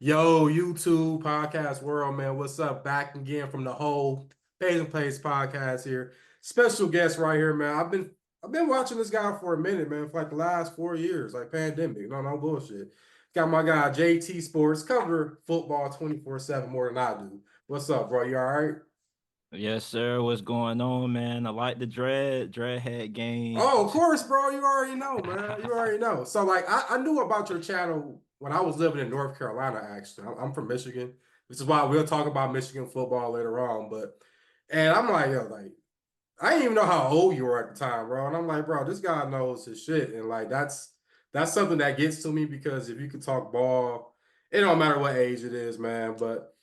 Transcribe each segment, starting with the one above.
Yo, YouTube podcast world, man. What's up? Back again from the whole Page and Plays podcast here. Special guest right here, man. I've been watching this guy for a minute, man, for like the last 4 years, like pandemic. No bullshit. Got my guy JT Sports, cover football 24/7 more than I do. What's up, bro? You all right? Yes, sir. What's going on, man? I like the dreadhead game. Oh, of course, bro. You already know, man. You already know. So, like, I knew about your channel when I was living in North Carolina, actually. I'm from Michigan, which is why we'll talk about Michigan football later on. And I'm like, yo, like, I didn't even know how old you were at the time, bro. And I'm like, bro, this guy knows his shit. And, like, that's something that gets to me because if you could talk ball, it don't matter what age it is, man. But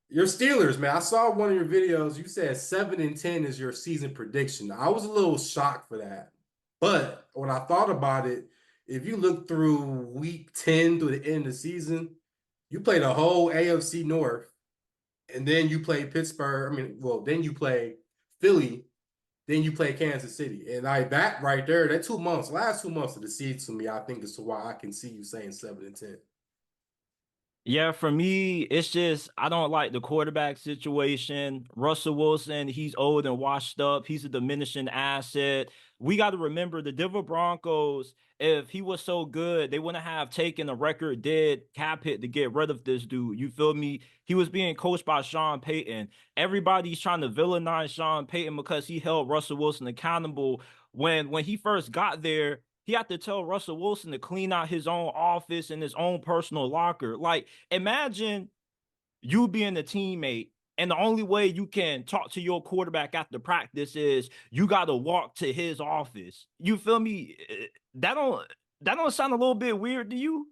your Steelers, man. I saw one of your videos. You said 7-10 is your season prediction. I was a little shocked for that. But when I thought about it, if you look through week 10 through the end of the season, you play the whole AFC North, and then you play Pittsburgh. I mean, well, then you play Philly, then you play Kansas City. And that right there, that 2 months, last 2 months of the season to me, I think is why I can see you saying 7-10. Yeah, for me, it's just I don't like the quarterback situation. Russell Wilson, he's old and washed up. He's a diminishing asset. We got to remember the Denver Broncos, if he was so good, they wouldn't have taken a record dead cap hit to get rid of this dude. You feel me? He was being coached by Sean Payton. Everybody's trying to villainize Sean Payton because he held Russell Wilson accountable. When he first got there, he had to tell Russell Wilson to clean out his own office and his own personal locker. Like, imagine you being a teammate, and the only way you can talk to your quarterback after practice is you got to walk to his office. You feel me? That don't sound a little bit weird to you?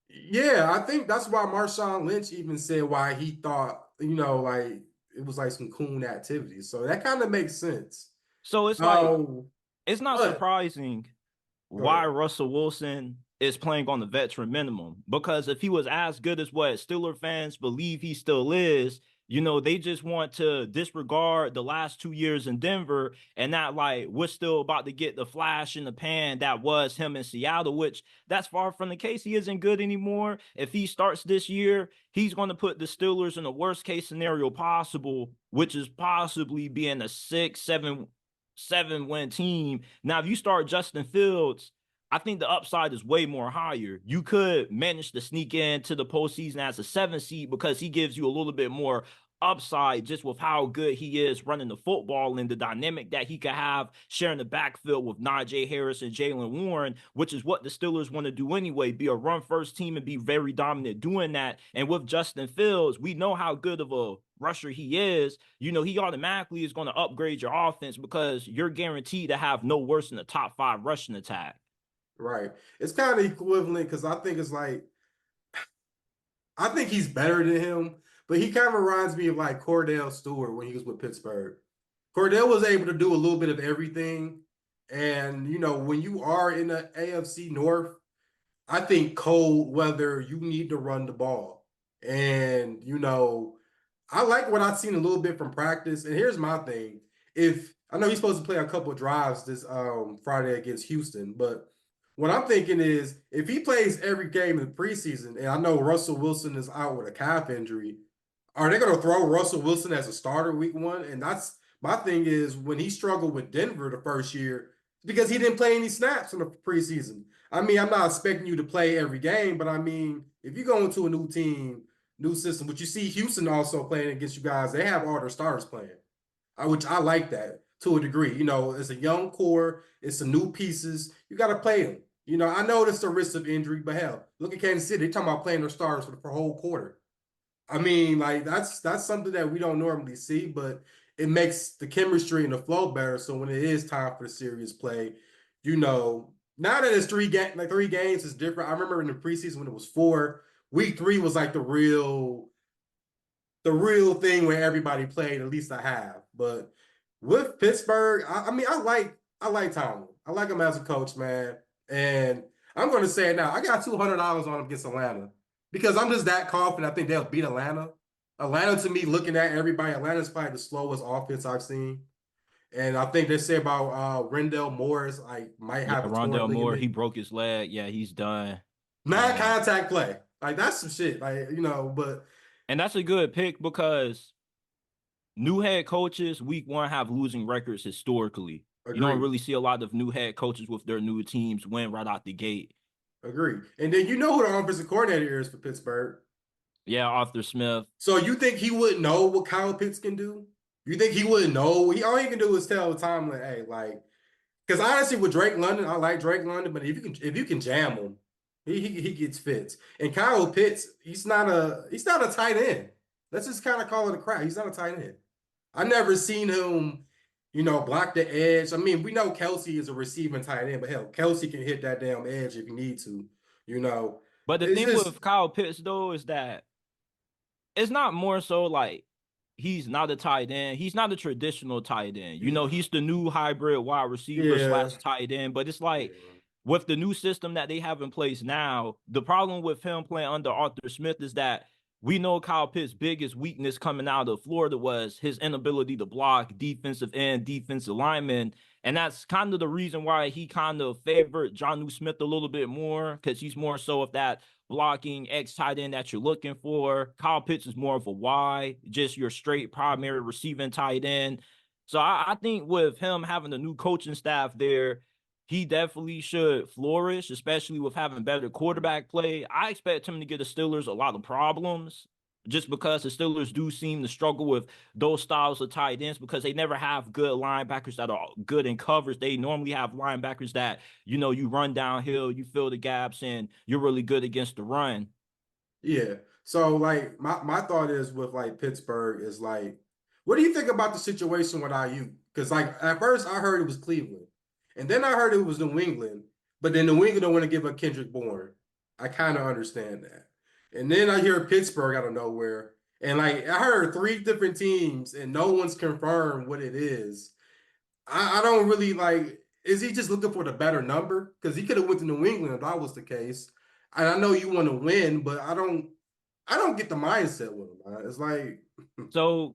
Yeah, I think that's why Marshawn Lynch even said why he thought, like it was like some coon activity. So that kind of makes sense. So it's like Um, it's not but surprising go why ahead. Russell Wilson is playing on the veteran minimum. Because if he was as good as what Steeler fans believe he still is, they just want to disregard the last 2 years in Denver and not like we're still about to get the flash in the pan that was him in Seattle, which that's far from the case. He isn't good anymore. If he starts this year, he's going to put the Steelers in the worst case scenario possible, which is possibly being a 6, 7 win team. Now, if you start Justin Fields, I think the upside is way more higher. You could manage to sneak into the postseason as a 7 seed because he gives you a little bit more upside just with how good he is running the football and the dynamic that he could have sharing the backfield with Najee Harris and Jalen Warren, which is what the Steelers want to do anyway, be a run first team and be very dominant doing that. And with Justin Fields, we know how good of a rusher he is. He automatically is going to upgrade your offense because you're guaranteed to have no worse than the top five rushing attack. Right. It's kind of equivalent because I think he's better than him, but he kind of reminds me of like Cordell Stewart when he was with Pittsburgh. Cordell was able to do a little bit of everything. And when you are in the AFC North, I think cold weather, you need to run the ball. And, I like what I've seen a little bit from practice. And here's my thing. If I know he's supposed to play a couple of drives this Friday against Houston, but what I'm thinking is if he plays every game in the preseason, and I know Russell Wilson is out with a calf injury, are they going to throw Russell Wilson as a starter week one? And that's my thing is when he struggled with Denver the first year because he didn't play any snaps in the preseason. I mean, I'm not expecting you to play every game, but I mean, if you go into a new team, new system, but you see Houston also playing against you guys, they have all their starters playing, which I like that to a degree. It's a young core, it's some new pieces. You got to play them. I know it's a risk of injury, but hell, look at Kansas City. They're talking about playing their starters for the whole quarter. I mean, like that's something that we don't normally see, but it makes the chemistry and the flow better. So when it is time for the serious play, now that it's three games is different. I remember in the preseason when it was four, week three was like the real thing where everybody played at least a half. But with Pittsburgh, I mean, I like Tomlin. I like him as a coach, man. And I'm going to say it now. I got $200 on him against Atlanta because I'm just that confident. I think they'll beat Atlanta. Atlanta, to me, looking at everybody, Atlanta's probably the slowest offense I've seen. And I think they say about Rendell Morris, like might Yeah, have a torn Rondell Moore, he ligament. broke his leg. Yeah, he's done. Yeah. Non-contact play. Like that's some shit. Like, but And that's a good pick because new head coaches week one have losing records historically. You don't agree. really see a lot of new head coaches with their new teams win right out the gate. Agree. And then you know who the offensive coordinator is for Pittsburgh. Yeah, Arthur Smith. So you think he wouldn't know what Kyle Pitts can do? You think he wouldn't know? All he can do is tell Tomlin, hey, like, because honestly, with Drake London, I like Drake London, but if you can jam him, he gets fits. And Kyle Pitts, he's not a tight end. Let's just kind of call it a crap. He's not a tight end. I never seen him, block the edge. I mean, we know Kelsey is a receiving tight end, but hell, Kelsey can hit that damn edge if you need to. You know, But the it's thing just with Kyle Pitts though is that it's not more so like he's not a tight end. He's not a traditional tight end. He's the new hybrid wide receiver yeah, slash tight end. But it's like yeah, with the new system that they have in place now, the problem with him playing under Arthur Smith is that we know Kyle Pitts' biggest weakness coming out of Florida was his inability to block defensive end, defensive linemen. And that's kind of the reason why he kind of favored Jonnu Smith a little bit more, because he's more so of that blocking X tight end that you're looking for. Kyle Pitts is more of a Y, just your straight primary receiving tight end. So I think with him having a new coaching staff there, he definitely should flourish, especially with having better quarterback play. I expect him to get the Steelers a lot of problems just because the Steelers do seem to struggle with those styles of tight ends because they never have good linebackers that are good in coverage. They normally have linebackers that, you run downhill, you fill the gaps, and you're really good against the run. yeah. So like my thought is with like Pittsburgh is like, what do you think about the situation with IU? Because like at first I heard it was Cleveland, and then I heard it was New England, but then New England don't want to give up Kendrick Bourne. I kind of understand that. And then I hear Pittsburgh out of nowhere, and like I heard three different teams, and no one's confirmed what it is. I don't really like. Is he just looking for the better number? Because he could have went to New England if that was the case. And I know you want to win, but I don't get the mindset with him, man. It's like, So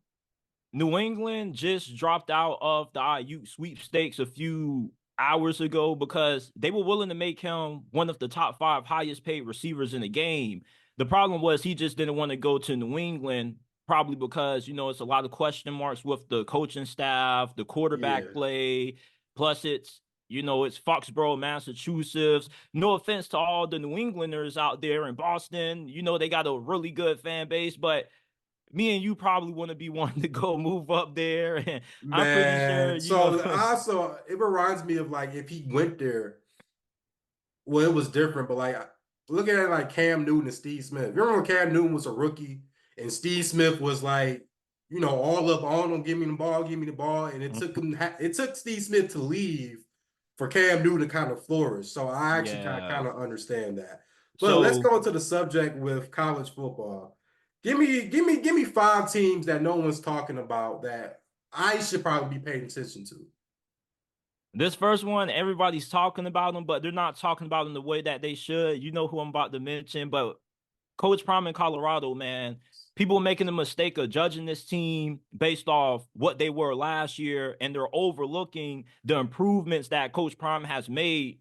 New England just dropped out of the Ayuk sweepstakes a few hours ago because they were willing to make him one of the top five highest paid receivers in the game. The problem was he just didn't want to go to New England, probably because, it's a lot of question marks with the coaching staff, the quarterback yeah, play. Plus, it's Foxborough, Massachusetts. No offense to all the New Englanders out there in Boston. They got a really good fan base, but me and you probably want to be wanting to go move up there. And I'm pretty sure, man. So also, it reminds me of like if he went there, well, it was different, but like looking at like Cam Newton and Steve Smith. You remember when Cam Newton was a rookie and Steve Smith was like, all up on him, give me the ball, and it took Steve Smith to leave for Cam Newton to kind of flourish. So I actually yeah. kind of understand that. But let's So go into the subject with college football. Give me five teams that no one's talking about that I should probably be paying attention to. this first one, everybody's talking about them, but they're not talking about them the way that they should. You know who I'm about to mention, but Coach Prime in Colorado, man, people making the mistake of judging this team based off what they were last year, and they're overlooking the improvements that Coach Prime has made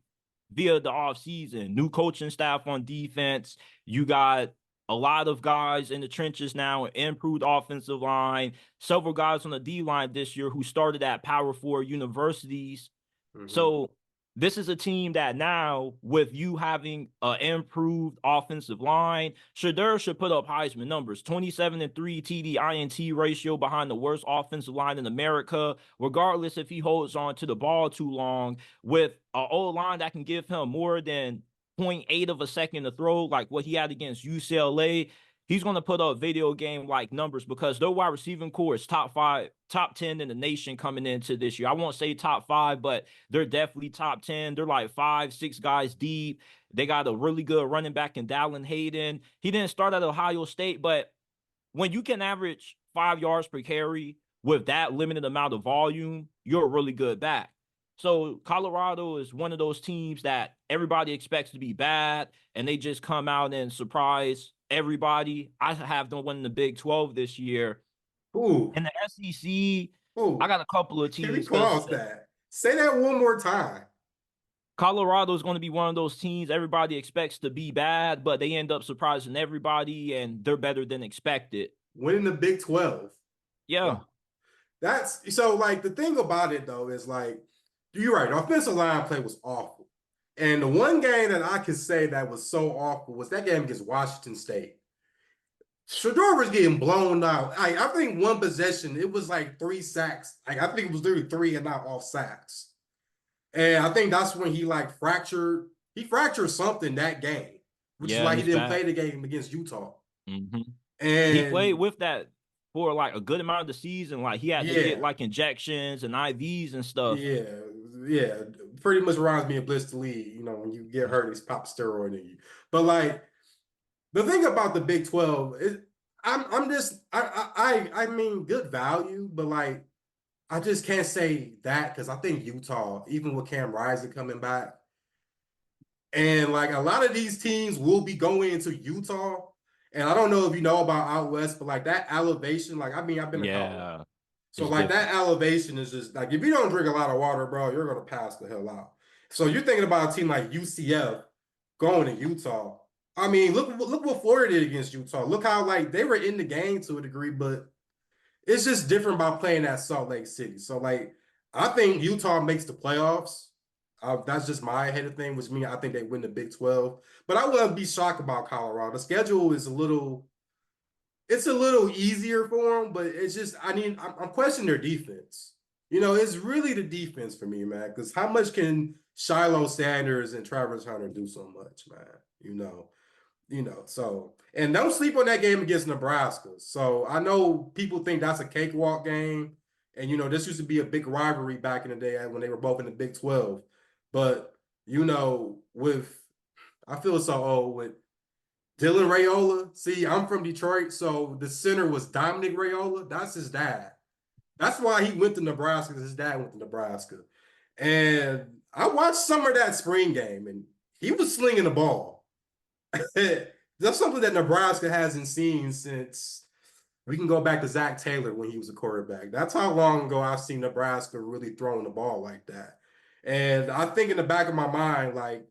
via the offseason. New coaching staff on defense. You got a lot of guys in the trenches now, improved offensive line, several guys on the D line this year who started at Power Four universities. Mhm. So this is a team that now, with you having an improved offensive line, Shadur should put up Heisman numbers. 27-3 TD INT ratio behind the worst offensive line in America, regardless if he holds on to the ball too long, with an old line that can give him more than zero point 0.8 of a second to throw, like what he had against UCLA. He's going to put up video game like numbers because their wide receiving core is top five, top 10 in the nation coming into this year. I won't say top five, but they're definitely top 10. They're like 5, 6 guys deep. They got a really good running back in Dallin Hayden. He didn't start at Ohio State, but when you can average 5 yards per carry with that limited amount of volume, you're a really good back. So Colorado is one of those teams that everybody expects to be bad, and they just come out and surprise everybody. I have them winning the Big 12 this year. Ooh, In the SEC, I ooh. got a couple of Can we teams because pause that? Say that one more time. Colorado is going to be one of those teams everybody expects to be bad, but they end up surprising everybody, and they're better than expected. Winning the Big 12. Yeah. Wow. That's so like the thing about it though is like you're right, the offensive line play was awful. And the one game that I could say that was so awful was that game against Washington State. Shedeur was getting blown out. I think one possession, it was like 3 sacks. Like I think it was literally 3 and not off sacks. And I think that's when he like fractured something that game, which is Yeah, why and he it's didn't play bad. the game against Utah. Hmm. He played And with that for like a good amount of the season. Like he had to get yeah, like injections and IVs and stuff. yeah, yeah. Pretty much reminds me of Bliss to Lead, when you get hurt, he's pop steroid in you. But like the thing about the Big 12 is I'm just I mean good value, but like I just can't say that because I think Utah, even with Cam Rising coming back, and like a lot of these teams will be going into Utah. And I don't know if you know about out west, but like that elevation, like I mean, I've been to Colorado. Yeah, So it's like that different. elevation is just like if you don't drink a lot of water, bro, you're gonna pass the hell out. So you're thinking about a team like UCF going to Utah. I mean, look what Florida did against Utah. Look how like they were in the game to a degree, but it's just different by playing at Salt Lake City. So like I think Utah makes the playoffs. That's just my head of thing, which means I think they win the Big 12. But I wouldn't be shocked about Colorado. The schedule is it's a little easier for them, but it's just I'm questioning their defense. It's really the defense for me, man. Because how much can Shiloh Sanders and Travis Hunter do so much, man? So and don't sleep on that game against Nebraska. So I know people think that's a cakewalk game, and this used to be a big rivalry back in the day when they were both in the Big 12. But with I feel so old with Dylan Raiola. See, I'm from Detroit, so the center was Dominic Raiola. That's his dad. That's why he went to Nebraska. His dad went to Nebraska, and I watched some of that spring game, and he was slinging the ball. That's something that Nebraska hasn't seen since we can go back to Zach Taylor when he was a quarterback. That's how long ago I've seen Nebraska really throwing the ball like that. And I think in the back of my mind, like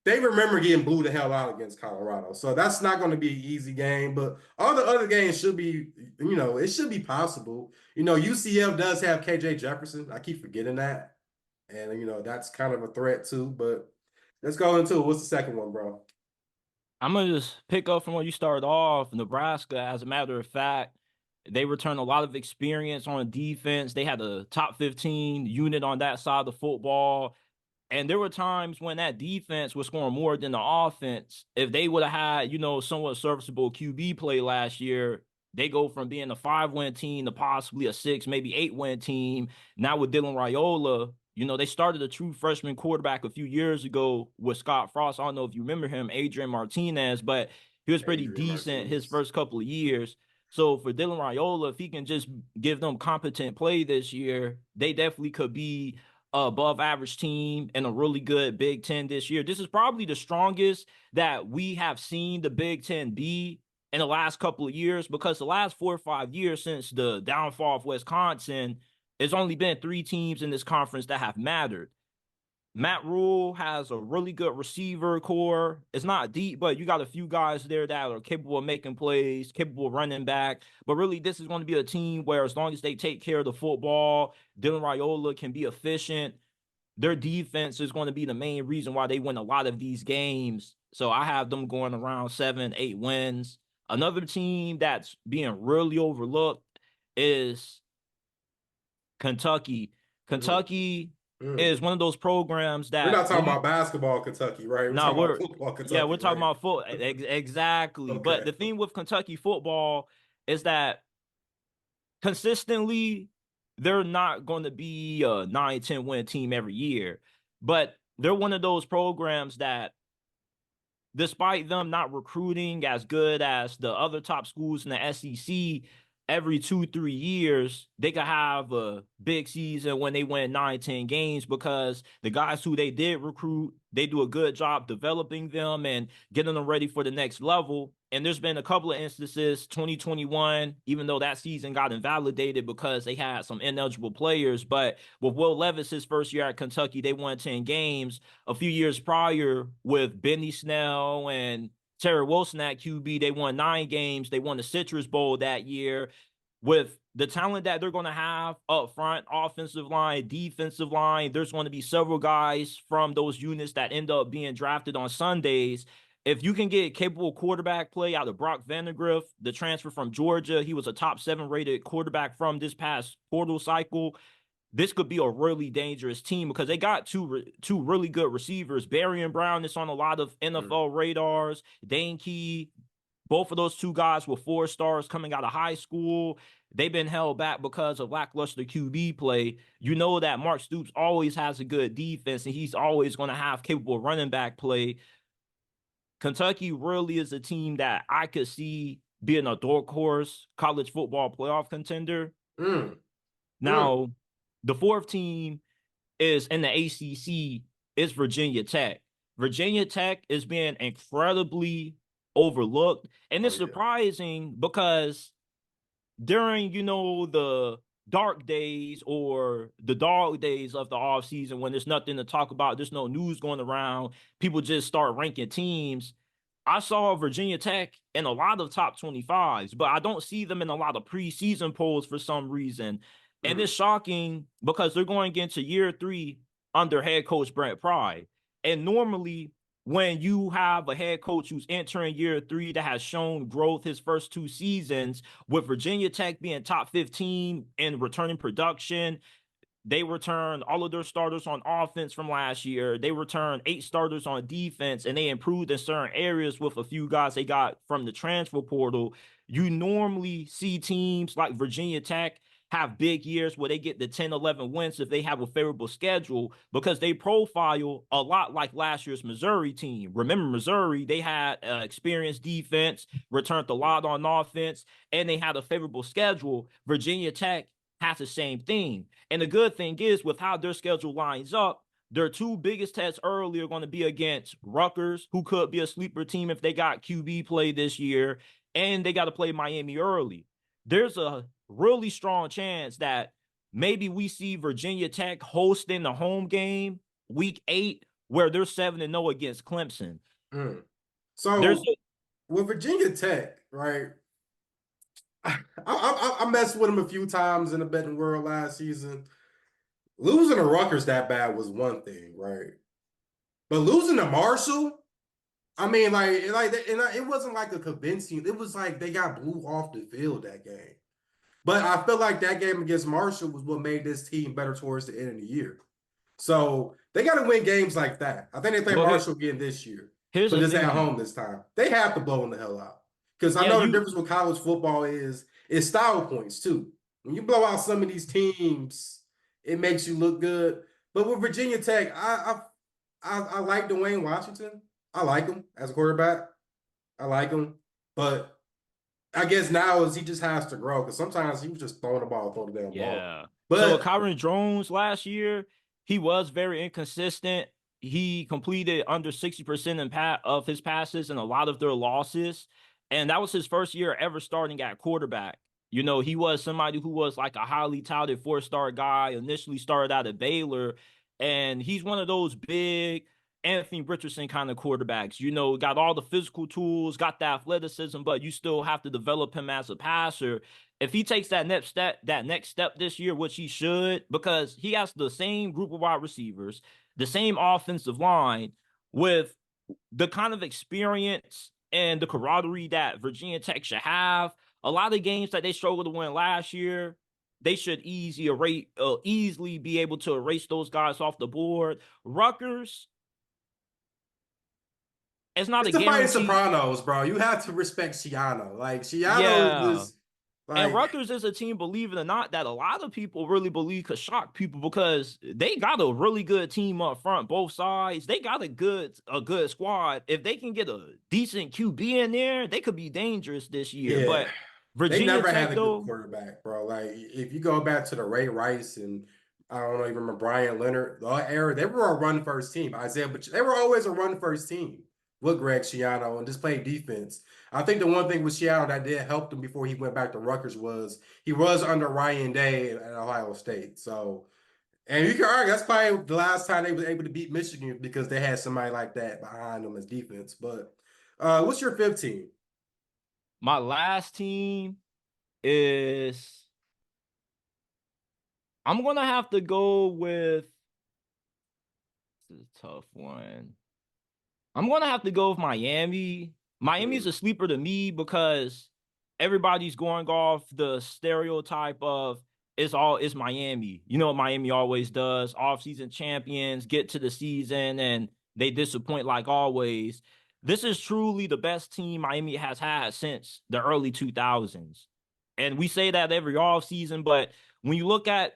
they remember getting blew the hell out against Colorado. So that's not going to be an easy game, but all the other games should be, it should be possible. UCF does have KJ Jefferson. I keep forgetting that. And, that's kind of a threat too, but let's go into it. What's the second one, bro? I'm gonna just pick up from where you started off. Nebraska, as a matter of fact, they returned a lot of experience on defense. They had a top 15 unit on that side of the football. And there were times when that defense was scoring more than the offense. If they would have had, somewhat serviceable QB play last year, they go from being a 5-win team to possibly a 6, maybe 8-win team. Now with Dylan Raiola, they started a true freshman quarterback a few years ago with Scott Frost. I don't know if you remember him, Adrian Martinez, but he was pretty Adrian decent his Martinez. first couple of years. So for Dylan Raiola, if he can just give them competent play this year, they definitely could be above average team and a really good Big Ten this year. This is probably the strongest that we have seen the Big Ten be in the last couple of years, because the last 4 or 5 years since the downfall of Wisconsin, it's only been 3 teams in this conference that have mattered. Matt Rule has a really good receiver core. It's not deep, but you got a few guys there that are capable of making plays, capable of running back. But really, this is going to be a team where as long as they take care of the football, Dylan Raiola can be efficient. Their defense is going to be the main reason why they win a lot of these games. So I have them going around 7, 8 wins. Another team that's being really overlooked is Kentucky. Mm, Kentucky mm. is one of those programs We're that not when talking you about basketball, Kentucky, right? We're no, talking about we're football, yeah, we're Kentucky, talking right? about football. Exactly. But Okay. the thing with Kentucky football is that consistently they're not going to be a 9, 10 win team every year. But they're one of those programs that, despite them not recruiting as good as the other top schools in the SEC, every 2-3 years, they could have a big season when they win 9-10 games because the guys who they did recruit, they do a good job developing them and getting them ready for the next level. And there's been a couple of instances, 2021, even though that season got invalidated because they had some ineligible players. But with Will Levis, his first year at Kentucky, they won 10 games. A few years prior with Benny Snell and Terry Wilson at QB, they won 9 games. They won the Citrus Bowl that year. With the talent that they're going to have up front, offensive line, defensive line, there's going to be several guys from those units that end up being drafted on Sundays. If you can get capable quarterback play out of Brock Vandagriff, the transfer from Georgia, he was a top 7 rated quarterback from this past portal cycle. This could be a really dangerous team because they got two really good receivers. Barry and Brown is on a lot of NFL radars. Dane Key, both of those two guys were 4 stars coming out of high school. They've been held back because of lackluster QB play. You know that Mark Stoops always has a good defense, and he's always going to have capable running back play. Kentucky really is a team that I could see being a dark horse college football playoff contender. Now, the 4th team is in the ACC, is Virginia Tech. Virginia Tech is being incredibly overlooked, and it's surprising because during, the dark days or the dog days of the offseason when there's nothing to talk about, there's no news going around, people just start ranking teams. I saw Virginia Tech in a lot of top 25s, but I don't see them in a lot of preseason polls for some reason. And it's shocking because they're going into year 3 under head coach Brent Pry. And normally when you have a head coach who's entering year 3 that has shown growth his first 2 seasons, with Virginia Tech being top 15 in returning production, they returned all of their starters on offense from last year. They returned 8 starters on defense, and they improved in certain areas with a few guys they got from the transfer portal. You normally see teams like Virginia Tech have big years where they get the 10, 11 wins if they have a favorable schedule because they profile a lot like last year's Missouri team. Remember, Missouri, they had experienced defense, returned a lot on offense, and they had a favorable schedule. Virginia Tech has the same thing. And the good thing is, with how their schedule lines up, their 2 biggest tests early are going to be against Rutgers, who could be a sleeper team if they got QB play this year, and they got to play Miami early. There's a really strong chance that maybe we see Virginia Tech hosting the home game week 8 where they're 7-0 against Clemson. So with Virginia Tech, right? I messed with them a few times in the betting world last season. Losing to Rutgers that bad was one thing, right? But losing to Marshall, I mean, it wasn't like a convincing. It was like they got blew off the field that game. But I feel like that game against Marshall was what made this team better towards the end of the year. So they got to win games like that. I think they play Marshall again this year. But it's at home this time. They have to blow them the hell out. Because I know the difference with college football is style points too. When you blow out some of these teams, it makes you look good. But with Virginia Tech, I like Dwayne Washington. I like him as a quarterback. I like him. But I guess now is he just has to grow because sometimes he was just throwing the ball, throwing the damn ball. But so Kyron Jones last year, he was very inconsistent. He completed under 60% of his passes and a lot of their losses. And that was his first year ever starting at quarterback. He was somebody who was like a highly touted 4-star guy, initially started out at Baylor. And he's one of those big Anthony Richardson kind of quarterbacks, got all the physical tools, got the athleticism, but you still have to develop him as a passer. If he takes that next step this year, which he should, because he has the same group of wide receivers, the same offensive line with the kind of experience and the camaraderie that Virginia Tech should have. A lot of games that they struggled to win last year, they should easily be able to erase those guys off the board. Rutgers, it's not a guarantee. It's the Sopranos, bro. You have to respect Schiano. Like, Schiano was and Rutgers is a team, believe it or not, that a lot of people really believe could shock people because they got a really good team up front, both sides. They got a good squad. If they can get a decent QB in there, they could be dangerous this year. But They Virginia never Tech had a good though, quarterback, bro. Like if you go back to the Ray Rice and I don't know, even remember Brian Leonard, the era, they were a run first team. Isaiah, but they were always a run first team with Greg Schiano and just played defense. I think the one thing with Schiano that did help him before he went back to Rutgers was he was under Ryan Day at Ohio State. So, and you can argue that's probably the last time they was able to beat Michigan because they had somebody like that behind them as defense. But what's your 15? my last team is I'm gonna have to go with this is a tough one. I'm gonna have to go with Miami. Miami's a sleeper to me because everybody's going off the stereotype of it's Miami. You know what Miami always does. Off-season champions get to the season and they disappoint like always. This is truly the best team Miami has had since the early 2000s. And we say that every offseason, but when you look at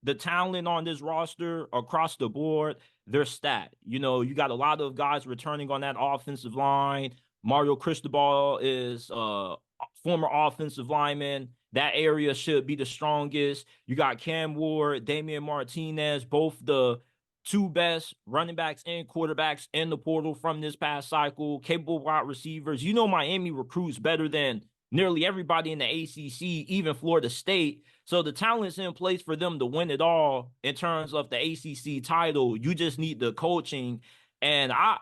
the talent on this roster across the board, they're stacked. You know, you got a lot of guys returning on that offensive line. Mario Cristobal is a former offensive lineman. That area should be the strongest. You got Cam Ward, Damian Martinez, both the two best running backs and quarterbacks in the portal from this past cycle, capable wide receivers. You know, Miami recruits better than nearly everybody in the ACC, even Florida State. So the talent's in place for them to win it all in terms of the ACC title. You just need the coaching. And I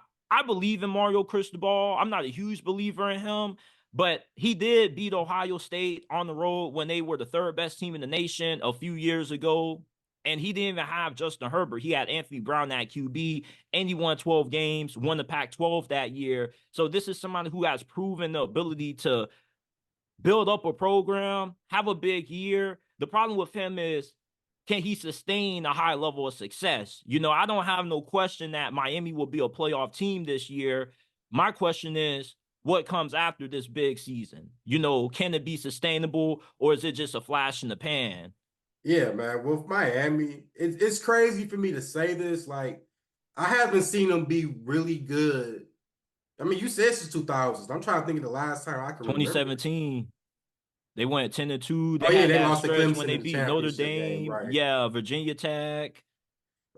believe in Mario Cristobal. I'm not a huge believer in him, but he did beat Ohio State on the road when they were the third best team in the nation a few years ago. And he didn't even have Justin Herbert. He had Anthony Brown at QB, and he won 12 games, won the Pac-12 that year. So this is somebody who has proven the ability to build up a program, have a big year. The problem with him is, can he sustain a high level of success? You know, I don't have no question that Miami will be a playoff team this year. My question is, what comes after this big season? You know, can it be sustainable or is it just a flash in the pan? Yeah, man. With Miami, it's crazy for me to say this. Like, I haven't seen them be really good. I mean, you said since 2000s. I'm trying to think of the last time I can remember. 2017, they went 10-2. They Oh yeah, had they that lost to stretch when Clemson they in the beat Notre championship game, Dame. right? Yeah, Virginia Tech.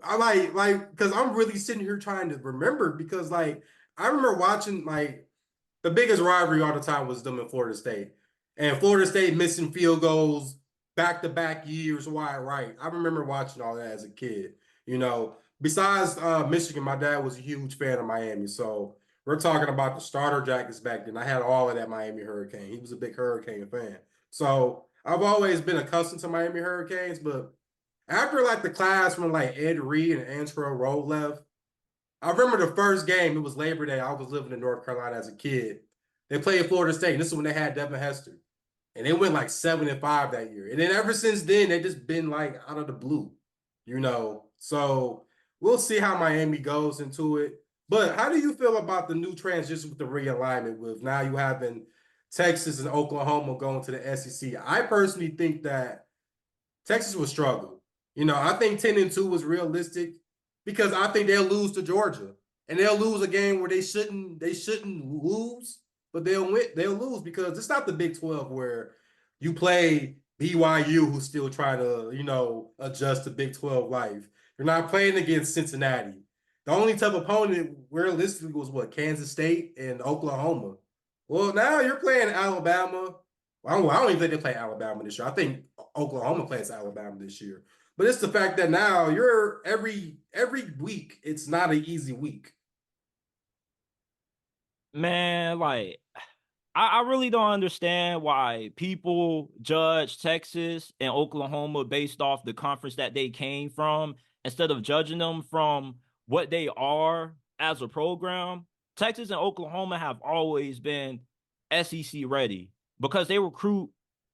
I like because I'm really sitting here trying to remember because like I remember watching like the biggest rivalry all the time was them in Florida State. And Florida State missing field goals back to back years wide right. I remember watching all that as a kid. You know, besides Michigan, my dad was a huge fan of Miami. So we're talking about the starter jackets back then. I had all of that Miami Hurricane. He was a big Hurricane fan. So I've always been accustomed to Miami Hurricanes, but after like the class when like Ed Reed and Antrell Rowe left, I remember the first game, it was Labor Day. I was living in North Carolina as a kid. They played Florida State. And this is when they had Devin Hester. And they went like 7-5 that year. And then ever since then, they just been like out of the blue, you know. So we'll see how Miami goes into it. But how do you feel about the new transition with the realignment with now you having Texas and Oklahoma going to the SEC? I personally think that Texas will struggle. You know, I think 10-2 was realistic because I think they'll lose to Georgia. And they'll lose a game where they shouldn't lose, but they'll win, they'll lose because it's not the Big 12 where you play BYU who's still trying to, you know, adjust to Big 12 life. You're not playing against Cincinnati. The only tough opponent realistically was what, Kansas State and Oklahoma. Well, now you're playing Alabama. I don't even think they play Alabama this year. I think Oklahoma plays Alabama this year. But it's the fact that now you're every week, it's not an easy week. Man, like I really don't understand why people judge Texas and Oklahoma based off the conference that they came from instead of judging them from what they are as a program. Texas and Oklahoma have always been SEC ready because they recruit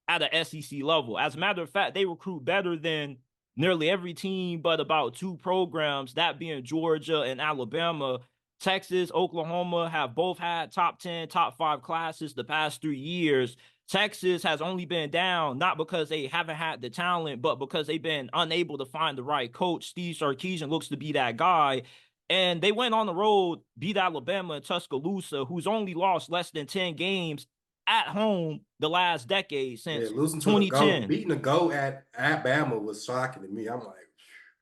at a SEC level. As a matter of fact, they recruit better than nearly every team but about two programs, that being Georgia and Alabama. Texas, Oklahoma have both had top 10, top 5 classes the past 3 years. Texas has only been down, not because they haven't had the talent, but because they've been unable to find the right coach. Steve Sarkisian looks to be that guy. And they went on the road, beat Alabama in Tuscaloosa, who's only lost less than 10 games at home the last decade Yeah, since losing to the GOAT, 2010. beating the GOAT at Bama was shocking to me. I'm like,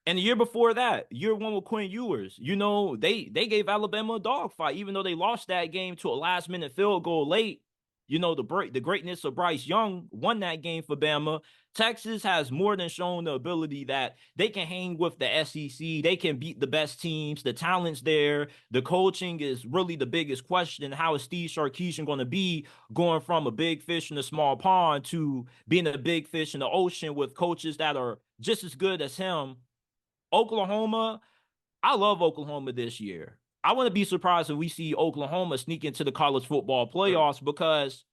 And the year before that, year one with Quinn Ewers, they gave Alabama a dogfight, even though they lost that game to a last minute field goal late. The greatness of Bryce Young won that game for Bama. Texas has more than shown the ability that they can hang with the SEC. They can beat the best teams. The talent's there. The coaching is really the biggest question. How is Steve Sarkisian going to be going from a big fish in a small pond to being a big fish in the ocean with coaches that are just as good as him? Oklahoma, I love Oklahoma this year. I wouldn't be surprised if we see Oklahoma sneak into the college football playoffs because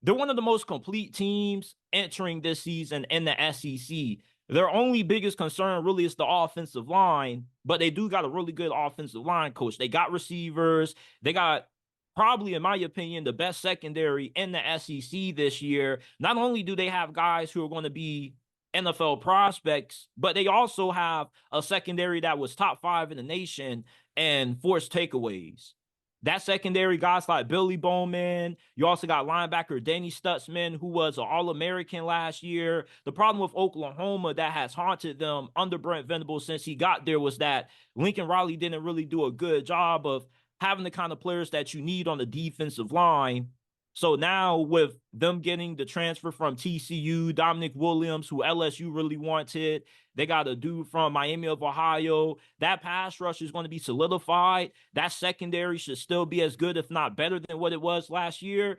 they're one of the most complete teams entering this season in the SEC. Their only biggest concern really is the offensive line, but they do got a really good offensive line coach. They got receivers. They got probably, in my opinion, the best secondary in the SEC this year. Not only do they have guys who are going to be NFL prospects, but they also have a secondary that was top 5 in the nation and forced takeaways. That secondary, guys like Billy Bowman. You also got linebacker Danny Stutzman, who was an All-American last year. The problem with Oklahoma that has haunted them under Brent Venables since he got there was that Lincoln Riley didn't really do a good job of having the kind of players that you need on the defensive line. So now with them getting the transfer from TCU, Dominic Williams, who LSU really wanted, they got a dude from Miami of Ohio. That pass rush is going to be solidified. That secondary should still be as good, if not better than what it was last year.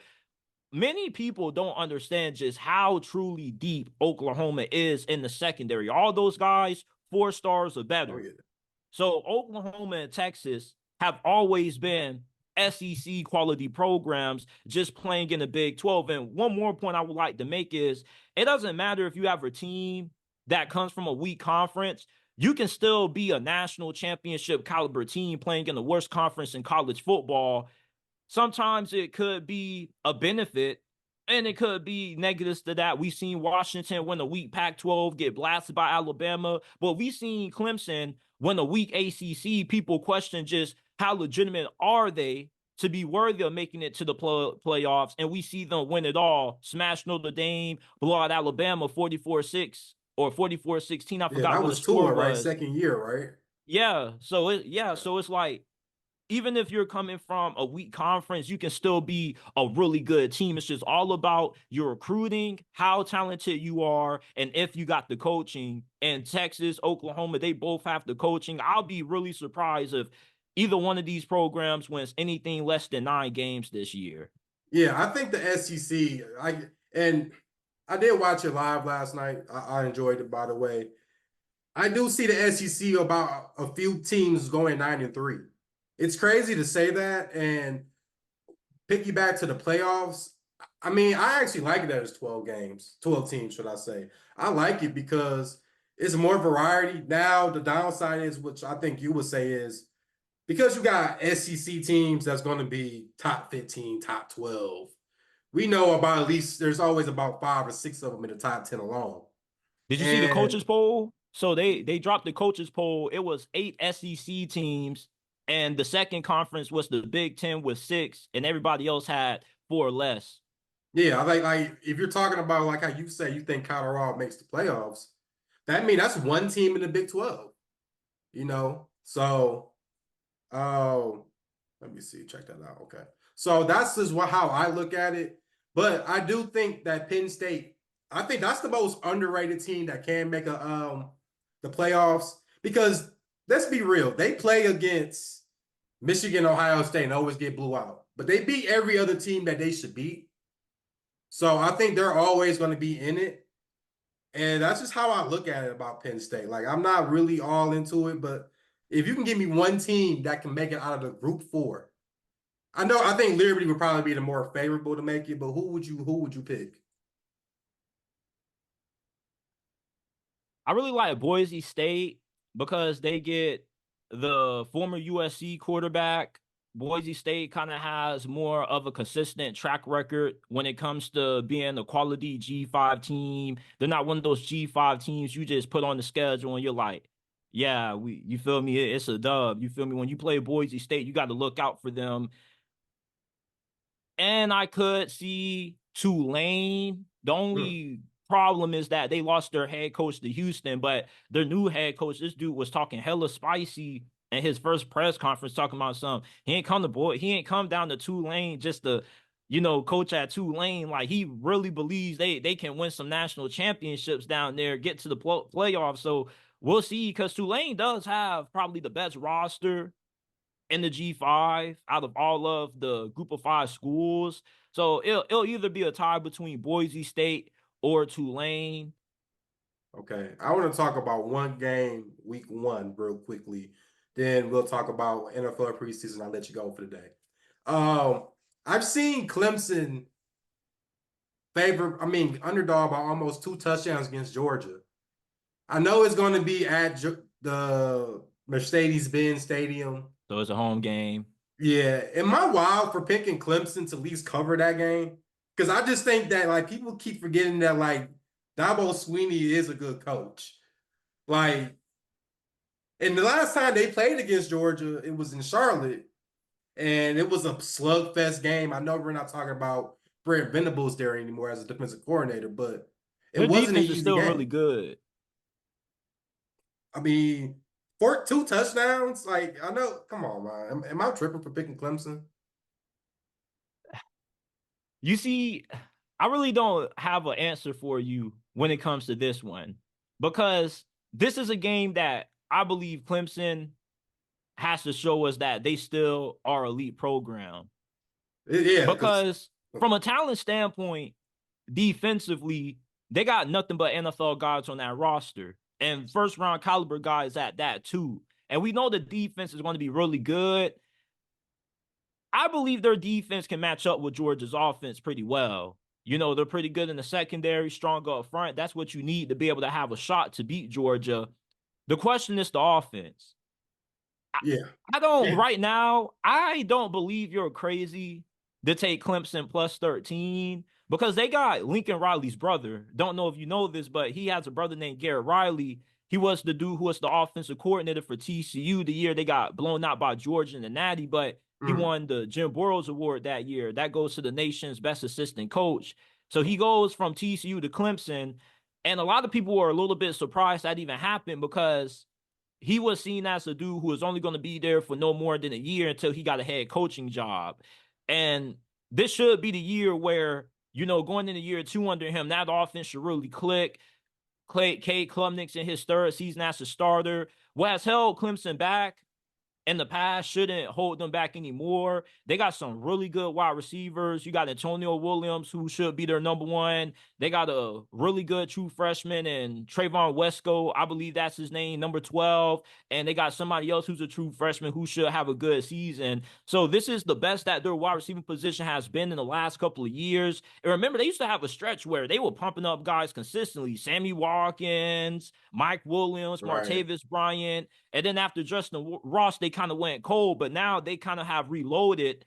Many people don't understand just how truly deep Oklahoma is in the secondary. All those guys, 4 stars or oh better. yeah. So Oklahoma and Texas have always been SEC quality programs just playing in the Big 12. And one more point I would like to make is it doesn't matter if you have a team that comes from a weak conference. You can still be a national championship caliber team playing in the worst conference in college football. Sometimes it could be a benefit and it could be negatives to that. We've seen Washington win a weak Pac-12, get blasted by Alabama, but we've seen Clemson win a weak ACC. People question just how legitimate are they to be worthy of making it to the playoffs, and we see them win it all, smash Notre Dame, blow out Alabama 44-6 or 44-16. I Yeah, forgot that what the was score Tua, right? was. Second year, right? So it's like even if you're coming from a weak conference, you can still be a really good team. It's just all about your recruiting, how talented you are, and if you got the coaching. And Texas, Oklahoma, they both have the coaching. I'll be really surprised if either one of these programs wins anything less than 9 games this year. Yeah, I think the SEC. I did watch it live last night. I enjoyed it, by the way. I do see the SEC about a few teams going 9-3. It's crazy to say that and piggyback to the playoffs. I mean, I actually like that it's 12 games, 12 teams, should I say. I like it because it's more variety. Now, the downside is, which I think you would say is, because you got SEC teams that's going to be top 15, top 12. We know about at least there's always about 5 or 6 of them in the top 10 alone. Did you see the And coaches poll? So they dropped the coaches poll. It was 8 SEC teams, and the second conference was the Big Ten with 6, and everybody else had 4 or less. yeah, like if you're talking about like how you say you think Colorado makes the playoffs, that means that's one team in the Big 12, you know? So, oh, let me see, check that out. Okay. So that's just how I look at it. But I do think that Penn State, I think that's the most underrated team that can make the playoffs because let's be real, they play against Michigan, Ohio State, and always get blew out. But they beat every other team that they should beat. So I think they're always going to be in it. And that's just how I look at it about Penn State. Like, I'm not really all into it, but if you can give me one team that can make it out of the group 4, I think Liberty would probably be the more favorable to make it, but who would you pick? I really like Boise State because they get the former USC quarterback. Boise State kind of has more of a consistent track record when it comes to being a quality G5 team. They're not one of those G5 teams you just put on the schedule and you're like, yeah, you feel me? It's a dub. You feel me? When you play Boise State, you got to look out for them. And I could see Tulane. The Mm, only problem is that they lost their head coach to Houston, but their new head coach, this dude was talking hella spicy in his first press conference, talking about something. He ain't come down to Tulane just to, coach at Tulane. Like he really believes they can win some national championships down there, get to the playoffs. So we'll see, because Tulane does have probably the best roster in the G5 out of all of the group of 5 schools. So it'll either be a tie between Boise State or Tulane. okay. I want to talk about one game, week 1, real quickly. Then we'll talk about NFL preseason. I'll let you go for the day. Um, I've seen Clemson underdog by almost 2 touchdowns against Georgia. I know it's going to be at the Mercedes-Benz Stadium. So it's a home game. Yeah. Am I wild for picking Clemson to at least cover that game? Because I just think that like people keep forgetting that like Dabo Swinney is a good coach. Like, and the last time they played against Georgia, it was in Charlotte, and it was a slugfest game. I know we're not talking about Brent Venables there anymore as a defensive coordinator, but it Their wasn't an defense is easy still game. really good. I mean, for 2 touchdowns, like I know. Come on, man. Am I tripping for picking Clemson? You see, I really don't have an answer for you when it comes to this one, because this is a game that I believe Clemson has to show us that they still are elite program. Yeah, because Because from a talent standpoint, defensively, they got nothing but NFL guys on that roster, and first round caliber guys at that too. And we know the defense is going to be really good. I believe their defense can match up with Georgia's offense pretty well. They're pretty good in the secondary, strong up front. That's what you need to be able to have a shot to beat Georgia. The question is the offense. yeah, I don't, yeah, right now, I don't believe you're crazy to take Clemson plus 13, because they got Lincoln Riley's brother. Don't know if you know this, but he has a brother named Garrett Riley. He was the dude who was the offensive coordinator for TCU the year they got blown out by Georgia in the Natty, but he mm, won the Jim Boros Award that year. That goes to the nation's best assistant coach. So he goes from TCU to Clemson, and a lot of people were a little bit surprised that even happened, because he was seen as a dude who was only going to be there for no more than a year until he got a head coaching job. And this should be the year where, going into year 2 under him, that offense should really click. Cade Klubnik's in his 3rd season as a starter. What has held Clemson back in the past shouldn't hold them back anymore. They got some really good wide receivers. You got Antonio Williams, who should be their number 1. They got a really good true freshman and Trayvon Wesco, I believe that's his name, number 12. And they got somebody else who's a true freshman who should have a good season. So this is the best that their wide receiving position has been in the last couple of years. And remember, they used to have a stretch where they were pumping up guys consistently. Sammy Watkins, Mike Williams, right. Martavis Bryant. And then after Justin Ross, they kind of went cold, but now they kind of have reloaded.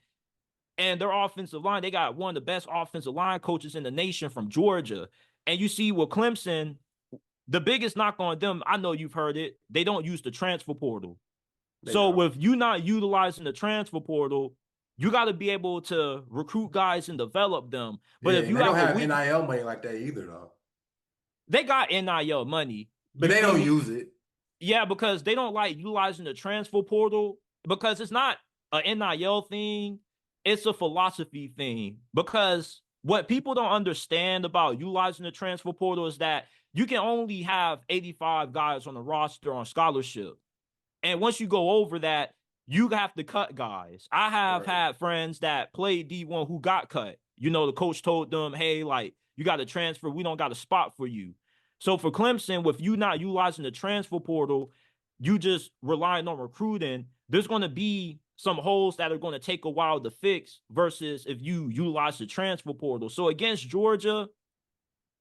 And their offensive line, they got one of the best offensive line coaches in the nation from Georgia. And you see with Clemson, the biggest knock on them, I know you've heard it, they don't use the transfer portal. They So don't. with you not utilizing the transfer portal, you got to be able to recruit guys and develop them. But Yeah, if and you they don't have a have weak, NIL money like that either, though. they got NIL money. But You they feel don't me? use it. Yeah, because they don't like utilizing the transfer portal, because it's not an NIL thing, it's a philosophy thing. Because what people don't understand about utilizing the transfer portal is that you can only have 85 guys on the roster on scholarship. And once you go over that, you have to cut guys. I have Right. had friends that played D1 who got cut. The coach told them, hey, like, you got to transfer. We don't got a spot for you. So for Clemson, with you not utilizing the transfer portal, you just relying on recruiting, there's going to be some holes that are going to take a while to fix versus if you utilize the transfer portal. So against Georgia,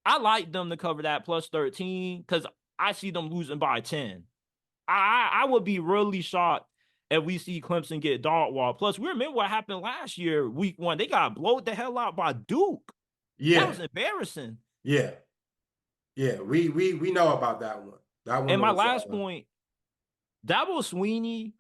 I like them to cover that plus 13 because I see them losing by 10. I would be really shocked if we see Clemson get dog wall. Plus, we remember what happened last year, week 1. They got blowed the hell out by Duke. That Yeah, was embarrassing. yeah, yeah. We know about that one. That one And my was last point, Dabo Sweeney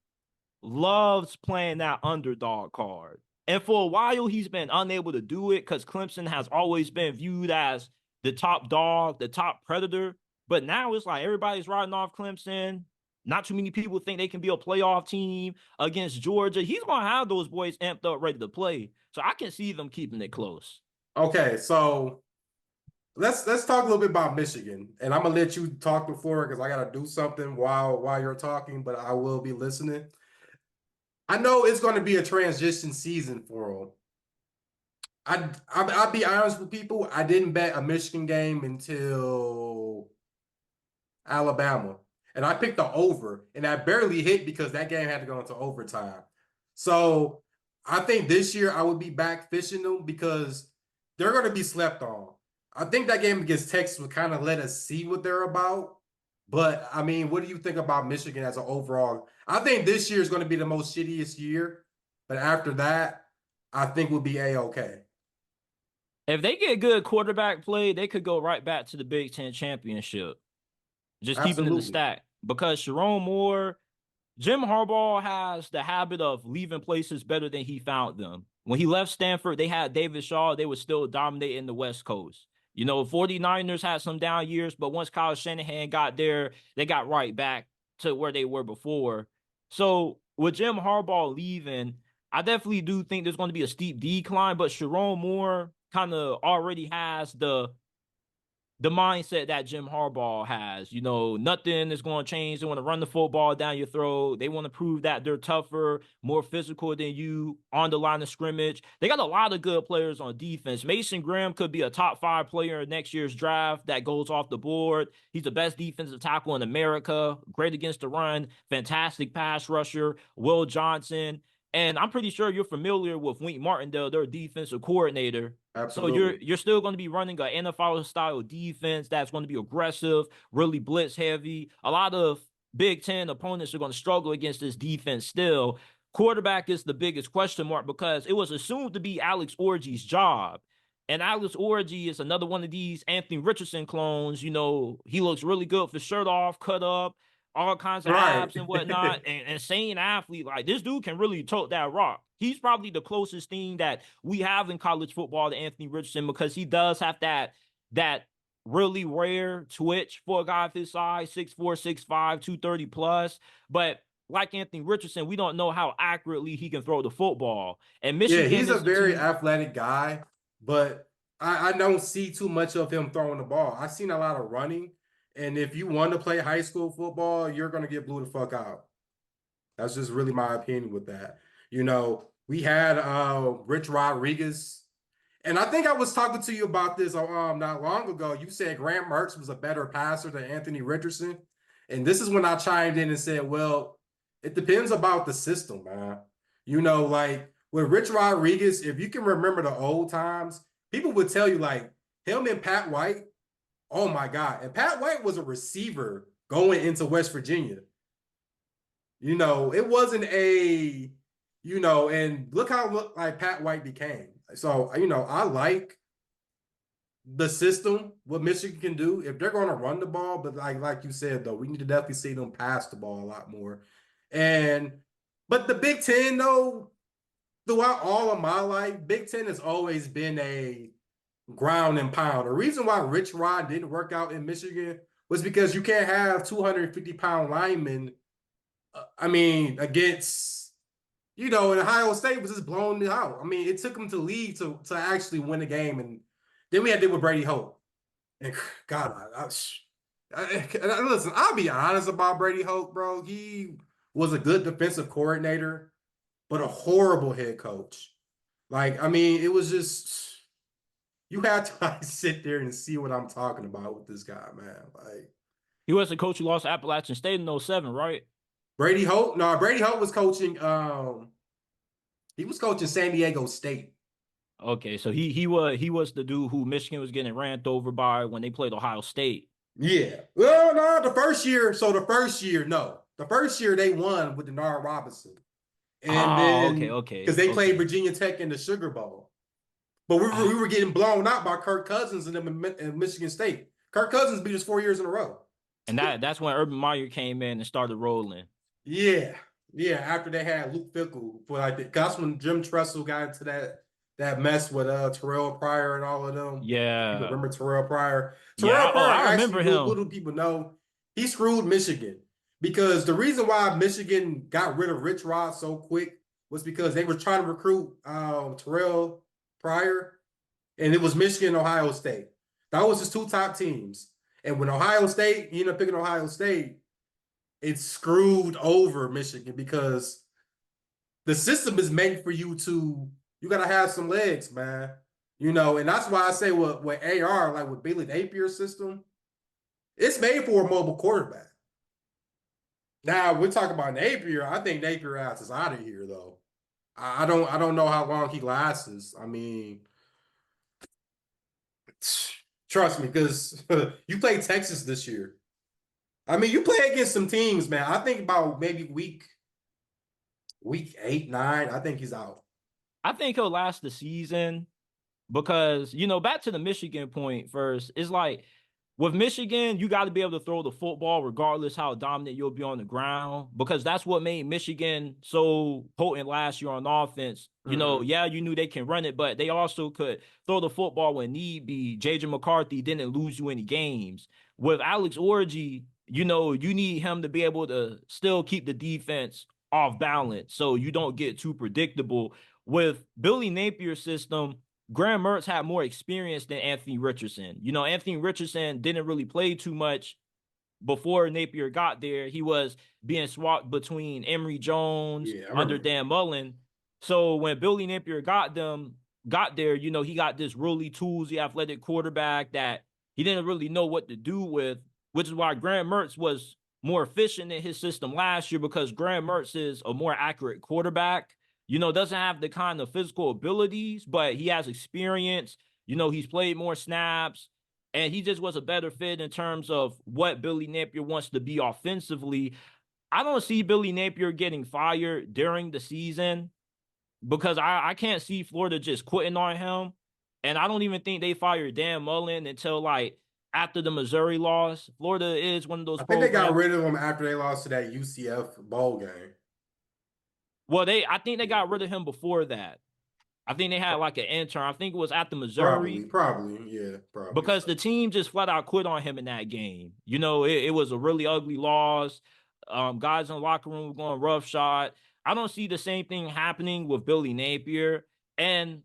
loves playing that underdog card. And for a while, he's been unable to do it because Clemson has always been viewed as the top dog, the top predator. But now it's like everybody's riding off Clemson. Not too many people think they can be a playoff team against Georgia. He's going to have those boys amped up, ready to play. So I can see them keeping it close. Okay, so let's talk a little bit about Michigan, and I'm gonna let you talk before because I gotta do something while you're talking, but I will be listening. I know it's going to be a transition season for them. I'll be honest with people. I didn't bet a Michigan game until Alabama, and I picked the over, and I barely hit because that game had to go into overtime. So I think this year I would be back fishing them because they're going to be slept on. I think that game against Texas would kind of let us see what they're about. But I mean, what do you think about Michigan as an overall? I think this year is going to be the most shittiest year, but after that, I think we'll be A-okay. If they get good quarterback play, they could go right back to the Big Ten championship. Just keeping in the Absolutely. stack because Sharon Moore, Jim Harbaugh has the habit of leaving places better than he found them. When he left Stanford, they had David Shaw. They were still dominating the West Coast. 49ers had some down years, but once Kyle Shanahan got there, they got right back to where they were before. So with Jim Harbaugh leaving, I definitely do think there's going to be a steep decline, but Sharon Moore kind of already has the mindset that Jim Harbaugh has. Nothing is going to change. They want to run the football down your throat. They want to prove that they're tougher, more physical than you on the line of scrimmage. They got a lot of good players on defense. Mason Graham could be a top 5 player in next year's draft that goes off the board. He's the best defensive tackle in America, great against the run, fantastic pass rusher. Will Johnson. And I'm pretty sure you're familiar with Wink Martindale, their defensive coordinator. So Absolutely. you're still going to be running an NFL style defense that's going to be aggressive, really blitz heavy. A lot of Big Ten opponents are going to struggle against this defense still. Quarterback is the biggest question mark because it was assumed to be Alex Orji's job. And Alex Orji is another one of these Anthony Richardson clones. He looks really good with his shirt off, cut up, all kinds of Right. abs and whatnot, and insane athlete. Like this dude can really tote that rock. He's probably the closest thing that we have in college football to Anthony Richardson because he does have that really rare twitch for a guy of his size, 6'4", 6'5", 230 plus. But like Anthony Richardson, we don't know how accurately he can throw the football. And Yeah, Michigan he's a is the very team. athletic guy, but I don't see too much of him throwing the ball. I've seen a lot of running, and if you want to play high school football, you're going to get blew the fuck out. That's just really my opinion with that. We had Rich Rodriguez, and I think I was talking to you about this not long ago. You said Graham Mertz was a better passer than Anthony Richardson, and this is when I chimed in and said, well, it depends about the system, man. Like with Rich Rodriguez, if you can remember the old times, people would tell you like him and Pat White, oh my God. And Pat White was a receiver going into West Virginia. It wasn't and look how like Pat White became. So, I like the system, what Michigan can do if they're going to run the ball, but like you said though, we need to definitely see them pass the ball a lot more. But the Big Ten though, throughout all of my life, Big Ten has always been a ground and pound. The reason why Rich Rod didn't work out in Michigan was because you can't have 250-pound linemen. Against and Ohio State was just blowing it out. It took them to lead to actually win the game, and then we had to deal with Brady Hope. And God, listen, I'll be honest about Brady Hope, bro. He was a good defensive coordinator, but a horrible head coach. It was just you had to sit there and see what I'm talking about with this guy, man. He was the coach who lost Appalachian State in 07, right? Brady Hope. No, Brady Hope was coaching. He was coaching San Diego State. Okay, so he was the dude who Michigan was getting ran over by when they played Ohio State. Yeah. Well, no, the first year. So the first year, no. The first year they won with Denard Robinson. And Oh, okay, then okay, because they played okay. Virginia Tech in the Sugar Bowl. But we were getting blown out by Kirk Cousins and them in Michigan State. Kirk Cousins beat us 4 years in a row. And that's when Urban Meyer came in and started rolling. Yeah. Yeah, after they had Luke Fickle for like that's when Jim Tressel got into that mess with Terrell Pryor and all of them. People Yeah. remember Terrell Pryor. Yeah. Terrell Oh, Pryor I actually, remember him. little people know, he screwed Michigan because the reason why Michigan got rid of Rich Rod so quick was because they were trying to recruit Terrell Pryor, and it was Michigan and Ohio State. That was his two top teams. And when Ohio State, he ended up picking Ohio State, it screwed over Michigan because the system is made for you gotta have some legs, man. And that's why I say what AR, like with Bailey Napier's system, it's made for a mobile quarterback. Now we're talking about Napier. I think Napier ass is out of here though. I don't know how long he lasts. I mean, trust me, because you play Texas this year. I mean, you play against some teams, man. I think about maybe week 8, 9. I think he's out. I think he'll last the season because, back to the Michigan point first, it's like with Michigan, you got to be able to throw the football regardless how dominant you'll be on the ground because that's what made Michigan so potent last year on offense. Mm-hmm. Yeah, you knew they can run it, but they also could throw the football when need be. JJ McCarthy didn't lose you any games. With Alex Orji, you need him to be able to still keep the defense off balance so you don't get too predictable. With Billy Napier's system, Graham Mertz had more experience than Anthony Richardson. Anthony Richardson didn't really play too much before Napier got there. He was being swapped between Emory Jones Yeah, I under remember. Dan Mullen. So when Billy Napier got there, he got this really toolsy athletic quarterback that he didn't really know what to do with, which is why Graham Mertz was more efficient in his system last year because Graham Mertz is a more accurate quarterback. Doesn't have the kind of physical abilities, but he has experience. He's played more snaps, and he just was a better fit in terms of what Billy Napier wants to be offensively. I don't see Billy Napier getting fired during the season because I can't see Florida just quitting on him. And I don't even think they fired Dan Mullen until like after the Missouri loss. Florida is one of those I think they got programs. rid of him after they lost to that UCF bowl game. Well, I think they got rid of him before that. I think they had like an intern. I think it was after Probably, Missouri probably, yeah, probably because so. the team just flat out quit on him in that game. It was a really ugly loss. Guys in the locker room were going roughshod. I don't see the same thing happening with Billy Napier. And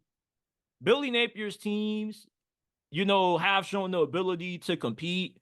Billy Napier's teams, have shown the ability to compete.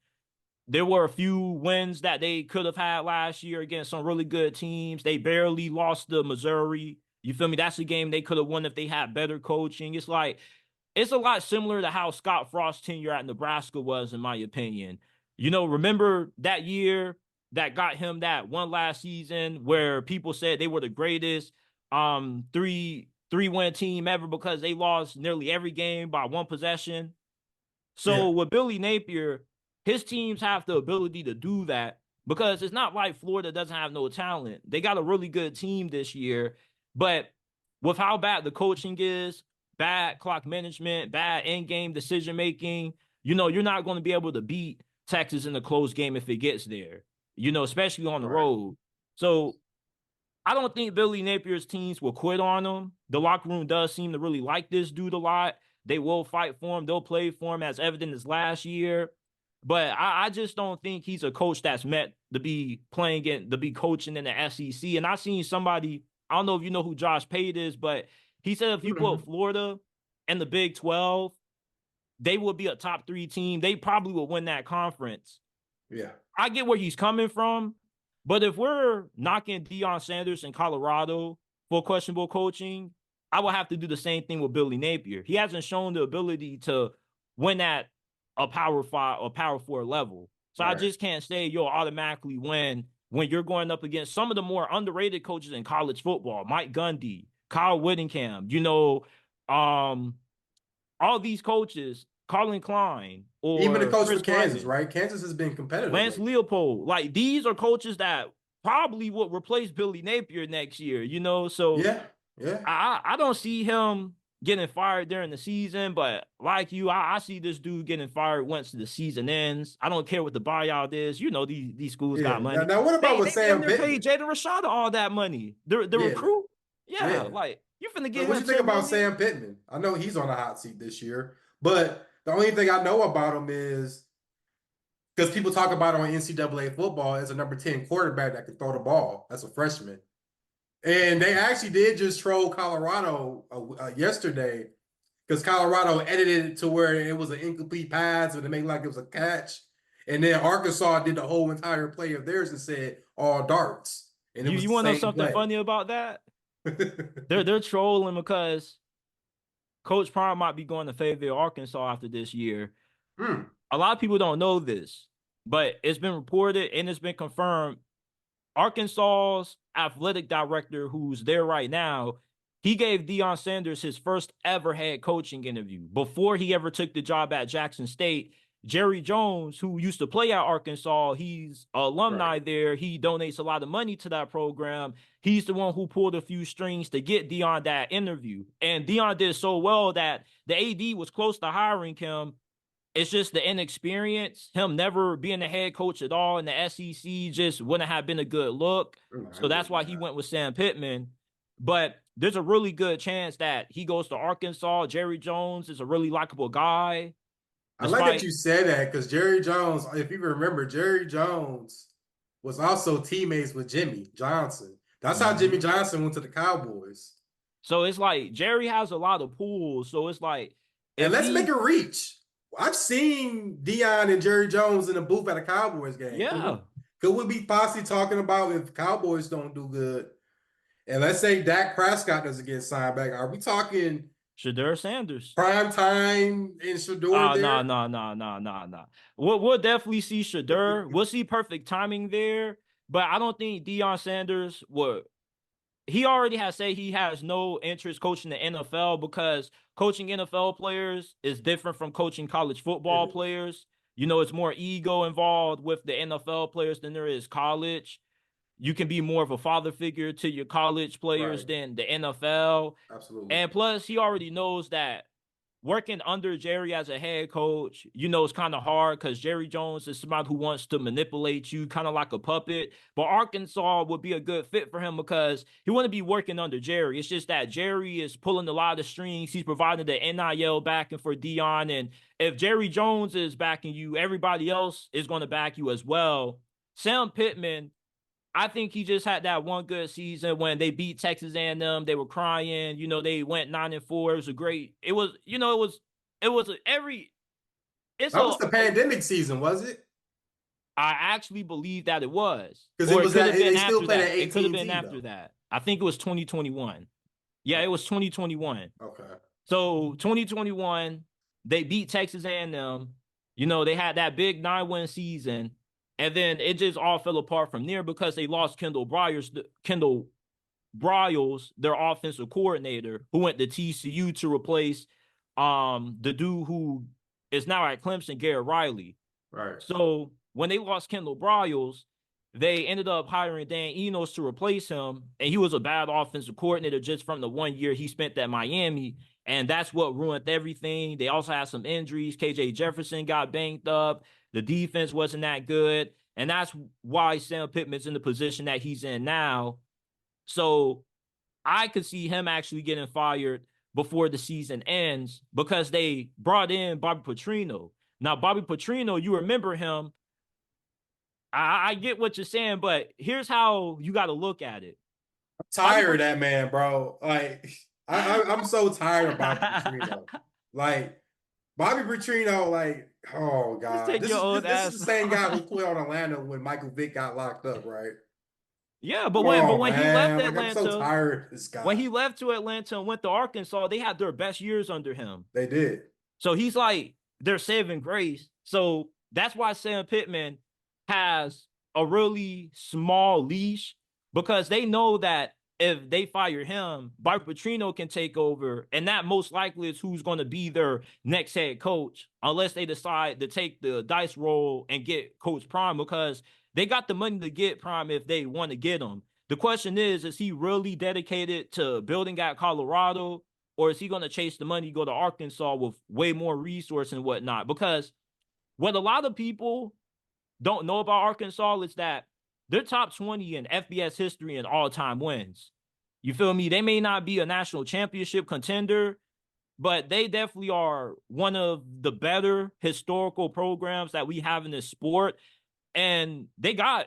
There were a few wins that they could have had last year against some really good teams. They barely lost to Missouri. You feel me? That's a game they could have won if they had better coaching. It's a lot similar to how Scott Frost's tenure at Nebraska was, in my opinion. Remember that year that got him that one last season where people said they were the greatest three-win team ever because they lost nearly every game by one possession. Yeah, So with Billy Napier, his teams have the ability to do that because it's not like Florida doesn't have no talent. They got a really good team this year, but with how bad the coaching is, bad clock management, bad in-game decision making, you're not going to be able to beat Texas in a close game if it gets there. Especially on the right. road. So I don't think Billy Napier's teams will quit on him. The locker room does seem to really like this dude a lot. They will fight for him. They'll play for him as evident as last year. But I just don't think he's a coach that's meant to be to be coaching in the SEC. And I seen somebody, I don't know if you know who Josh Pate is, but he said if you put Mhm. Florida and the Big 12, they would be a top 3 team. They probably would win that conference. Yeah, I get where he's coming from, but if we're knocking Deion Sanders in Colorado for questionable coaching, I will have to do the same thing with Billy Napier. He hasn't shown the ability to win at a Power 5 or Power 4 level. So I right. just can't say you'll automatically win when you're going up against some of the more underrated coaches in college football, Mike Gundy, Kyle Whittingham, um, all these coaches, Colin Klein Even the or coach for Chris Kansas, Klieman, right? Kansas has been competitive Lance lately. Leopold. Like these are coaches that probably would replace Billy Napier next year, So Yeah, yeah. I don't see him getting fired during the season, but like you, I see this dude getting fired once the season ends. I don't care what the buyout is. You know, these schools Yeah. got money. Now what about with They damn Sam near paid Pittman? Jaden Rashada all that money. The Yeah. recruit, yeah, Yeah. like you finna So get what him you think 10 about million. Sam Pittman? I know he's on a hot seat this year, but the only thing I know about him is because people talk about on NCAA football as a number 10 quarterback that can throw the ball. That's a freshman. And they actually did just troll Colorado yesterday because Colorado edited it to where it was an incomplete pass and they made like it was a catch. And then Arkansas did the whole entire play of theirs and said all darts. And it was You the want to know same something play. funny about that? They're trolling because Coach Prime might be going to Fayetteville, Arkansas after this year. A lot of people don't know this, but it's been reported and it's been confirmed. Arkansas's athletic director, who's there right now, he gave Deion Sanders his first ever head coaching interview before he ever took the job at Jackson State. Jerry Jones, who used to play at Arkansas, he's an alumni there. He donates a lot of money to that program. He's the one who pulled a few strings to get Deion that interview. And Deion did so well that the AD was close to hiring him. It's just the inexperience, him never being a head coach at all in the SEC just wouldn't have been a good look. So that's why he went with Sam Pittman. But there's a really good chance that he goes to Arkansas. Jerry Jones is a really likable guy. I like that you said that because Jerry Jones, if you remember, Jerry Jones was also teammates with Jimmy Johnson. That's how Jimmy Johnson went to the Cowboys. So it's like Jerry has a lot of pools. So it's like, and let's make a reach. I've seen Deion and Jerry Jones in the booth at a Cowboys game. Yeah. Could we be possibly talking about if Cowboys don't do good? And let's say Dak Prescott doesn't get signed back. Are we talking Shedeur Sanders? Prime time and Shedeur there? No. We'll definitely see Shedeur. We'll see perfect timing there. But I don't think Deion Sanders would. He already has said he has no interest coaching the NFL because coaching NFL players is different from coaching college football players. You know, it's more ego involved with the NFL players than there is college. You can be more of a father figure to your college players than the NFL. Absolutely. And plus, he already knows that working under Jerry as a head coach, you know, it's kind of hard because Jerry Jones is somebody who wants to manipulate you kind of like a puppet. But Arkansas would be a good fit for him because he wouldn't be working under Jerry. It's just that Jerry is pulling a lot of strings. He's providing the NIL backing for Deion. And if Jerry Jones is backing you, everybody else is going to back you as well. Sam Pittman, I think he just had that one good season when they beat Texas A&M. They were crying. You know, they went 9-4. It was a great. It was, you know, it was every. It's that was the pandemic season, was it? I actually believe that it was. Because it was could have been they still after played that. at 18. It could have been after that. I think it was 2021. Yeah, it was 2021. Okay. So 2021, they beat Texas A&M. You know, they had that big 9-win season. And then it just all fell apart from there because they lost Kendall Bryles, their offensive coordinator, who went to TCU to replace the dude who is now at Clemson, Garrett Riley. Right. So when they lost Kendall Bryles, they ended up hiring Dan Enos to replace him. And he was a bad offensive coordinator just from the 1 year he spent at Miami. And that's what ruined everything. They also had some injuries. KJ Jefferson got banged up. The defense wasn't that good. And that's why Sam Pittman's in the position that he's in now. So I could see him actually getting fired before the season ends because they brought in Bobby Petrino. Now, Bobby Petrino, you remember him. I get what you're saying, but here's how you got to look at it. I'm tired of that man, bro. Like, I'm so tired of Bobby Petrino. Like, Bobby Petrino, like, oh God, this is the same guy who quit on Atlanta when Michael Vick got locked up, right? Yeah, but when he left Atlanta, I'm so tired of this guy. When he left to Atlanta and went to Arkansas, they had their best years under him. They did. So he's like their saving grace. So that's why Sam Pittman has a really small leash because they know that if they fire him, Bobby Petrino can take over, and that most likely is who's going to be their next head coach, unless they decide to take the dice roll and get Coach Prime because they got the money to get Prime if they want to get him. The question is he really dedicated to building at Colorado? or is he going to chase the money, go to Arkansas with way more resource and whatnot? Because what a lot of people don't know about Arkansas is that they're top 20 in FBS history and all-time wins. You feel me? They may not be a national championship contender, but they definitely are one of the better historical programs that we have in this sport. And they got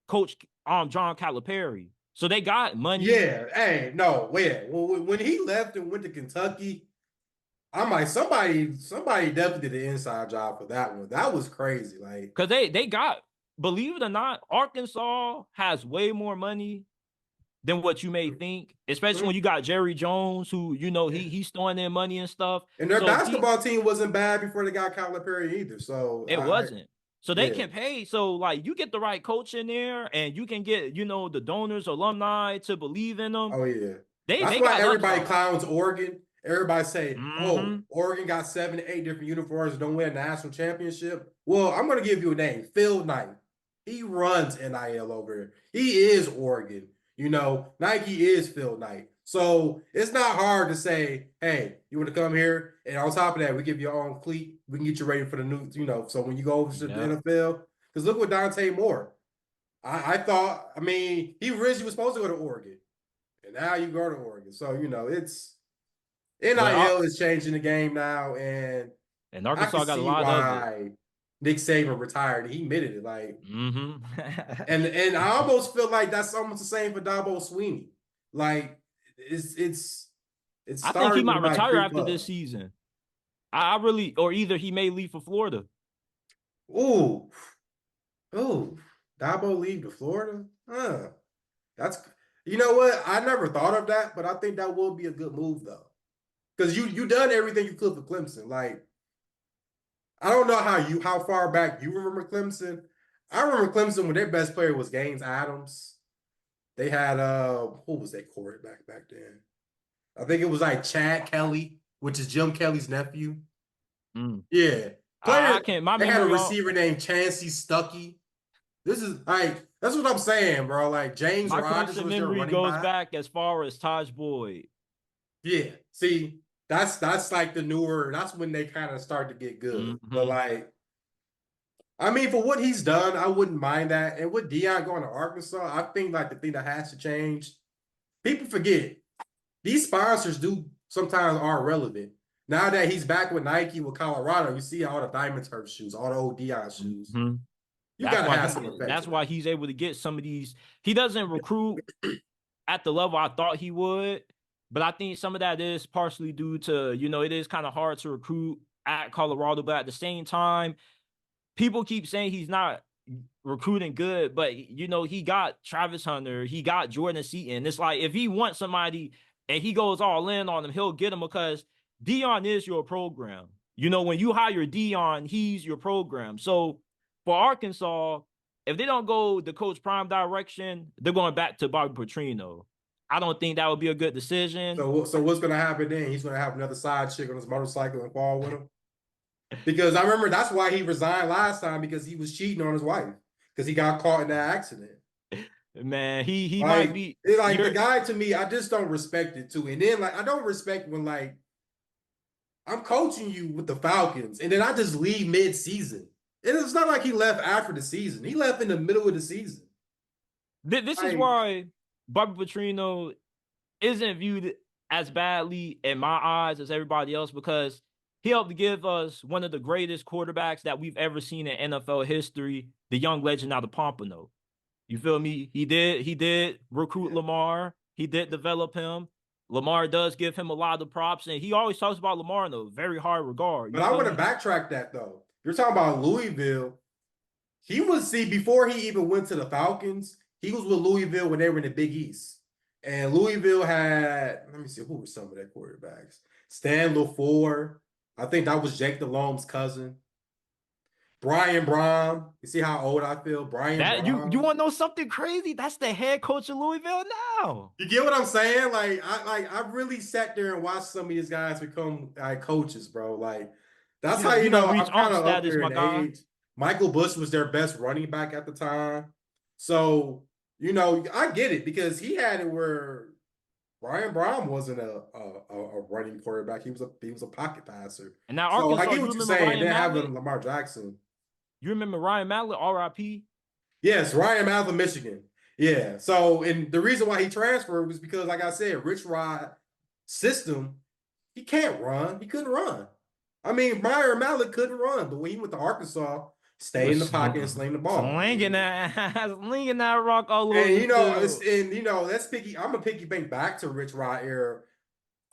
Coach John Calipari. So they got money. Yeah, hey, no, wait. When he left and went to Kentucky, I'm like, somebody definitely did an inside job for that one. That was crazy. Like, because they got, believe it or not, Arkansas has way more money than what you may think, especially when you got Jerry Jones, who, you know, he's throwing in money and stuff. And their So basketball team wasn't bad before they got Calipari either. So it wasn't. So they yeah. can pay. So like you get the right coach in there, and you can get, you know, the donors, alumni to believe in them. Oh yeah. They That's they why got everybody upside. clowns Oregon. Everybody say, Mm-hmm. "Oh, Oregon got 7 to 8 different uniforms, don't win a national championship." Well, I'm going to give you a name, Phil Knight. He runs NIL over here. He is Oregon. You know, Nike is Phil Knight. So it's not hard to say, "Hey, you want to come here?" And on top of that, we give you your own cleat. We can get you ready for the new, you know. So when you go over to the NFL, because look what Dante Moore. I thought. I mean, he originally was supposed to go to Oregon. And now you go to Oregon. So, you know, it's NIL is changing the game now. And I can Arkansas got a see lot of it. why Nick Saban retired. He admitted it. Like, and I Mm-hmm. almost feel like that's almost the same for Dabo Sweeney. Like, it's I think he starting to might like retire creep after this up. season. I really, or either he may leave for Florida. Ooh, ooh, Dabo leave to Florida? That's, you know what? I never thought of that, but I think that will be a good move though. Because you done everything you could for Clemson. Like, I don't know how far back you remember Clemson. I remember Clemson when their best player was Gaines Adams. They had who was that quarterback back then? I think it was like Chad Kelly, which is Jim Kelly's nephew. Mm. Yeah. I Player, can't. My they had a memory on receiver named Chancey Stuckey. This is like, that's what I'm saying, bro. Like James my Rogers Clemson was their memory running goes back. back as far as Taj Boyd. Yeah. See, that's like the newer, that's when they kind of start to get good. But Mm-hmm. like, I mean, for what he's done, I wouldn't mind that. And with Deion going to Arkansas, I think like the thing that has to change, people forget these sponsors do sometimes are relevant. Now that he's back with Nike with Colorado, you see all the Diamond Turf shoes, all the old Deion shoes. Mm-hmm. You got to have some effect That's to why that. he's able to get some of these. He doesn't recruit at the level I thought he would, but I think some of that is partially due to, you know, it is kind of hard to recruit at Colorado, but at the same time, people keep saying he's not recruiting good, but you know, he got Travis Hunter, he got Jordan Seaton. It's like if he wants somebody and he goes all in on him, he'll get him because Deion is your program. You know, when you hire Deion, he's your program. So for Arkansas, if they don't go the Coach Prime direction, they're going back to Bobby Petrino. I don't think that would be a good decision. So what's going to happen then? He's going to have another side chick on his motorcycle and fall with him. Because I remember that's why he resigned last time, because he was cheating on his wife because he got caught in that accident. Man, he might Like, be. like the guy, to me, I just don't respect it too. And then like I don't respect when like I'm coaching you with the Falcons and then I just leave mid-season. And it's not like he left after the season. He left in the middle of the season. This is Like, why Bobby Petrino isn't viewed as badly in my eyes as everybody else, because he helped to give us one of the greatest quarterbacks that we've ever seen in NFL history, the young legend out of Pompano. You feel me? He did recruit Lamar. He did develop him. Lamar does give him a lot of props, and he always talks about Lamar in a very high regard. but You I feel want to me? backtrack that though. You're talking about Louisville. He was, see, before he even went to the Falcons, he was with Louisville when they were in the Big East. And Louisville had, let me see, who were some of their quarterbacks? Stan LaFleur. I think that was Jake Delhomme's cousin. Brian Brown. You see how old I feel? Brian That you Brown. want to know something crazy? That's the head coach of Louisville now. You get what I'm saying? I really sat there and watched some of these guys become like coaches, bro. Like that's how You done I'm reach kind ump of up status, there my in guy. age. Michael Bush was their best running back at the time. So, you know, I get it because he had it where Ryan Brown wasn't a running quarterback. He was a pocket passer. And now So I Arkansas, get you what you're remember saying. Ryan They're Mallett? having Lamar Jackson. You remember Ryan Mallett, RIP? Yes, Ryan Mallett, Michigan. Yeah. So, and the reason why he transferred was because, like I said, Rich Rod system, he can't run. He couldn't run. I mean, Ryan Mallett couldn't run, but when he went to Arkansas, He stayed in was the pocket and sling the ball. I slinging mean, that, slinging that rock all over and the field. that's picky. I'm a picky bank back to Rich Rod era.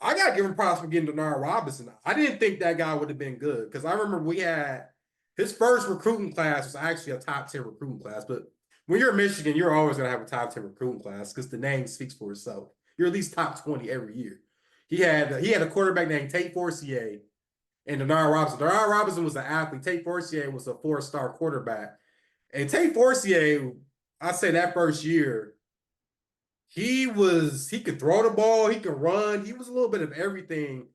I gotta give him props for getting Denard Robinson. I didn't think that guy would have been good because I remember we had his first recruiting class was actually a top 10 recruiting class. But when you're in Michigan, you're always gonna have a top 10 recruiting class because the name speaks for itself. You're at least top 20 every year. He had a quarterback named Tate Forcier and Denard Robinson. Denard Robinson was an athlete. Tate Forcier was a 4-star quarterback. And Tate Forcier, I say that first year, he could throw the ball, he could run, he was a little bit of everything.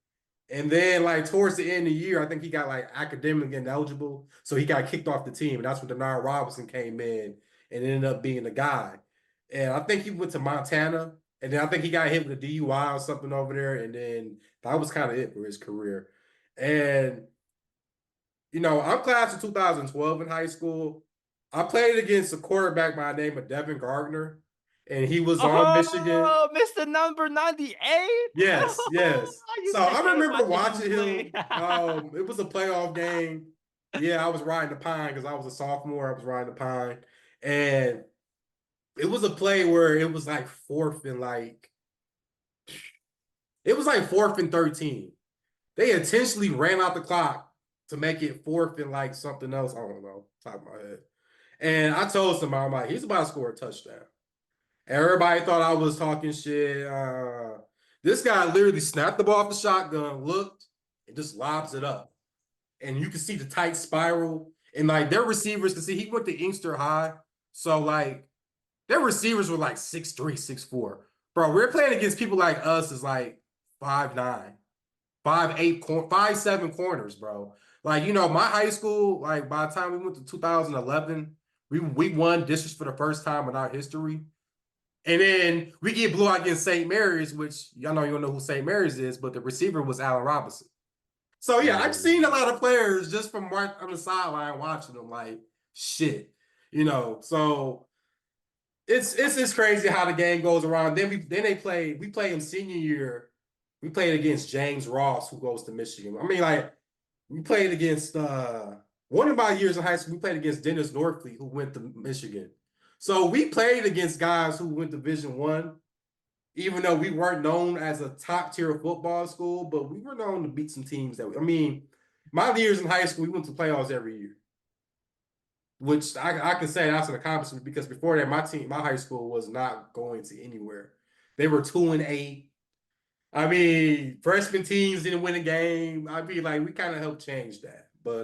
And then like towards the end of the year, I think he got like academic ineligible. So he got kicked off the team. And that's when Denard Robinson came in and ended up being the guy. And I think he went to Montana. And then I think he got hit with a DUI or something over there. And then that was kind of it for his career. And I'm class of 2012 in high school. I played against a quarterback by the name of Devin Gardner, and he was on Michigan. Oh, Mr. Number 98. Yes, Oh, yes. I So used to I hate remember watching him watching play. him. It was a playoff game. Yeah, I was riding the pine because I was a sophomore. I was riding the pine, and it was a play where it was like fourth and 13. They intentionally ran out the clock to make it fourth and like something else. I don't know, top of my head. And I told somebody, I'm like, he's about to score a touchdown. Everybody thought I was talking shit. This guy literally snapped the ball off the shotgun, looked, and just lobs it up. And you can see the tight spiral. And like their receivers can see he went to Inkster High. So like their receivers were like 6'3", 6'4". Bro, we're playing against people like us is like 5'9", 5'8", 5'7" corners, bro. Like, my high school, like by the time we went to 2011, we won districts for the first time in our history. And then we get blew out against St. Mary's, which y'all know you don't know who St. Mary's is, but the receiver was Allen Robinson. So yeah, I've seen a lot of players just from right on the sideline watching them like shit. So it's crazy how the game goes around. We play him senior year. We played against James Ross, who goes to Michigan. I mean, like, we played against one of my years in high school, we played against Dennis Norfleet, who went to Michigan. So we played against guys who went to Division One, even though we weren't known as a top tier football school, but we were known to beat some teams my years in high school, we went to playoffs every year, which I can say that's an accomplishment because before that, my high school was not going to anywhere. They were 2-8. I mean, freshman teams didn't win a game. I mean, like we kind of helped change that. But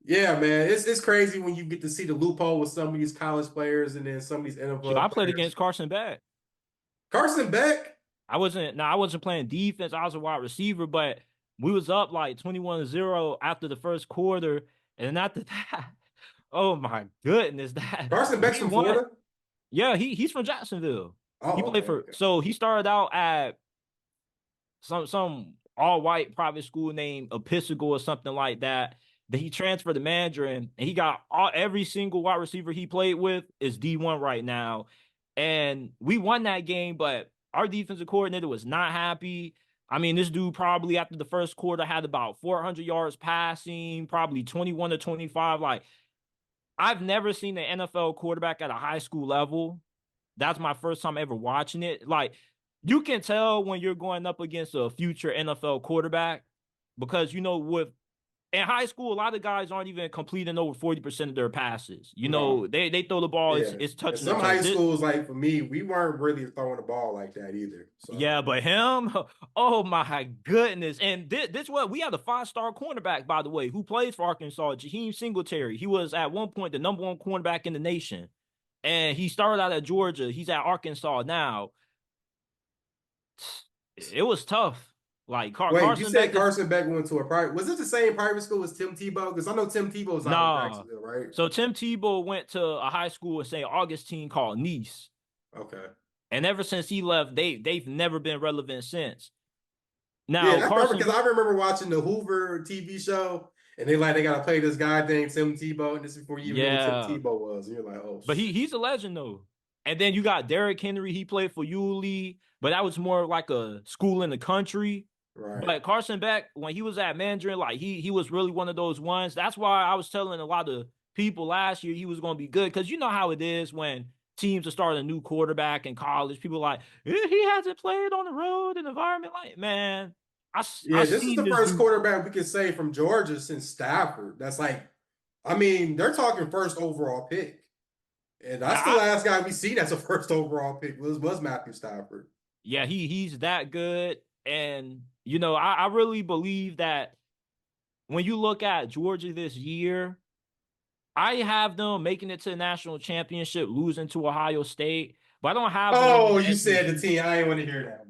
yeah, man, it's crazy when you get to see the loophole with some of these college players and then some of these Shit, NFL I played players. against Carson Beck. Carson Beck. I wasn't playing defense. I was a wide receiver, but we was up like 21-0 after the first quarter. And after that, oh my goodness, that Carson Beck's we from won. Florida. Yeah, he's from Jacksonville. Oh, He played okay, for okay. so he started out at some all white private school named Episcopal or something like that. Then he transferred to Mandarin and he got every single wide receiver he played with is D1 right now. And we won that game, but our defensive coordinator was not happy. I mean, this dude probably after the first quarter had about 400 yards passing, probably 21 to 25. Like, I've never seen an NFL quarterback at a high school level. That's my first time ever watching it. Like, you can tell when you're going up against a future NFL quarterback because, with in high school, a lot of guys aren't even completing over 40% of their passes. No, They throw the ball, yeah. it's And touching the some touch. high schools, like for me, we weren't really throwing the ball like that either. So Yeah, but him, oh my goodness. And this what we had a 5-star cornerback, by the way, who plays for Arkansas, Jaheim Singletary. He was at one point the number one cornerback in the nation. And he started out at Georgia. He's at Arkansas now. It was tough. Like wait, you Carson said Beck is Carson Beck went to a private? Was it the same private school as Tim Tebow? Because I know Tim Tebow's out of nah. Jacksonville, right? So Tim Tebow went to a high school in St. Augustine called Nice. Okay. And ever since he left, they've never been relevant since. Yeah, Now, that's perfect Carson, because I remember watching the Hoover TV show, and they gotta play this guy named Tim Tebow, and this is before you even know what Tim yeah, Tebow was, and you're like, oh but shit. he's a legend though. And then you got Derrick Henry. He played for Yulee, but that was more like a school in the country. Right. But Carson Beck, when he was at Mandarin, like he was really one of those ones. That's why I was telling a lot of people last year he was going to be good because you know how it is when teams are starting a new quarterback in college. People are like he hasn't played on the road in an environment like man. I Yeah, this is seen the this first dude. quarterback we can say from Georgia since Stafford. That's like, I mean, they're talking first overall pick. And that's the I, last guy we seen as a first overall pick was Matthew Stafford. yeah, he's that good. And you know, I really believe that when you look at Georgia this year, I have them making it to the national championship, losing to Ohio State, but I don't have them winning Oh, the you said the SEC. team. I ain't want to hear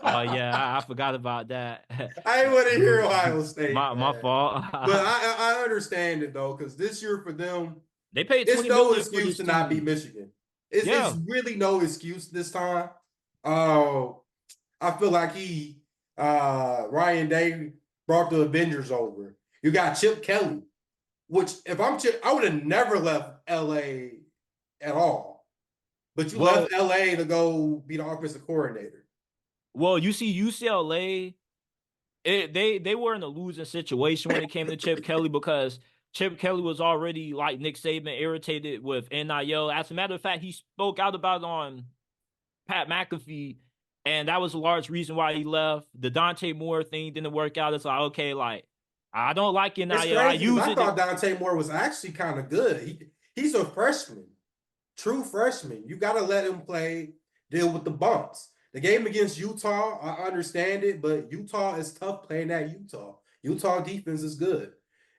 Oh that. yeah, I forgot about that. I ain't want to hear Ohio State, My man. fault. But I understand it though, because this year for them, They paid it's 20 no million for excuse this to not beat team. Michigan. It's Yeah. really no excuse this time. Uh, I feel like Ryan Day brought the Avengers over. You got Chip Kelly, which if I'm Chip, I would have never left LA at all. But you Well, left LA to go be the offensive coordinator. you see UCLA, they were in a losing situation when it came to Chip Kelly because Chip Kelly was already like Nick Saban irritated with NIL. As a matter of fact, he spoke out about it on Pat McAfee, and that was a large reason why he left. The Dante Moore thing didn't work out. It's like, okay, like I don't like It's NIL. I crazy because use I it. thought Dante Moore was actually kind of good. He's a freshman, true freshman. You got to let him play, deal with the bumps. The game against Utah, I understand it, but Utah is tough playing at Utah. Utah defense is good.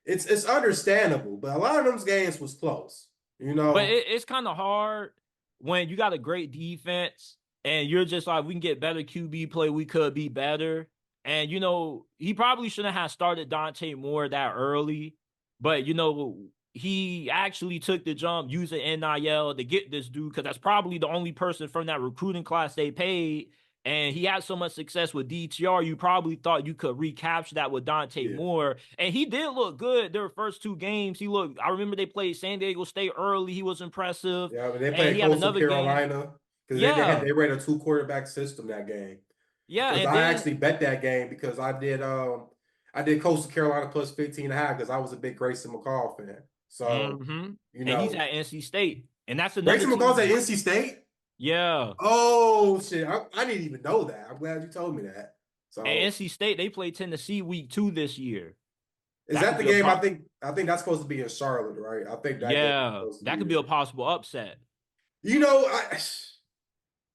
It's understandable, but a lot of those games was close. You But know, it's kind of hard when you got a great defense and you're just like, we can get better QB play. We could be better. And, you know, he probably shouldn't have started Dante Moore that early. But, you know, he actually took the jump using NIL to get this dude because that's probably the only person from that recruiting class they paid. And he had so much success with DTR, you probably thought you could recapture that with Dante yeah, Moore. And he did look good their first two games. He looked, I remember they played San Diego State early. He was impressive. yeah. But they And played he had Coastal another game. Carolina because Yeah. they ran a two quarterback system that game. Yeah. Because And I then, actually bet that game because I did Coastal Carolina plus 15 and a half because I was a big Grayson McCall fan. So, mm-hmm. you And he's know, at NC State. And that's another Grayson McCall's at team. NC State. Yeah. Oh shit. I didn't even know that. I'm glad you told me that. And So NC State, they play Tennessee week 2 this year. is That that could the be a game? pop. I think that's supposed to be in Charlotte, right? I think that game is Yeah. supposed to That be could be a there. possible upset. You know,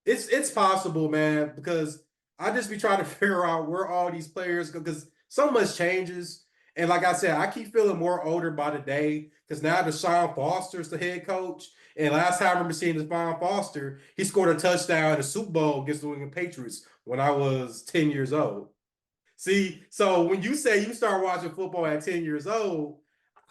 it's possible, man, because I just be trying to figure out where all these players go because so much changes. And like I said, I keep feeling more older by the day because now Deshaun Foster's the head coach. And last time I remember seeing Deshaun Foster, he scored a touchdown in the Super Bowl against the New England Patriots when I was 10 years old. See, so when you say you start watching football at 10 years old,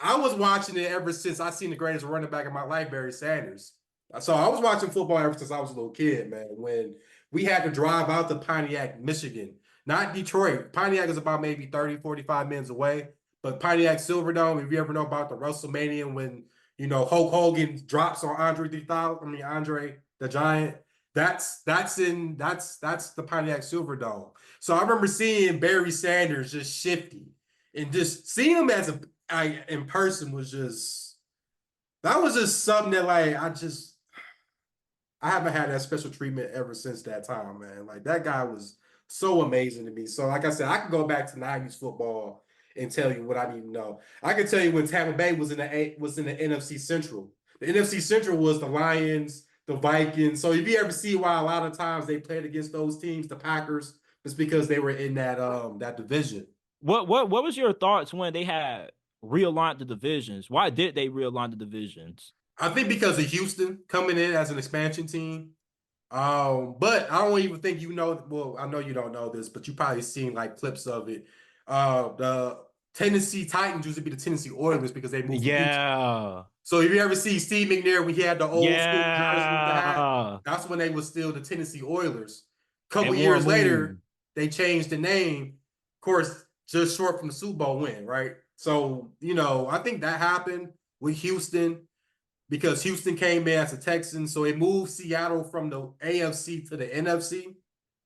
I was watching it ever since I seen the greatest running back in my life, Barry Sanders. So I was watching football ever since I was a little kid, man. When we had to drive out to Pontiac, Michigan, not Detroit. Pontiac is about maybe 30, 45 minutes away. But Pontiac Silverdome, if you ever know about the WrestleMania when, Hulk Hogan drops on Andre 3000, Andre the Giant, that's the Pontiac Silverdome. So I remember seeing Barry Sanders just shifty and just seeing him in person was just that was just something that like I haven't had that special treatment ever since that time, man. Like that guy was so amazing to me. So like I said, I could go back to 90s football and tell you what I need to know. I can tell you when Tampa Bay was in the NFC Central. The NFC Central was the Lions, the Vikings. So if you ever see why a lot of times they played against those teams, the Packers, it's because they were in that division. What was your thoughts when they had realigned the divisions? Why did they realign the divisions? I think because of Houston coming in as an expansion team. But I don't even think well, I know you don't know this, but you probably seen like clips of it. The Tennessee Titans used to be the Tennessee Oilers because they moved from Houston. Yeah. So if you ever see Steve McNair when he had the old school jersey with the hat, Yeah. that's when they was still the Tennessee Oilers. A couple And one years move. later, they changed the name. Of course, just short from the Super Bowl win, right? So, I think that happened with Houston because Houston came in as a Texan. So it moved Seattle from the AFC to the NFC.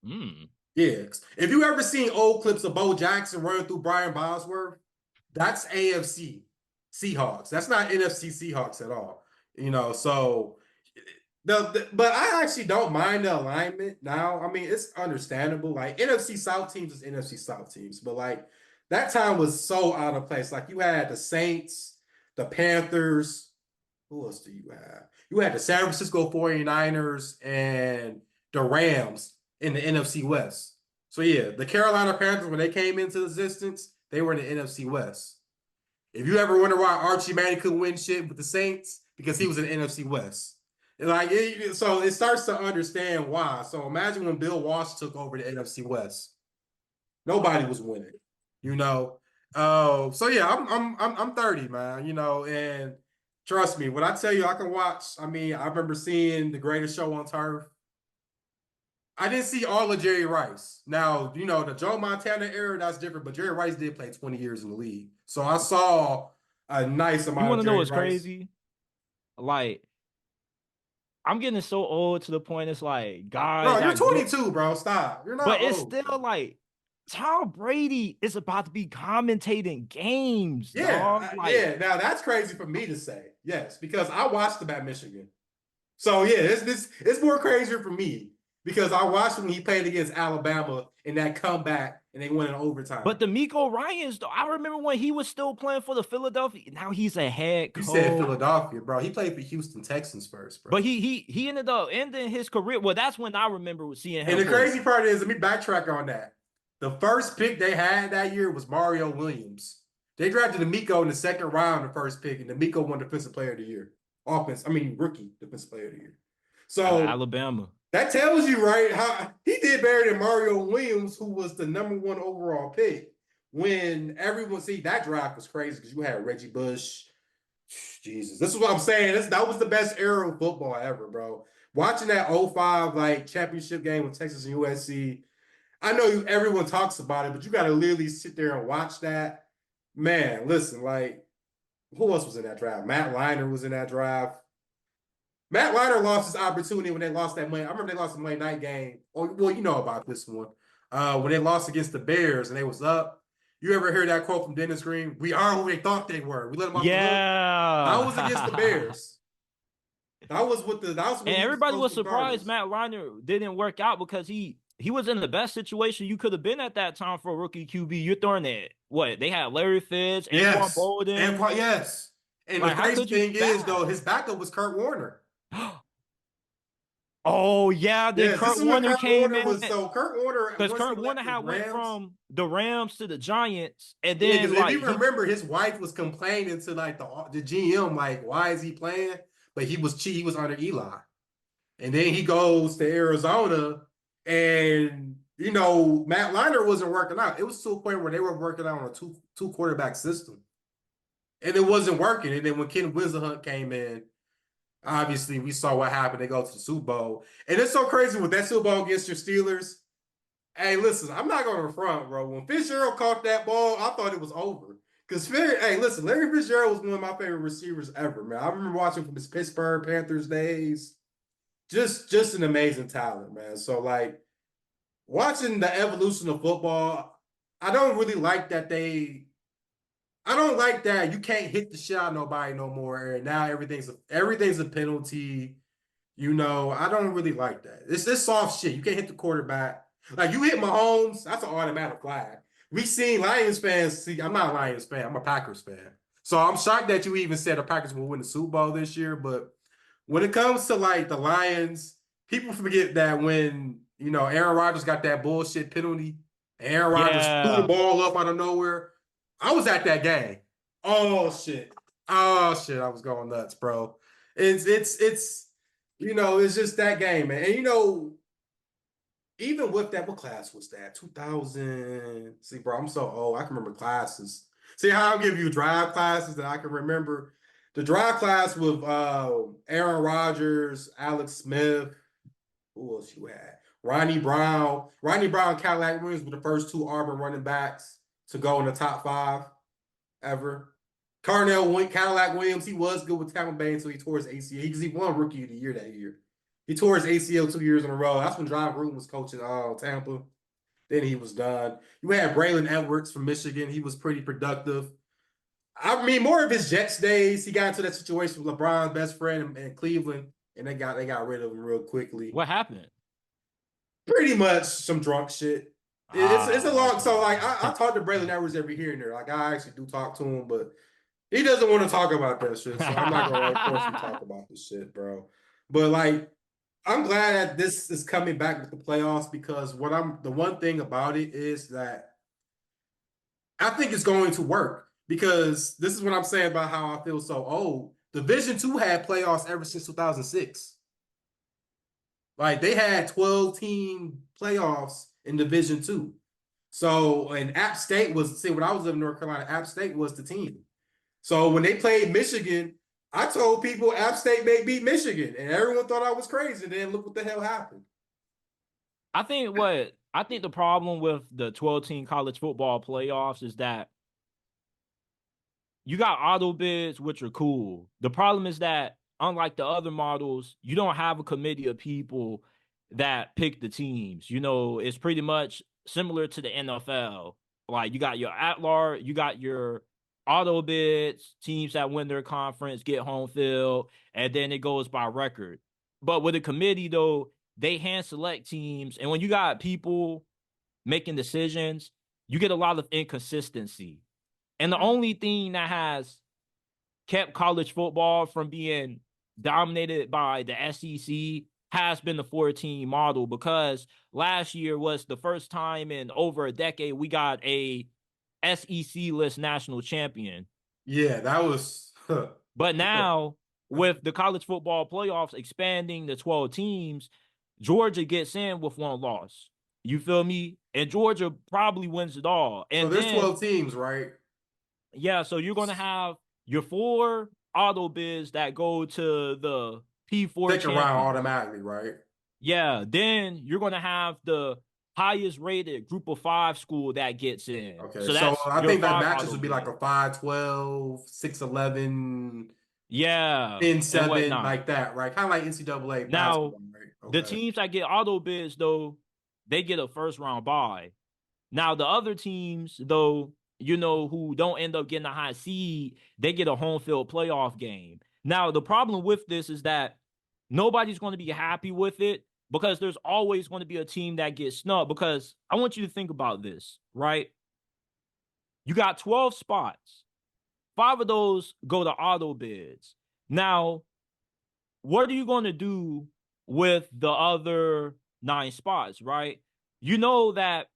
Mm. Yeah. If you ever seen old clips of Bo Jackson running through Brian Bosworth, that's AFC Seahawks. That's not NFC Seahawks at all. So but I actually don't mind the alignment now. I mean, it's understandable. Like NFC South teams is NFC South teams, but like that time was so out of place. Like you had the Saints, the Panthers. Who else do you have? You had the San Francisco 49ers and the Rams in the NFC West. So yeah, the Carolina Panthers, when they came into existence, they were in the NFC West. If you ever wonder why Archie Manning couldn't win shit with the Saints, because he was in the NFC West. So it starts to understand why. So imagine when Bill Walsh took over the NFC West, nobody was winning. You know. So yeah, I'm 30, man. And trust me, when I tell you I can watch. I mean, I remember seeing The Greatest Show on Turf. I didn't see all of Jerry Rice. Now, the Joe Montana era, that's different, but Jerry Rice did play 20 years in the league. So I saw a nice You amount want of to know Jerry what's Rice. crazy? Like, I'm getting so old to the point it's like guys Bro, you're that grew, 22, bro. Stop. You're but not it's old. still like Tom Brady is about to be commentating games, dog. Like, Yeah. Now that's crazy for me to say. Yes, because I watched him at Michigan. So yeah, it's more crazier for me because I watched him when he played against Alabama in that comeback and they went in overtime. but the Miko Ryans, though, I remember when he was still playing for the Philadelphia. Now he's a head You said coach. Philadelphia, bro. He played for Houston Texans first, But bro. he ended up ending his career. Well, that's when I remember seeing And him the play. crazy part is, let me backtrack on that. The first pick they had that year was Mario Williams. They drafted D'Amico in the second round, the first pick, and D'Amico won Defensive Player of the Year. Rookie Defensive Player of the Year. So Alabama. that tells you, right, how he did better than Mario Williams, who was the number one overall pick. When everyone that draft was crazy because you had Reggie Bush. Jesus, this is what I'm saying. That was the best era of football ever, bro. Watching that '05 like championship game with Texas and USC. I know everyone talks about it, but you got to literally sit there and watch that. Man, listen, like who else was in that draft? Matt Leinart was in that draft. Matt Leinart lost his opportunity when they lost that Monday. I remember they lost the Monday night game. Oh, well, you know about this one. When they lost against the Bears and they was up. You ever hear that quote from Dennis Green? We are who they thought they were. We let them off the hook. That was against the Yeah. Bears. That was when And he was everybody coaching was the surprised Cardinals. Matt Leinart didn't work out because he was in the best situation you could have been at that time for a rookie QB. You're throwing it. What? They had Larry Fitz, Anquan Yes. And Bolden. yes. And the Like, how crazy could you be thing is, though, bad? his backup was Kurt Warner. Oh yeah, then Yes, this Kurt is when Warner Kurt came Warner in was so Kurt Warner because once he Kurt Warner left the had went Rams. from the Rams to the Giants, and Yeah, then because if like you he remember, his wife was complaining to like the GM, like, why is he playing? But he was under Eli. And then he goes to Arizona, and Matt Leinart wasn't working out. It was to a point where they were working out on a two quarterback system, and it wasn't working. And then when Ken Whisenhunt came in, obviously we saw what happened. They go to the Super Bowl, and it's so crazy with that Super Bowl against your Steelers. Hey, listen, I'm not going to front, bro. When Fitzgerald caught that ball, I thought it was over. Because, hey, listen, Larry Fitzgerald was one of my favorite receivers ever, man. I remember watching from his Pittsburgh Panthers days. Just an amazing talent, man. So like watching the evolution of football, I don't really like that I don't like that you can't hit the shot nobody no more. And now everything's a penalty. I don't really like that. It's this soft shit. You can't hit the quarterback. Like you hit Mahomes, that's an automatic flag. We seen Lions fans see. I'm not a Lions fan. I'm a Packers fan. So I'm shocked that you even said the Packers will win the Super Bowl this year. But when it comes to like the Lions, people forget that when Aaron Rodgers got that bullshit penalty, and Aaron Rodgers threw the yeah. ball up out of nowhere. I was at that game. Oh shit. Oh shit. I was going nuts, bro. It's just that game, man. And even with that, what class was that? 2000. See, bro, I'm so old. I can remember classes. See how I'll give you drive classes that I can remember. The drive class with Aaron Rodgers, Alex Smith, who else you had? Ronnie Brown. Ronnie Brown, Cadillac Williams were the first two Auburn running backs to go in the top 5 ever. Cadillac Williams, he was good with Tampa Bay until he tore his ACL because he won Rookie of the Year that year. He tore his ACL 2 years in a row. That's when John Gruden was coaching Tampa. Then he was done. You had Braylon Edwards from Michigan. He was pretty productive. I mean, more of his Jets days. He got into that situation with LeBron's best friend in Cleveland, and they got rid of him real quickly. What happened? Pretty much some drunk shit. It's a long. Okay. So like I talk to Braylon Edwards every here and there. Like I actually do talk to him, but he doesn't want to talk about that shit. So I'm not gonna force him to talk about this shit, bro. But like, I'm glad that this is coming back with the playoffs because the one thing about it is that I think it's going to work because this is what I'm saying about how I feel so old. Division II had playoffs ever since 2006. Like they had 12-team playoffs in Division II. So, and App State when I was living in North Carolina, App State was the team. So when they played Michigan, I told people App State may beat Michigan, and everyone thought I was crazy. Then look what the hell happened. I think the problem with the 12-team college football playoffs is that you got auto bids, which are cool. The problem is that unlike the other models, you don't have a committee of people that pick the teams. You know, it's pretty much similar to the NFL. Like you got your at-large, you got your auto bids, teams that win their conference get home field, and then it goes by record. But with a committee, though, they hand select teams, and when you got people making decisions, you get a lot of inconsistency. And the only thing that has kept college football from being dominated by the SEC has been the 14 model because last year was the first time in over a decade we got a SEC list national champion. Yeah, that was. But now with the college football playoffs expanding to 12 teams, Georgia gets in with one loss. You feel me? And Georgia probably wins it all. And so there's then 12 teams, right? Yeah, so you're gonna have your 4 auto bids that go to the P4 Second round champion. automatically, right? Yeah, then you're gonna have the highest rated group of 5 school that gets in. Okay, So so I think that matches auto would be bid. like a 5-12, 6-11, Yeah, and 10-7, whatnot. like that, right? Kind of like NCAA Now, basketball, right? the Okay. teams that get auto bids though, they get a first round bye. Now, the other teams, though, you know, who don't end up getting a high seed, they get a home field playoff game. Now, the problem with this is that nobody's going to be happy with it because there's always going to be a team that gets snubbed. Because I want you to think about this, right? You got 12 spots, 5 of those go to auto bids. Now, what are you going to do with the other 9 spots, right? You know that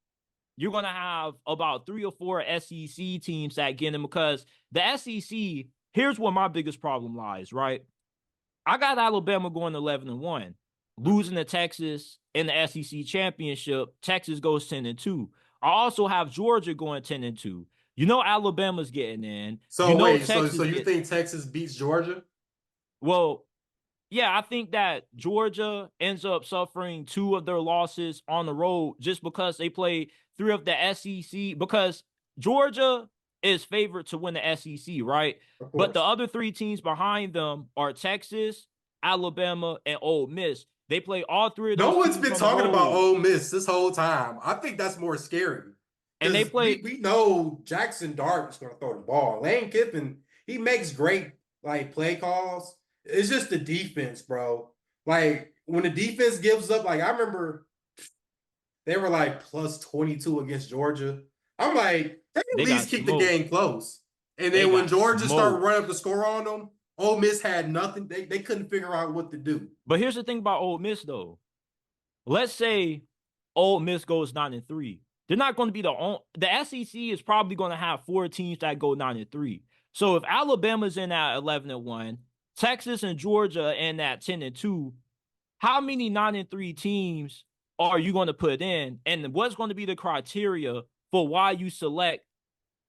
you're going to have about 3 or 4 SEC teams that get in because the SEC, here's where my biggest problem lies, right? I got Alabama going 11-1, losing to Texas in the SEC championship. Texas goes 10-2. I also have Georgia going 10-2. You know Alabama's getting in. So you know wait, Texas so you think Texas beats Georgia? Well, yeah, I think that Georgia ends up suffering 2 of their losses on the road just because they play 3 of the SEC. Because Georgia is favored to win the SEC, right? Of But the course. other 3 teams behind them are Texas, Alabama, and Ole Miss. They play all 3 of No those one's teams been on the talking about road, Ole Miss this whole time. I think that's more scary and they because play. we know Jackson Dart is going to throw the ball. Lane Kiffin, he makes great like play calls. It's just the defense, bro. Like when the defense gives up, like I remember they were like plus 22 against Georgia. I'm like, they at They got least keep the smoked. game close. And They then when got Georgia started smoked. running up the score on them, Ole Miss had nothing. They couldn't figure out what to do. But here's the thing about Ole Miss, though. Let's say Ole Miss goes 9-3. They're not going to be the SEC is probably going to have 4 teams that go 9-3. So if Alabama's in at 11-1, Texas and Georgia in at 10-2, how many 9-3 teams are you going to put in? And what's going to be the criteria for why you select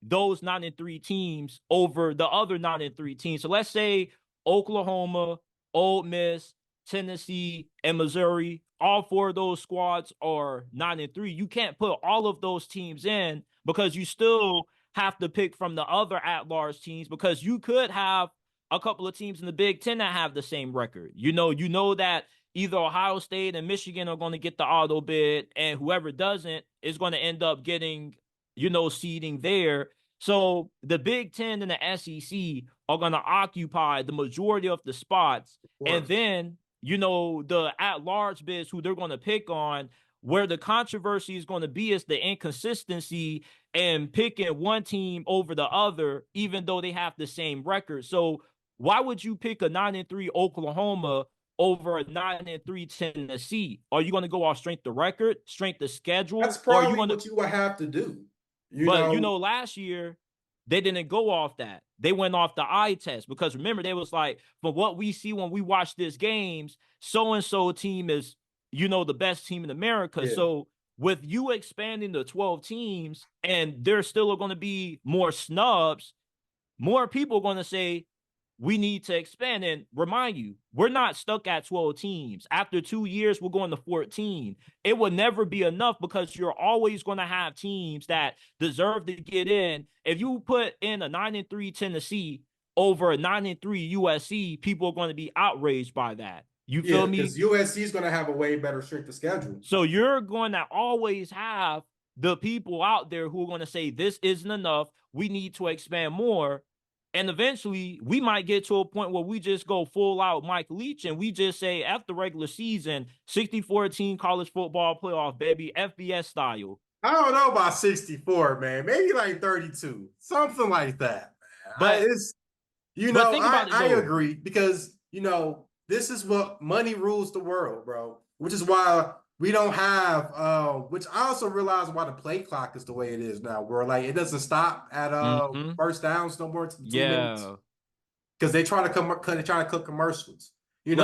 those 9-3 teams over the other 9-3 teams. So let's say Oklahoma, Ole Miss, Tennessee, and Missouri, all four of those squads are 9-3. You can't put all of those teams in because you still have to pick from the other at-large teams, because you could have a couple of teams in the Big Ten that have the same record. You know that either Ohio State and Michigan are going to get the auto bid, and whoever doesn't is going to end up getting, seeding there. So the Big Ten and the SEC are going to occupy the majority of the spots. And then, the at-large bids who they're going to pick on, where the controversy is going to be is the inconsistency and picking one team over the other, even though they have the same record. So why would you pick a 9-3 Oklahoma over a 9-3 Tennessee? Are you going to go off strength of record, strength of schedule? That's probably what you would have to do. Last year, they didn't go off that. They went off the eye test, because remember, they was like, from what we see when we watch these games, so-and-so team is, the best team in America. Yeah. So with you expanding to 12 teams and there still are going to be more snubs, more people are going to say, we need to expand. And remind you, we're not stuck at 12 teams. After 2 years, we're going to 14. It will never be enough, because you're always going to have teams that deserve to get in. If you put in a 9-3 Tennessee over a 9-3 USC, people are going to be outraged by that. You feel me? Because USC is going to have a way better strength of schedule. So you're going to always have the people out there who are going to say, this isn't enough. We need to expand more. And eventually, we might get to a point where we just go full out Mike Leach and we just say, after regular season, 64-team college football playoff, baby, FBS style. I don't know about 64, man. Maybe like 32, something like that. But I agree, because this is what money rules the world, bro. Which is why we don't have, which I also realize why the play clock is the way it is now, where like it doesn't stop at first downs no more than 2 minutes. Because they try to cut commercials. The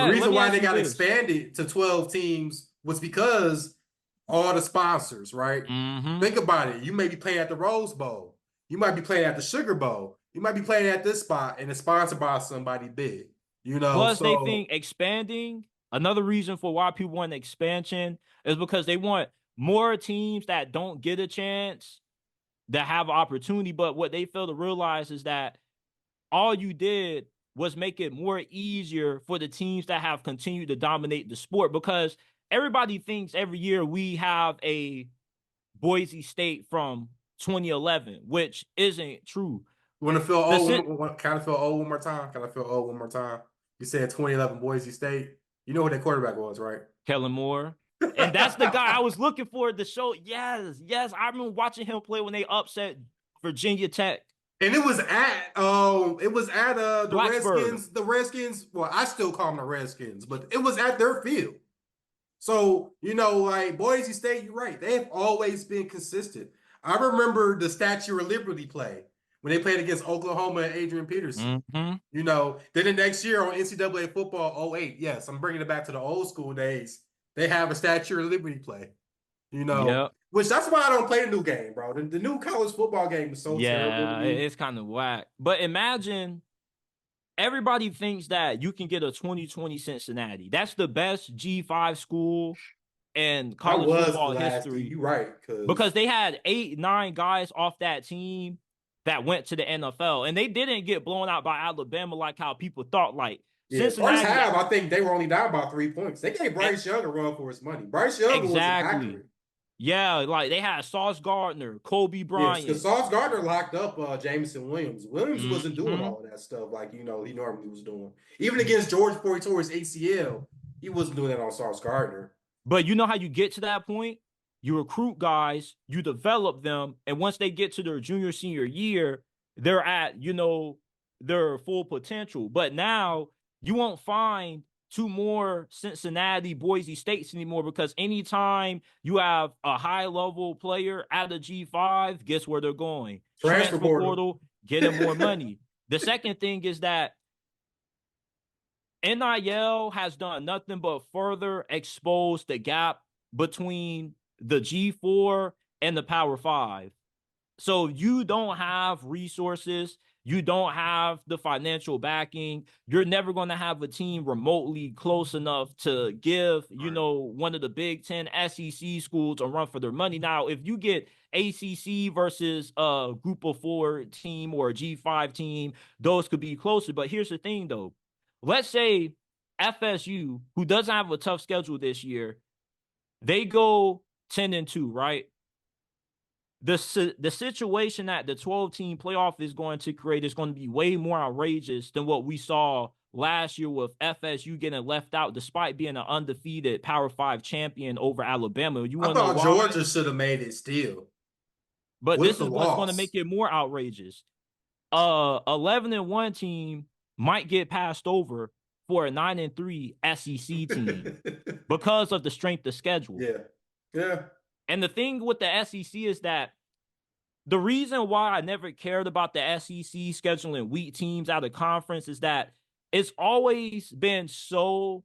reason why they got expanded to 12 teams was because all the sponsors, right? Think about it. You may be playing at the Rose Bowl. You might be playing at the Sugar Bowl. You might be playing at this spot, and it's sponsored by somebody big. Plus, they think expanding. Another reason for why people want expansion is because they want more teams that don't get a chance that have opportunity. But what they fail to realize is that all you did was make it more easier for the teams that have continued to dominate the sport, because everybody thinks every year we have a Boise State from 2011, which isn't true. You want to feel old? Kind of feel old one more time? Kind of feel old one more time? You said 2011 Boise State. You know who that quarterback was, right? Kellen Moore. And that's the guy I was looking for to show. Yes. I remember watching him play when they upset Virginia Tech. And it was at the Blacksburg. Redskins. The Redskins, well, I still call them the Redskins, but it was at their field. So, like Boise State, you're right. They have always been consistent. I remember the Statue of Liberty play when they played against Oklahoma and Adrian Peterson. Then the next year on NCAA football 08, yes, I'm bringing it back to the old school days. They have a Statue of Liberty play, which that's why I don't play the new game, bro. The new college football game is so terrible. Yeah, it's kind of whack. But imagine everybody thinks that you can get a 2020 Cincinnati. That's the best G5 school in college football history. You're right. Because they had 8-9 guys off that team that went to the NFL, and they didn't get blown out by Alabama like how people thought. Like Cincinnati, first half, I think they were only down by 3 points. They gave Bryce Young a run for his money. Bryce Young was accurate. Yeah, like they had Sauce Gardner, Kobe Bryant. Because Sauce Gardner locked up Jamison Williams. Williams wasn't doing all of that stuff like he normally was doing. Even against Georgia before he tore his ACL, he wasn't doing that on Sauce Gardner. But you know how you get to that point? You recruit guys, you develop them, and once they get to their junior, senior year, they're at, their full potential. But now you won't find 2 more Cincinnati, Boise States anymore, because anytime you have a high-level player at a G5, guess where they're going? Transfer portal, getting more money. The second thing is that NIL has done nothing but further expose the gap between the G4 and the Power 5. So you don't have resources. You don't have the financial backing. You're never going to have a team remotely close enough to give, one of the Big Ten SEC schools a run for their money. Now, if you get ACC versus a Group of 4 team or a G5 team, those could be closer. But here's the thing, though. Let's say FSU, who doesn't have a tough schedule this year, they go 10-2, right? The situation that the 12-team playoff is going to create is going to be way more outrageous than what we saw last year with FSU getting left out despite being an undefeated Power 5 champion over Alabama. You I want to know thought why? Georgia should have made it still. But With this the is what's going to loss. make it more outrageous. 11-1 team might get passed over for a 9-3 SEC team because of the strength of schedule. Yeah. And the thing with the SEC is that the reason why I never cared about the SEC scheduling weak teams out of conference is that it's always been so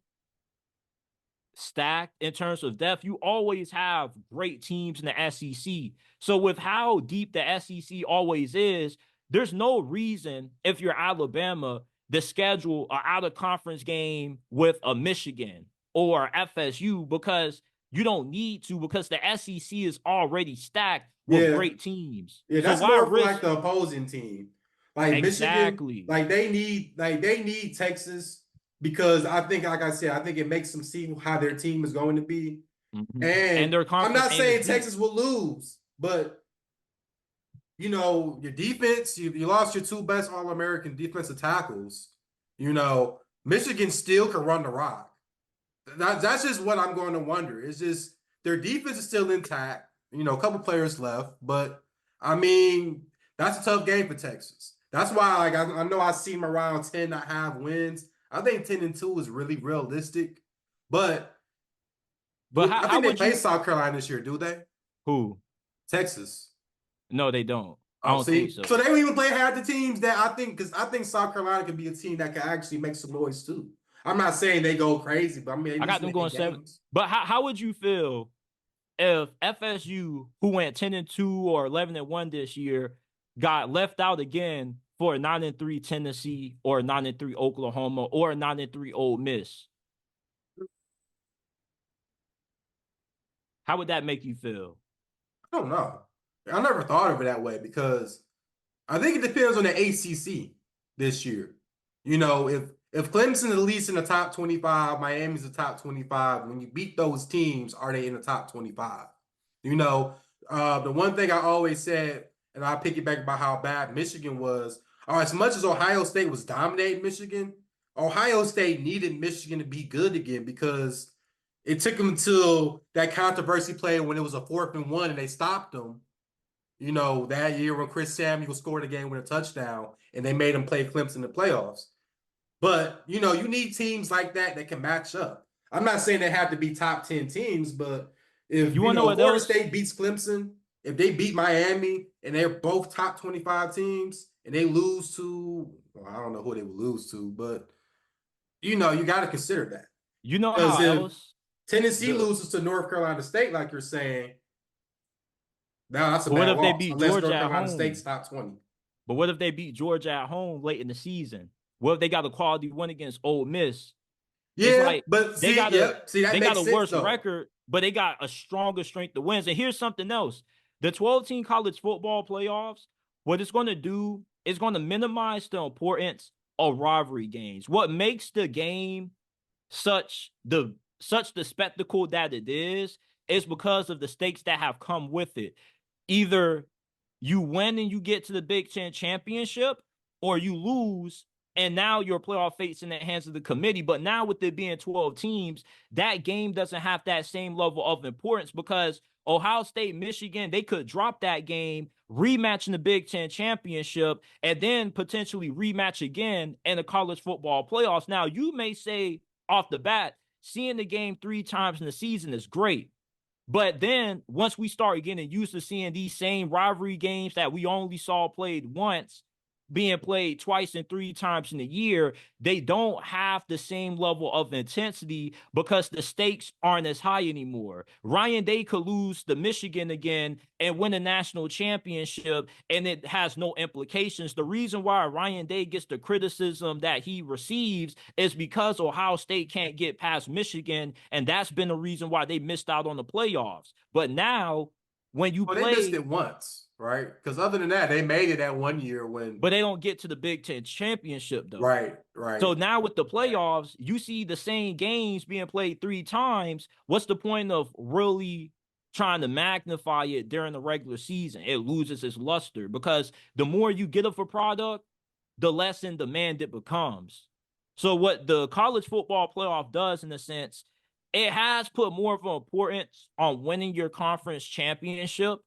stacked in terms of depth. You always have great teams in the SEC. So with how deep the SEC always is, there's no reason if you're Alabama to schedule an out-of-conference game with a Michigan or FSU because you don't need to, because the SEC is already stacked with great teams. Yeah, so that's why more for risk? like the opposing team. Like Exactly. Michigan, they need Texas because I think, like I said, I think it makes them see how their team is going to be. And And their I'm conference not ain't as saying deep. Texas will lose, but your defense, you lost your 2 best All-American defensive tackles. Michigan still can run the rock. That's just what I'm going to wonder. It's just their defense is still intact. A couple players left, but I mean, that's a tough game for Texas. That's why I know I see them around 10.5 wins. I think 10-2 is really realistic. But I how think they would play you? South Carolina this year, do they? Who? Texas. No, they don't. I Oh, don't think see, so. so they don't even play half the teams that I think, because I think South Carolina could be a team that can actually make some noise too. I'm not saying they go crazy, but I mean, at I got least them win going 8 7. games. But how would you feel if FSU, who went 10-2 or 11-1 this year, got left out again for a 9-3 Tennessee or a 9-3 Oklahoma or a 9-3 Ole Miss? How would that make you feel? I don't know. I never thought of it that way because I think it depends on the ACC this year. If Clemson at least in the top 25, Miami's the top 25. When you beat those teams, are they in the top 25? The one thing I always said, and I piggyback about how bad Michigan was. As much as Ohio State was dominating Michigan, Ohio State needed Michigan to be good again because it took them until that controversy play when it was a 4th and 1 and they stopped them. That year when Chris Samuel scored a game with a touchdown and they made him play Clemson in the playoffs. But, you need teams like that can match up. I'm not saying they have to be top 10 teams, but if, You want to know what Florida else? State beats Clemson, if they beat Miami and they're both top 25 teams and they lose to, well, I don't know who they would lose to, but, you got to consider that. You know Because how if else? Tennessee loses to North Carolina State, like you're saying, now that's a But what bad if they loss, beat unless Georgia North at Carolina home? State's top 20. But what if they beat Georgia at home late in the season? What if they got a quality win against Ole Miss? It's Yeah, like but they got that makes a sense worse though. record, but they got a stronger strength of wins. And here's something else: the 12-team college football playoffs, what it's going to do is going to minimize the importance of rivalry games. What makes the game such the spectacle that it is because of the stakes that have come with it. Either you win and you get to the Big Ten championship, or you lose and now your playoff fate's in the hands of the committee. But now with it being 12 teams, that game doesn't have that same level of importance because Ohio State, Michigan, they could drop that game, rematch in the Big Ten championship, and then potentially rematch again in the college football playoffs. Now, you may say off the bat, seeing the game 3 times in the season is great. But then once we start getting used to seeing these same rivalry games that we only saw played once, being played twice and 3 times in a year, they don't have the same level of intensity because the stakes aren't as high anymore. Ryan Day could lose to Michigan again and win a national championship, and it has no implications. The reason why Ryan Day gets the criticism that he receives is because Ohio State can't get past Michigan, and that's been the reason why they missed out on the playoffs. But now, when you Well, they missed play, it once, right? Because other than that, they made it that one year when. but they don't get to the Big Ten championship, though. Right, right. So now with the Right. playoffs, you see the same games being played 3 times. What's the point of really trying to magnify it during the regular season? It loses its luster because the more you get of a product, the less in demand it becomes. So what the college football playoff does, in a sense, it has put more of an importance on winning your conference championship,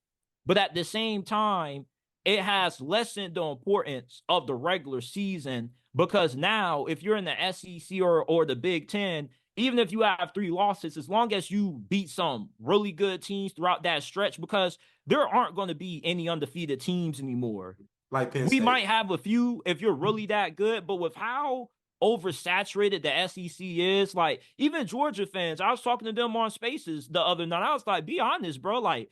but at the same time, it has lessened the importance of the regular season because now, if you're in the SEC or the Big Ten, even if you have 3 losses, as long as you beat some really good teams throughout that stretch, because there aren't going to be any undefeated teams anymore. Like Penn We State. might have a few if you're really that good, but with how oversaturated the SEC is, like even Georgia fans, I was talking to them on Spaces the other night. I was like, be honest, bro. Like,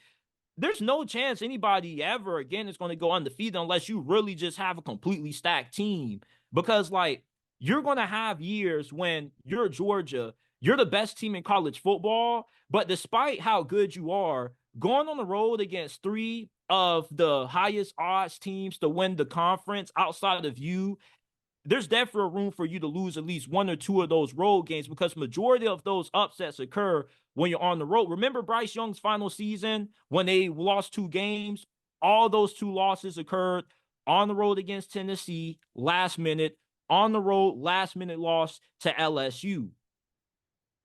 there's no chance anybody ever again is going to go undefeated unless you really just have a completely stacked team. Because, like, you're going to have years when you're Georgia, you're the best team in college football, but despite how good you are, going on the road against 3 of the highest odds teams to win the conference outside of you, there's definitely room for you to lose at least 1 or 2 of those road games because majority of those upsets occur when you're on the road. Remember Bryce Young's final season when they lost 2 games? All those 2 losses occurred on the road against Tennessee, last minute, on the road, last minute loss to LSU.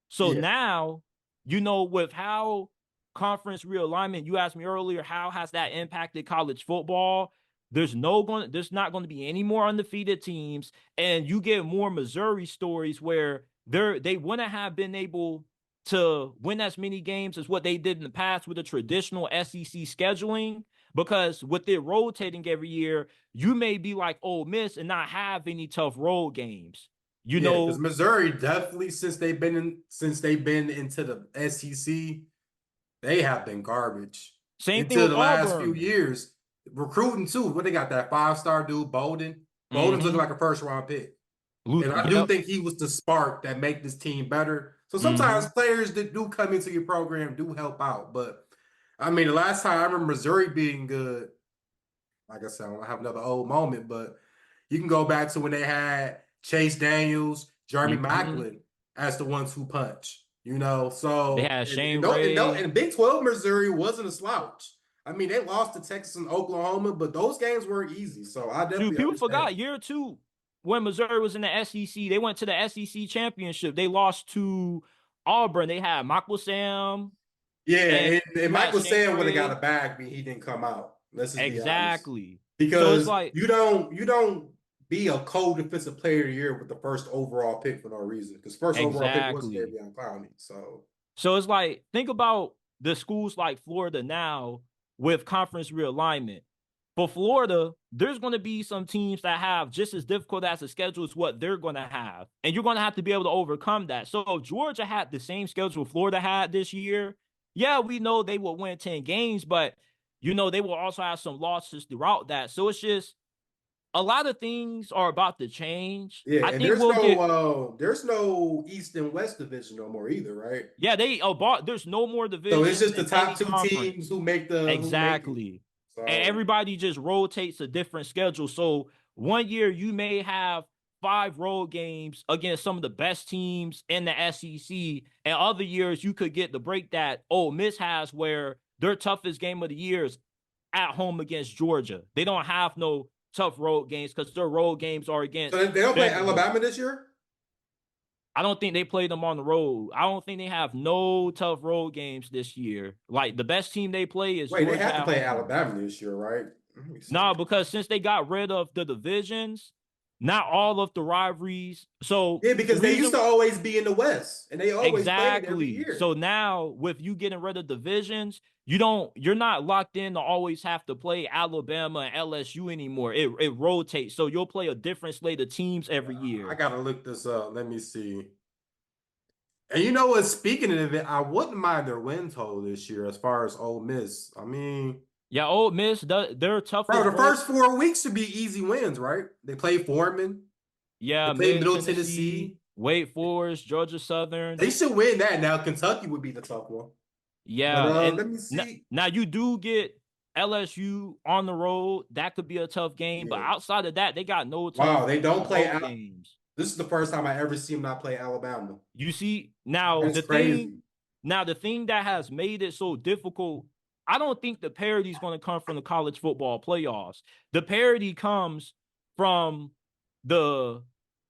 So now, with how conference realignment, you asked me earlier, how has that impacted college football? There's not going to be any more undefeated teams, and you get more Missouri stories where they wouldn't have been able to win as many games as what they did in the past with the traditional SEC scheduling, because with it rotating every year, you may be like Ole Miss and not have any tough road games. Because Missouri definitely since they've been into the SEC, they have been garbage. Same thing Into with the last few Auburn. years. Recruiting too. What they got, that 5-star dude, Bolden. Bolden's looking like a first-round pick. And I do think he was the spark that make this team better. So sometimes players that do come into your program do help out. But I mean, the last time I remember Missouri being good, like I said, I don't have another old moment, but you can go back to when they had Chase Daniels, Jeremy Maclin as the ones who punch. So they had Shane Ray. And Big 12 Missouri wasn't a slouch. I mean, they lost to Texas and Oklahoma, but those games weren't easy. So I definitely people understand. forgot year 2 when Missouri was in the SEC. They went to the SEC championship. They lost to Auburn. They had Michael Sam. Yeah, and Michael Sam would have got a bag, but he didn't come out. Let's just be honest. Because so it's like, you don't be a co-defensive player of the year with the first overall pick for no reason. Because first overall pick was Davion Clowney. So it's like, think about the schools like Florida now with conference realignment. For Florida, there's going to be some teams that have just as difficult as a schedule as what they're going to have. And you're going to have to be able to overcome that. So if Georgia had the same schedule Florida had this year, yeah, we know they will win 10 games, but, they will also have some losses throughout that. So it's just, a lot of things are about to change. Yeah, I think there's no East and West division no more either, right? Yeah, there's no more division. So it's just the top 2 teams who make the exactly. So, and everybody just rotates a different schedule. So one year you may have 5 road games against some of the best teams in the SEC, and other years you could get the break that Ole Miss has, where their toughest game of the year is at home against Georgia. They don't have no tough road games because their road games are against. So they don't play Alabama this year? I don't think they played them on the road. I don't think they have no tough road games this year. Like, the best team they play is Georgia. They have to play Alabama this year, right? No, because since they got rid of the divisions, not all of the rivalries. So Yeah, the because they used reason to always be in the West, and they always played every exactly. year. So now with you getting rid of divisions, you're not locked in to always have to play Alabama and LSU anymore. It rotates. So you'll play a different slate of teams every I year. gotta look this up. Let me see. And you know what? Speaking of it, I wouldn't mind their win total this year as far as Ole Miss. I mean, Yeah, Ole Miss, their bro, toughest the road. first 4 weeks should be easy wins, right? They play Foreman, they Yeah, play Middle Middle Tennessee, Tennessee. Wake Forest, Georgia Southern. They should win that. Now Kentucky would be the tough one. But Yeah, and let me see. now you do get LSU on the road. That could be a tough game, but Yeah. outside of that, they got no tough Wow, they don't play road out. games. This is the first time I ever see them not play Alabama. You see, That's crazy. now the thing that has made it so difficult, I don't think the parity is going to come from the college football playoffs. The parity comes from the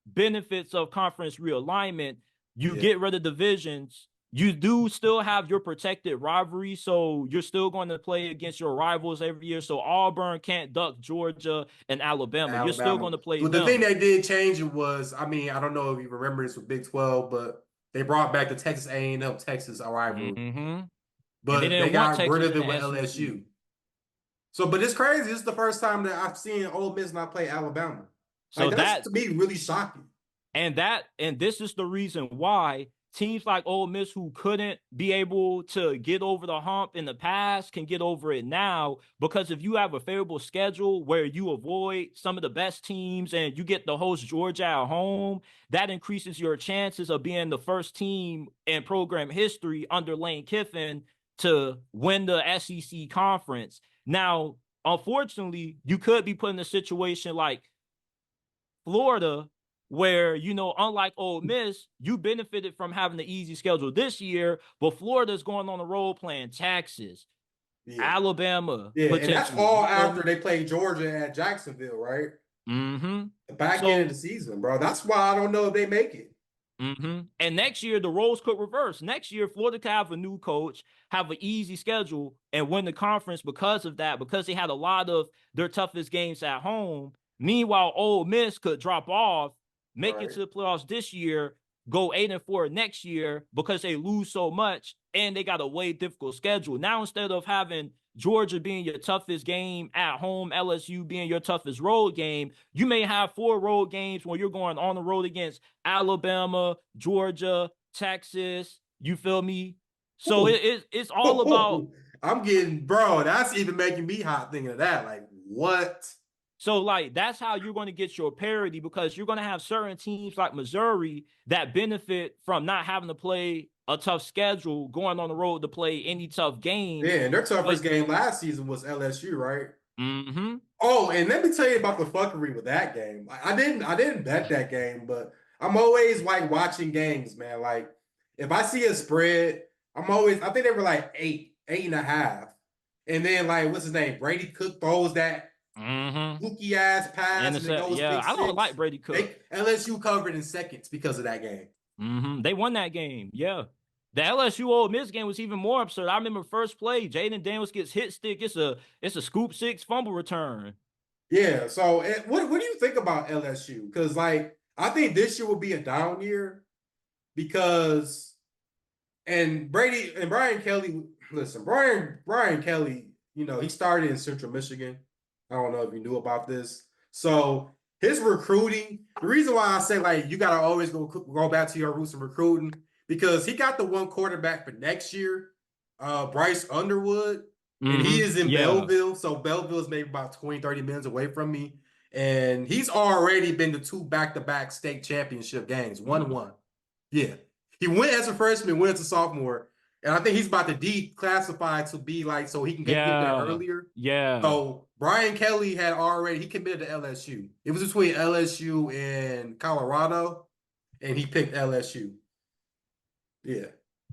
benefits of conference realignment. You Yeah. get rid of divisions. You do still have your protected rivalry, so you're still going to play against your rivals every year. So Auburn can't duck Georgia and Alabama. You're still Alabama. going to play But the thing them. they did change it was, I mean, I don't know if you remember this with Big 12, but they brought back the Texas A&M Texas rivalry. Mm-hmm. And they But they didn't want got rid Texas of in it the with SEC. LSU. So, but it's crazy. This is the first time that I've seen Ole Miss not play Alabama. So Like that's that to me really shocking. and this is the reason why teams like Ole Miss who couldn't be able to get over the hump in the past can get over it now because if you have a favorable schedule where you avoid some of the best teams and you get to host Georgia at home, that increases your chances of being the first team in program history under Lane Kiffin to win the SEC conference. Now, unfortunately, you could be put in a situation like Florida, where, unlike Ole Miss, you benefited from having the easy schedule this year, but Florida's going on the road playing Texas, Yeah. Alabama, Yeah. And that's potentially. all You feel after me? they played Georgia at Jacksonville, right? Mm-hmm. The back end of So, the season, bro. That's why I don't know if they make it. and next year, the roles could reverse. Next year, Florida could have a new coach, have an easy schedule, and win the conference because of that, because they had a lot of their toughest games at home. Meanwhile, Ole Miss could drop off, make it Right. to the playoffs this year, go 8-4 next year because they lose so much, and they got a way difficult schedule. Now, instead of having Georgia being your toughest game at home, LSU being your toughest road game, you may have 4 road games where you're going on the road against Alabama, Georgia, Texas. You feel me? So Ooh. it's all about. I'm getting, bro, that's even making me hot thinking of that. Like, what? So, like, that's how you're going to get your parity because you're going to have certain teams like Missouri that benefit from not having to play a tough schedule, going on the road to play any tough games. Yeah, and their toughest But, game last season was LSU, right? mm-hmm, Oh, and let me tell you about the fuckery with that game. I didn't bet that game, but I'm always like watching games, man. Like if I see a spread, I think they were like 8.5. And then like what's his name? Brady Cook throws that mm-hmm. fluky ass And pass and it's it goes yeah, pick I don't like six. Brady They Cook. LSU covered in seconds because of that game. They won that game. Yeah. The LSU Ole Miss game was even more absurd. I remember first play, Jaden Daniels gets hit stick. It's a scoop six fumble return. Yeah. So what do you think about LSU? Because like I think this year will be a down year because and Brady and Brian Kelly, listen, Brian Kelly, he started in Central Michigan. I don't know if you knew about this. So his recruiting, the reason why I say like you gotta always go back to your roots in recruiting, because he got the one quarterback for next year, Bryce Underwood, and he is in Yeah. Belleville. So Belleville is maybe about 20, 30 minutes away from me. And he's already been to 2 back-to-back state championship games, 1-1. Yeah. He went as a freshman, went as a sophomore, and I think he's about to declassify to be like so he can get there Yeah. earlier. Yeah. So Brian Kelly he committed to LSU. It was between LSU and Colorado, and he picked LSU. Yeah.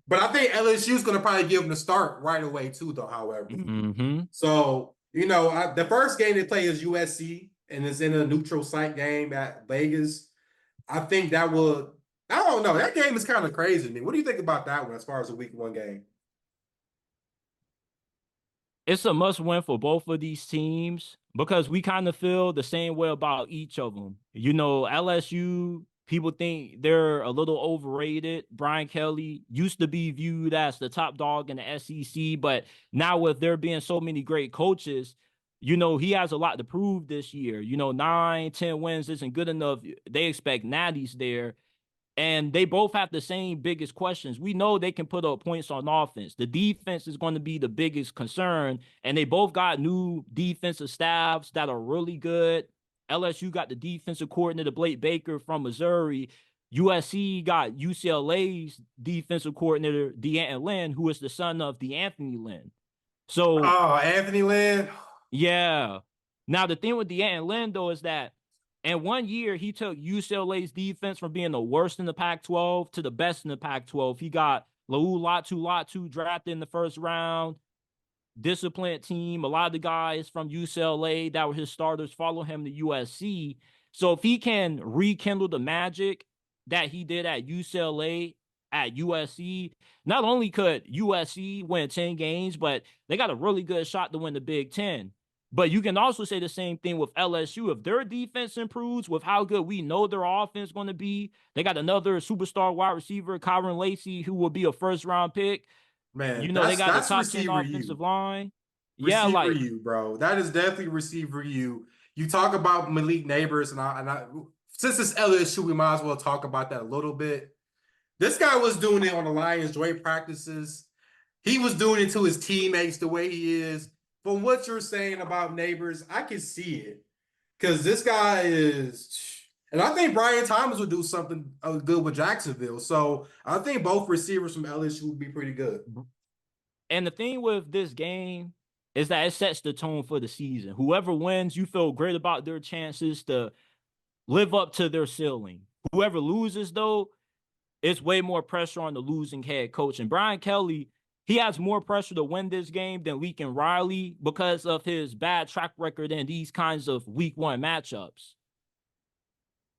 But I think LSU is going to probably give him the start right away too, though. However, Mm-hmm. so the first game they play is USC, and it's in a neutral site game at Vegas. I think that will. I don't know. That game is kind of crazy to me. What do you think about that one as far as a week 1 game? It's a must win for both of these teams, because we kind of feel the same way about each of them. You know, LSU, people think they're a little overrated. Brian Kelly used to be viewed as the top dog in the SEC, but now with there being so many great coaches, you know, he has a lot to prove this year. You know, 9, 10 wins isn't good enough. They expect natties there. And they both have the same biggest questions. We know they can put up points on offense. The defense is going to be the biggest concern. And they both got new defensive staffs that are really good. LSU got the defensive coordinator, Blake Baker from Missouri. USC got UCLA's defensive coordinator, DeAnthony Lynn, who is the son of DeAnthony Lynn. So, Oh, Anthony Lynn. yeah. Now, the thing with DeAnthony Lynn, though, is that in 1 year, he took UCLA's defense from being the worst in the Pac-12 to the best in the Pac-12. He got Latu drafted in the first round, disciplined team. A lot of the guys from UCLA that were his starters follow him to USC. So if he can rekindle the magic that he did at UCLA, at USC, not only could USC win 10 games, but they got a really good shot to win the Big Ten. But you can also say the same thing with LSU. If their defense improves with how good we know their offense is going to be, they got another superstar wide receiver, Kyron Lacey, who will be a first-round pick. Man, You know, they got the that's top 10 receiver offensive you. line. Yeah, Receiver like, you, bro. That is definitely receiver you. You talk about Malik Neighbors, and I since it's LSU, we might as well talk about that a little bit. This guy was doing it on the Lions joint practices. He was doing it to his teammates the way he is. From what you're saying about Neighbors, I can see it. Because this guy is, and I think Brian Thomas would do something good with Jacksonville. So I think both receivers from LSU would be pretty good. and the thing with this game is that it sets the tone for the season. Whoever wins, you feel great about their chances to live up to their ceiling. Whoever loses, though, it's way more pressure on the losing head coach. And Brian Kelly, he has more pressure to win this game than Lincoln Riley because of his bad track record in these kinds of week one matchups.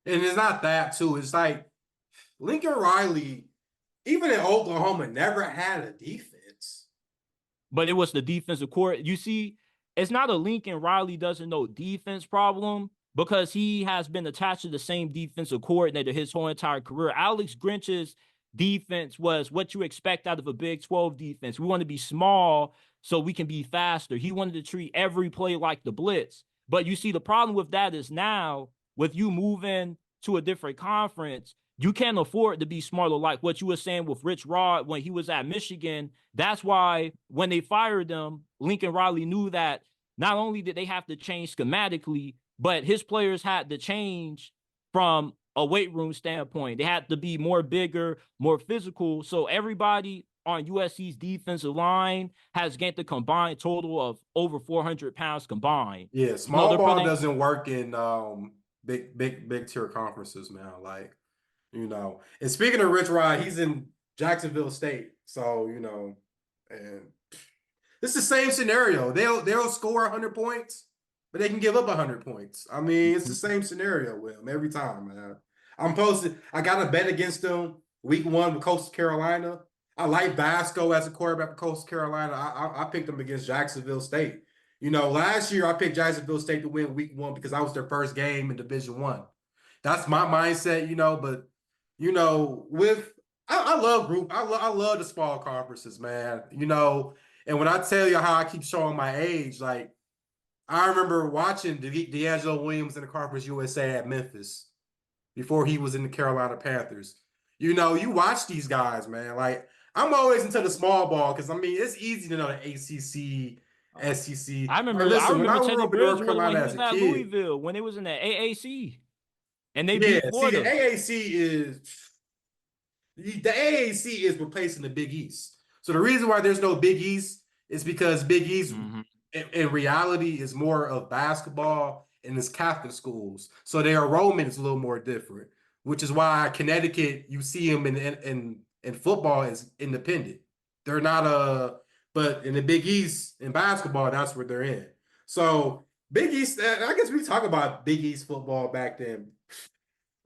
And it's not that, too. It's like Lincoln Riley, even in Oklahoma, never had a defense. But it was the defensive court. You see, it's not a Lincoln Riley doesn't know defense problem because he has been attached to the same defensive coordinator his whole entire career. Alex Grinch's defense was what you expect out of a Big 12 defense. We want to be small so we can be faster. He wanted to treat every play like the blitz. But you see, the problem with that is now with you moving to a different conference, you can't afford to be smarter, like what you were saying with Rich Rod when he was at Michigan. That's why when they fired him, Lincoln Riley knew that not only did they have to change schematically, but his players had to change from a weight room standpoint. They had to be more bigger, more physical. So everybody on USC's defensive line has gained the combined total of over 400 pounds combined. Yeah, You know, small they're ball putting doesn't work in big tier conferences, man. Like, And speaking of Rich Rod, he's in Jacksonville State. So, and it's the same scenario. They'll score 100 points, but they can give up 100 points. I mean, it's the same scenario with them every time, man. I got a bet against them week one with Coastal Carolina. I like Basco as a quarterback for Coastal Carolina. I picked them against Jacksonville State. Last year I picked Jacksonville State to win week one because that was their first game in Division One. That's my mindset, but with I love group. I love the small conferences, man. And when I tell you how I keep showing my age, like I remember watching D'Angelo Williams in the Conference USA at Memphis before he was in the Carolina Panthers. You watch these guys, man. Like I'm always into the small ball because I mean it's easy to know the ACC, SEC. I Like, remember I listen, when I remember grew Teddy up in North Bridgewater when Carolina he as was a at kid, Louisville, when it was in the AAC and they yeah. beat See, Florida. the AAC is replacing the Big East. So the reason why there's no Big East is because Big East in reality is more of basketball and it's Catholic schools. So their enrollment is a little more different, which is why Connecticut, you see them in football is independent. They're not but in the Big East in basketball, that's where they're in. So Big East, I guess we talk about Big East football back then.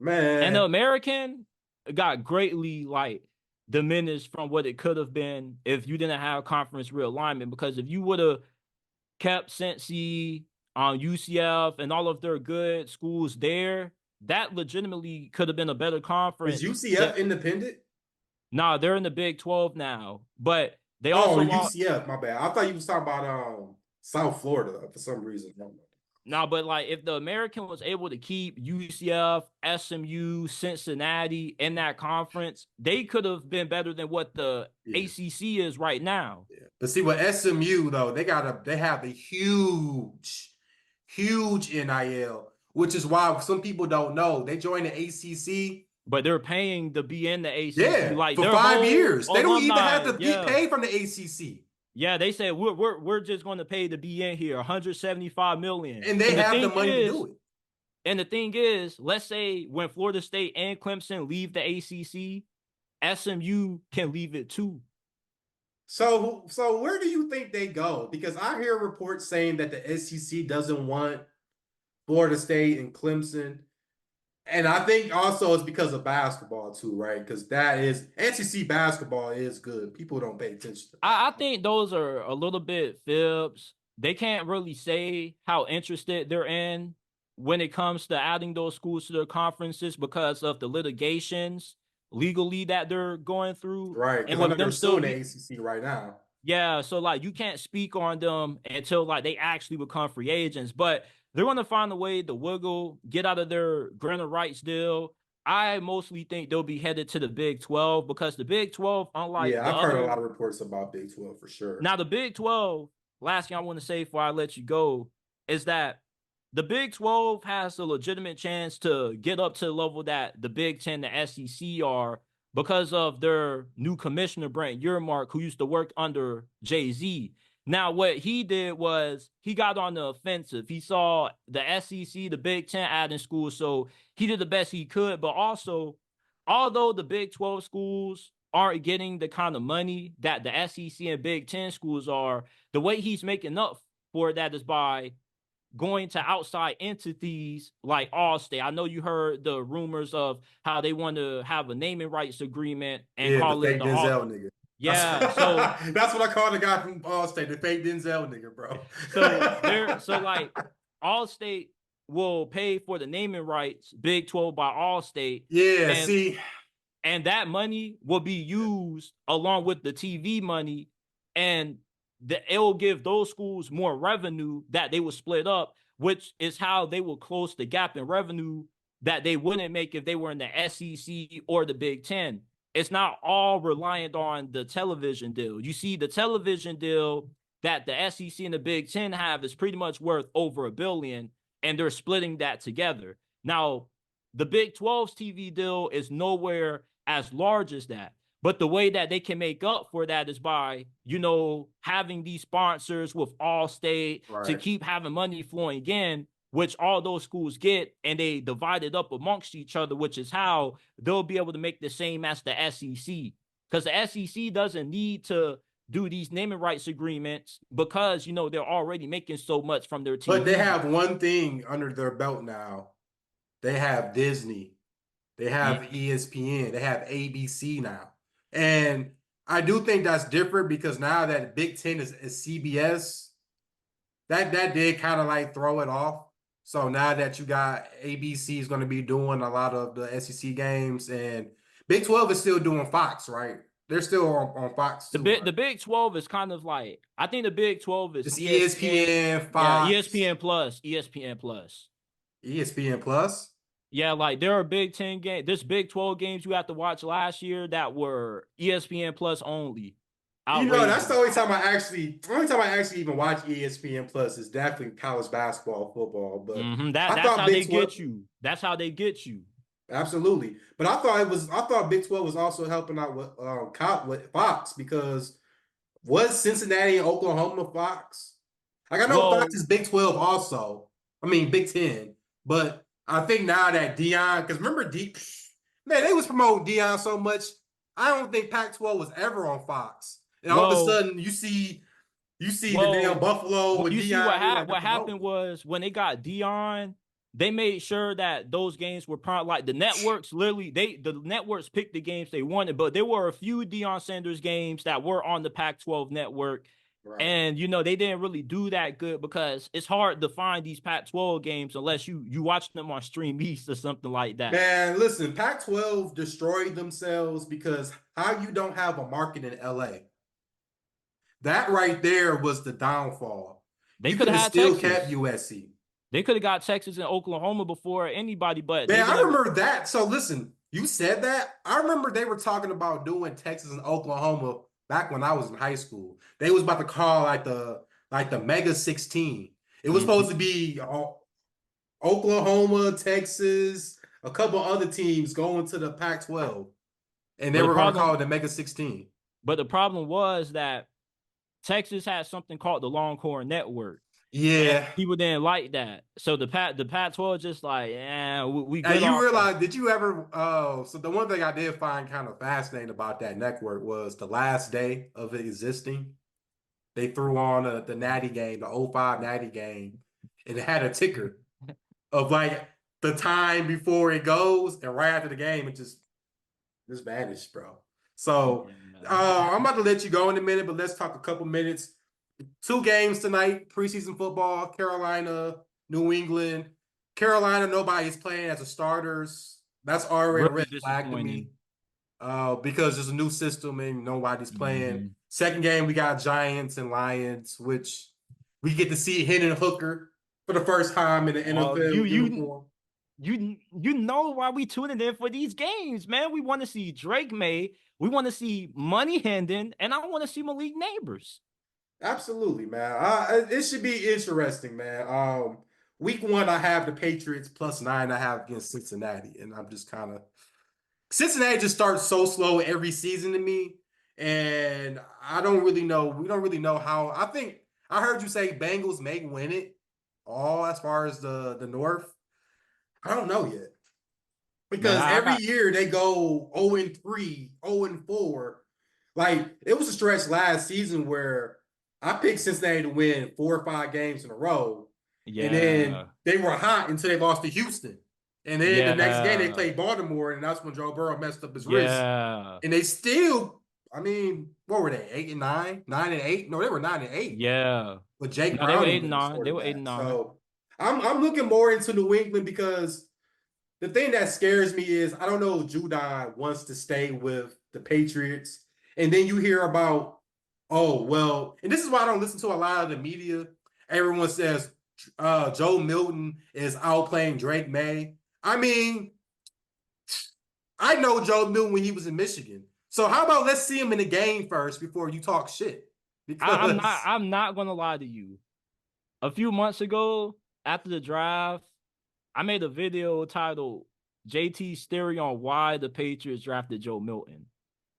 And the Man, American got greatly like diminished from what it could have been if you didn't have conference realignment. Because if you would have kept Cincy, UCF and all of their good schools there, that legitimately could have been a better Is conference. UCF independent? Nah, they're in the Big 12 now, but they Oh, also lost. UCF, my bad. I thought you was talking about South Florida for some reason. Now, but like if the American was able to keep UCF, SMU, Cincinnati in that conference, they could have been better than what the Yeah. ACC is right now. Yeah. But see, with SMU though, they have a huge NIL, which is why some people don't know they joined the ACC. But they're paying to be in the ACC, Yeah, like for their 5 years. whole They don't even have alumni. to get Yeah, paid from the ACC, yeah. They said we're just going to pay to be in here, 175 million. and they have the money to do it. And the thing is, let's say when Florida State and Clemson leave the ACC, SMU can leave it too. So where do you think they go? Because I hear reports saying that the SEC doesn't want Florida State and Clemson. And I think also it's because of basketball too, right? Because that is SEC basketball is good. People don't pay attention to that. I think those are a little bit fibs. They can't really say how interested they're in when it comes to adding those schools to their conferences because of the litigations legally that they're going through. Right. And Because I know with they're them still, suing the ACC right now. yeah, so like you can't speak on them until like they actually become free agents, but they're going to find a way to wiggle, get out of their grant of rights deal. I mostly think they'll be headed to the Big 12 because the Big 12, unlike Yeah, the I've heard a other, lot of reports about Big 12 for sure. now the Big 12, last thing I want to say before I let you go is that the Big 12 has a legitimate chance to get up to the level that the Big 10, the SEC are because of their new commissioner, Brent Yermark, who used to work under Jay-Z. Now, what he did was he got on the offensive. He saw the SEC, the Big 10 adding schools, so he did the best he could. But also, although the Big 12 schools aren't getting the kind of money that the SEC and Big 10 schools are, the way he's making up for that is by going to outside entities like Allstate. I know you heard the rumors of how they want to have a naming rights agreement and Yeah, the call it fake the All. Denzel nigga. Yeah, so That's what I call the guy from Allstate, the fake Denzel nigga, bro. so like Allstate will pay for the naming rights, Big 12 by Allstate, Yeah, and see, and that money will be used along with the TV money, and it will give those schools more revenue that they will split up, which is how they will close the gap in revenue that they wouldn't make if they were in the SEC or the Big 10. It's not all reliant on the television deal. You see, the television deal that the SEC and the Big 10 have is pretty much worth over $1 billion, and they're splitting that together. Now, the Big 12's TV deal is nowhere as large as that. But the way that they can make up for that is by, having these sponsors with Allstate to right. keep having money flowing in, which all those schools get, and they divide it up amongst each other, which is how they'll be able to make the same as the SEC. Because the SEC doesn't need to do these naming rights agreements because, they're already making so much from their TV. But they have one thing under their belt now. They have Disney. They have ESPN. They have ABC now. And I do think that's different because now that Big Ten is CBS, that did kind of like throw it off. So now that you got ABC is going to be doing a lot of the SEC games, and Big 12 is still doing Fox, right? They're still on Fox The too, right? the Big 12 is kind of like, I think the Big 12 is It's ESPN. ESPN, Yeah, Fox, ESPN Plus, ESPN Plus. ESPN Plus. Yeah, like there are Big 10 games, there's Big 12 games you have to watch last year that were ESPN Plus only. That's the Outrageous. only time I actually even watch ESPN Plus is definitely college basketball, football. But I That's thought how Big they 12, get you. That's how they get you. absolutely. But I thought Big 12 was also helping out with Fox because was Cincinnati and Oklahoma Fox? Like I know Fox Well, is Big 12 also. I mean Big 10. But I think now that Dion, because remember man, they was promoting Dion so much. I don't think Pac-12 was ever on Fox. And all of a well, sudden you see the damn well, Buffalo well, with you see Dion. You're like, they're what happened promoting. was when they got Dion, they made sure that those games were like the networks. Literally, the networks picked the games they wanted, but there were a few Deion Sanders games that were on the Pac-12 network, Right. And they didn't really do that good because it's hard to find these Pac-12 games unless you watch them on Stream East or something like that. Man, listen, Pac-12 destroyed themselves because how you don't have a market in LA. That right there was the downfall. They You could could have have had still kept Texas. USC. They could have got Texas and Oklahoma before anybody, but Man, they I didn't. remember that. So listen, you said that. I remember they were talking about doing Texas and Oklahoma back when I was in high school. They was about to call like the Mega 16. It was supposed to Mhm. be Oklahoma, Texas, a couple other teams going to the Pac-12, and they But the were going to call problem, it the Mega 16. but the problem was that Texas had something called the Longhorn Network, and Yeah. people didn't like that. So the Pac-12 just like, yeah, we Now good you off that. realize, did you ever so the one thing I did find kind of fascinating about that network was the last day of it existing. They threw on the Natty game, the '05 Natty game, and it had a ticker of like the time before it goes, and right after the game, it just vanished, bro. So I'm about to let you go in a minute, but let's talk a couple minutes. Two games tonight, preseason football, Carolina, New England. Carolina, nobody's playing as a starters. That's already a Really red flag to disappointing. me because there's a new system and nobody's playing. Mhm. Second game, we got Giants and Lions, which we get to see Hendon Hooker for the first time in the Oh, NFL uniform. you know why we tuning in for these games, man. We want to see Drake May, we want to see Money Hendon, and I want to see Malik Neighbors. Absolutely, man. It should be interesting, man. Week one, I have the Patriots +9. I have against Cincinnati, and I'm just kind of Cincinnati just starts so slow every season to me, and I don't really know. We don't really know how. I think I heard you say Bengals may win it all as far as the North. I don't know yet Man, because I every got year they go 0-3, 0-4. Like it was a stretch last season where I picked Cincinnati to win 4 or 5 games in a row, and then yeah, they were hot until they lost to Houston. And then the next game they yeah, played Baltimore, and that's when Joe Burrow messed up his wrist. yeah, And they still, I mean, what were they? 8-9, 9-8? No, they were 9-8. yeah. But Jake No, they were Browning eight and was the nine. They were eight quarterback. and nine. So I'm looking more into New England because the thing that scares me is I don't know if Judon wants to stay with the Patriots. And then you hear about, oh, well, and this is why I don't listen to a lot of the media. Everyone says Joe Milton is outplaying Drake May. I mean, I know Joe Milton when he was in Michigan. So how about let's see him in the game first before you talk shit? I'm not Because I'm not gonna lie to you. A few months ago, after the draft, I made a video titled JT's Theory on Why the Patriots Drafted Joe Milton.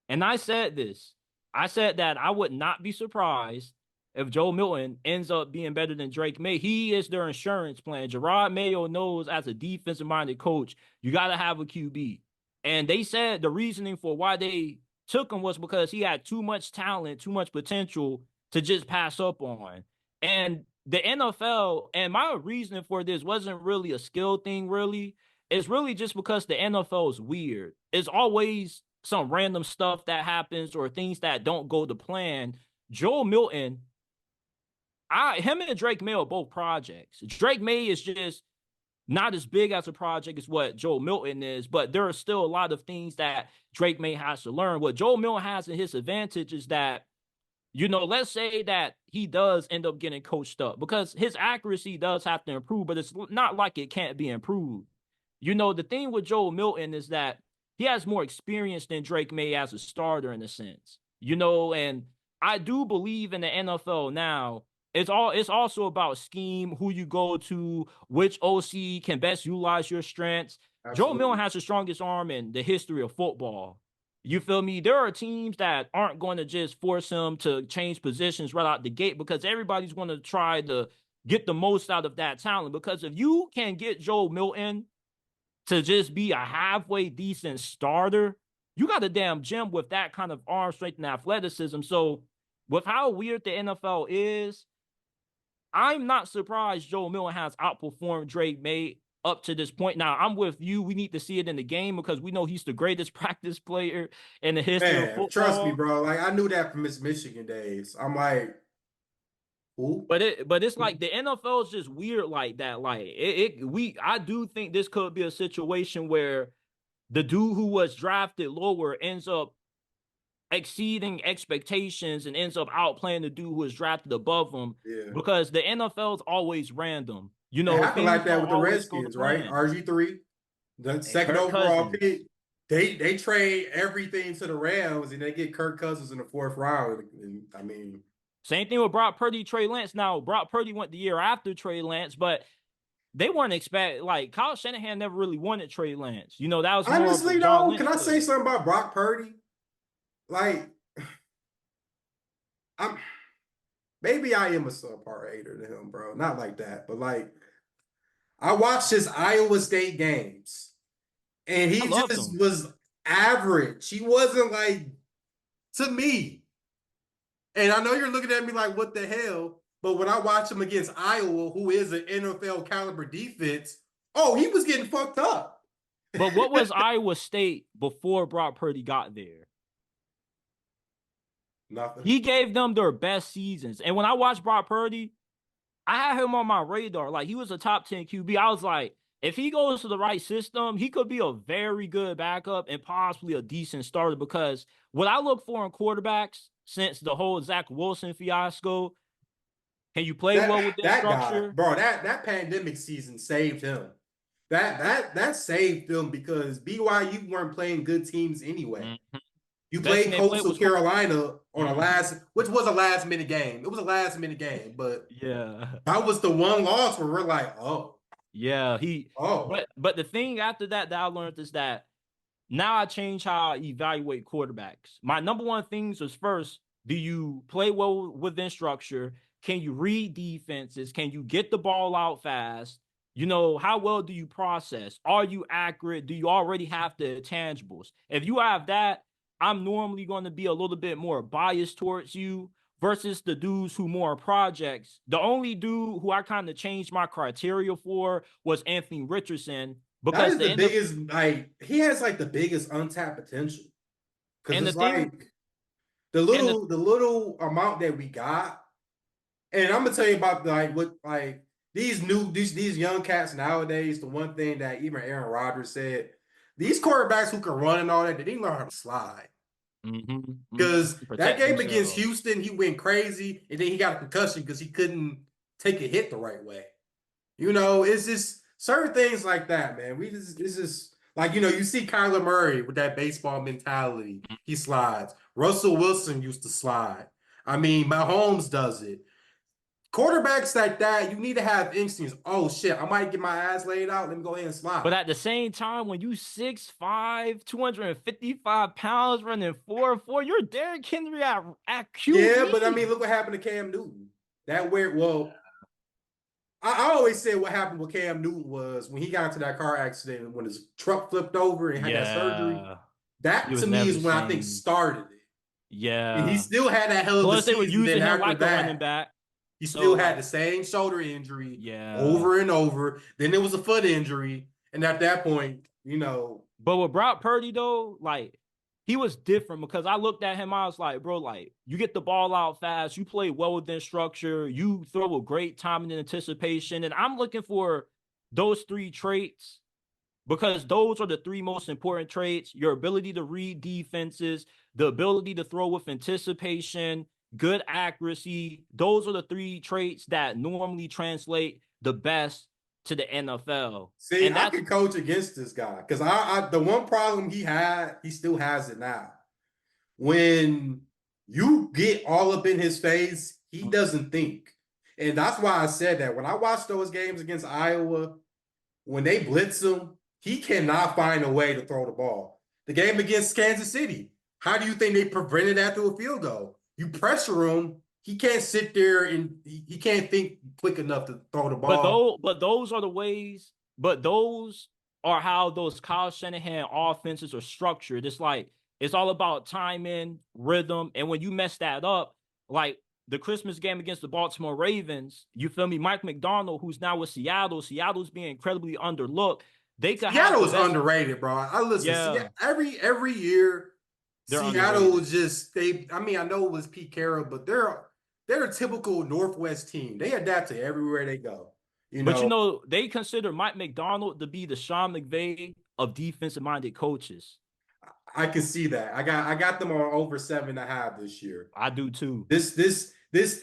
And I said this. I said that I would not be surprised if Joe Milton ends up being better than Drake May. He is their insurance plan. Gerard Mayo knows as a defensive minded coach, you got to have a QB. And they said the reasoning for why they took him was because he had too much talent, too much potential to just pass up on. And the NFL, and my reasoning for this wasn't really a skill thing, really. It's really just because the NFL is weird. It's always some random stuff that happens or things that don't go to plan. Joe Milton, him and Drake May are both projects. Drake May is just not as big as a project as what Joe Milton is, but there are still a lot of things that Drake May has to learn. What Joe Milton has in his advantage is that, let's say that he does end up getting coached up because his accuracy does have to improve, but it's not like it can't be improved. The thing with Joe Milton is that he has more experience than Drake May as a starter in a sense. And I do believe in the NFL now. It's also about scheme, who you go to, which OC can best utilize your strengths. Joe Milton absolutely. has the strongest arm in the history of football. You feel me? There are teams that aren't going to just force him to change positions right out the gate because everybody's going to try to get the most out of that talent. Because if you can get Joe Milton to just be a halfway decent starter, you got a damn gem with that kind of arm strength and athleticism. So, with how weird the NFL is, I'm not surprised Joe Milton has outperformed Drake May up to this point. Now, I'm with you. We need to see it in the game because we know he's the greatest practice player in the history of Man, trust me, football. bro. Like I knew that from his Michigan days. I'm like, Who? But it's like the NFL is just weird like that. Like I do think this could be a situation where the dude who was drafted lower ends up exceeding expectations and ends up outplaying the dude who was drafted above him Yeah. because the NFL is always random. You It know, happened like things that don't with the always go to Redskins, right? plan. RG3, the And second Kirk overall Cousins. pick. They trade everything to the Rams and they get Kirk Cousins in the 4th round. And, I mean, Same thing with Brock Purdy, Trey Lance. Now, Brock Purdy went the year after Trey Lance, but they weren't expect like Kyle Shanahan never really wanted Trey Lance. You know, that was more of a honestly John though, can Lynch I say play. something about Brock Purdy? Like, I'm maybe I am a subpar hater to him, bro. Not like that, but like I watched his Iowa State games and I he loved just him. was average. He wasn't like to me. And I know you're looking at me like, what the hell? But when I watch him against Iowa, who is an NFL caliber defense, oh, he was getting fucked up. But what was Iowa State before Brock Purdy got there? Nothing. He gave them their best seasons. And when I watched Brock Purdy, I had him on my radar. Like he was a top 10 QB. I was like, if he goes to the right system, he could be a very good backup and possibly a decent starter. Because what I look for in quarterbacks since the whole Zach Wilson fiasco, can you play well within That guy, structure? bro, that pandemic season saved him. That saved them because BYU weren't playing good teams anyway. Mm-hmm. You Best team played they played Coastal was Colts. Carolina on a Mm-hmm. which was a last minute game. It was a last minute game, but Yeah. that was the one loss where we're like, oh, Yeah. oh, But the thing after that I learned is that now I change how I evaluate quarterbacks. My number one things was first, do you play well within structure? Can you read defenses? Can you get the ball out fast? You know, how well do you process? Are you accurate? Do you already have the tangibles? If you have that, I'm normally going to be a little bit more biased towards you versus the dudes who more projects. The only dude who I kind of changed my criteria for was Anthony Richardson that because is the the end of biggest. Like he has like the biggest untapped potential because and the it's thing like and the the little amount that we got. And I'm gonna tell you about like what like these young cats nowadays. The one thing that even Aaron Rodgers said, these quarterbacks who can run and all that, they didn't learn how to slide. Because that protect game against themselves. Houston, he went crazy, and then he got a concussion because he couldn't take a hit the right way. You know, it's just certain things like that, man. It's just like you see Kyler Murray with that baseball mentality. He slides. Russell Wilson used to slide. I mean, Mahomes does it. Quarterbacks like that, you need to have instincts. Oh shit, I might get my ass laid out. Let me go ahead and But slide. at the same time, when you 6'5", 255 pounds, running 4'4", you're Derrick Henry at Yeah, but I QB. mean, look what happened to Cam Newton. That weird. Well, I always said what happened with Cam Newton was when he got into that car accident when his truck flipped over and had that surgery. Yeah. He That was to me never is the when I think same. started it. And he Yeah. still had that hell of a Plus, they were season. Then using him after like a running that, back. he So, still had like, the same shoulder injury yeah. over and over. Then there was a foot injury. And at that point, But with Brock Purdy though, like he was different because I looked at him, I was like, bro, like you get the ball out fast, you play well within structure, you throw with great timing and anticipation. And I'm looking for those three traits because those are the three most important traits: your ability to read defenses, the ability to throw with anticipation, good accuracy. Those are the three traits that normally translate the best to the NFL. see, And I that's could coach against this guy because I the one problem he had, he still has it now. When you get all up in his face, he doesn't think. And that's why I said that when I watched those games against Iowa, when they blitz him, he cannot find a way to throw the ball. The game against Kansas City, how do you think they prevented that through a field goal? You pressure him, he can't sit there and he can't think quick enough to throw the ball. But those are the ways. But those are how those Kyle Shanahan offenses are structured. It's like it's all about timing, rhythm, and when you mess that up, like the Christmas game against the Baltimore Ravens, you feel me? Mike McDonald, who's now with Seattle, Seattle's being incredibly underlooked. They could have Seattle the is best. underrated, bro. I listen. See, Yeah, every year, they're Seattle underrated. just they. I mean, I know it was Pete Carroll, but they're they're a typical Northwest team. They adapt to everywhere they go. You But know, they consider Mike McDonald to be the Sean McVay of defensive-minded coaches. I can see that. I got them on over 7.5 this year. I do too. This,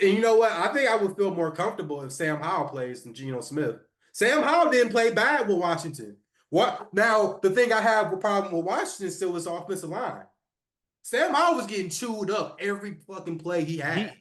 and you know what? I think I would feel more comfortable if Sam Howell plays than Geno Smith. Sam Howell didn't play bad with Washington. What now? The thing I have a problem with Washington still is offensive line. Sam Howell was getting chewed up every fucking play he had.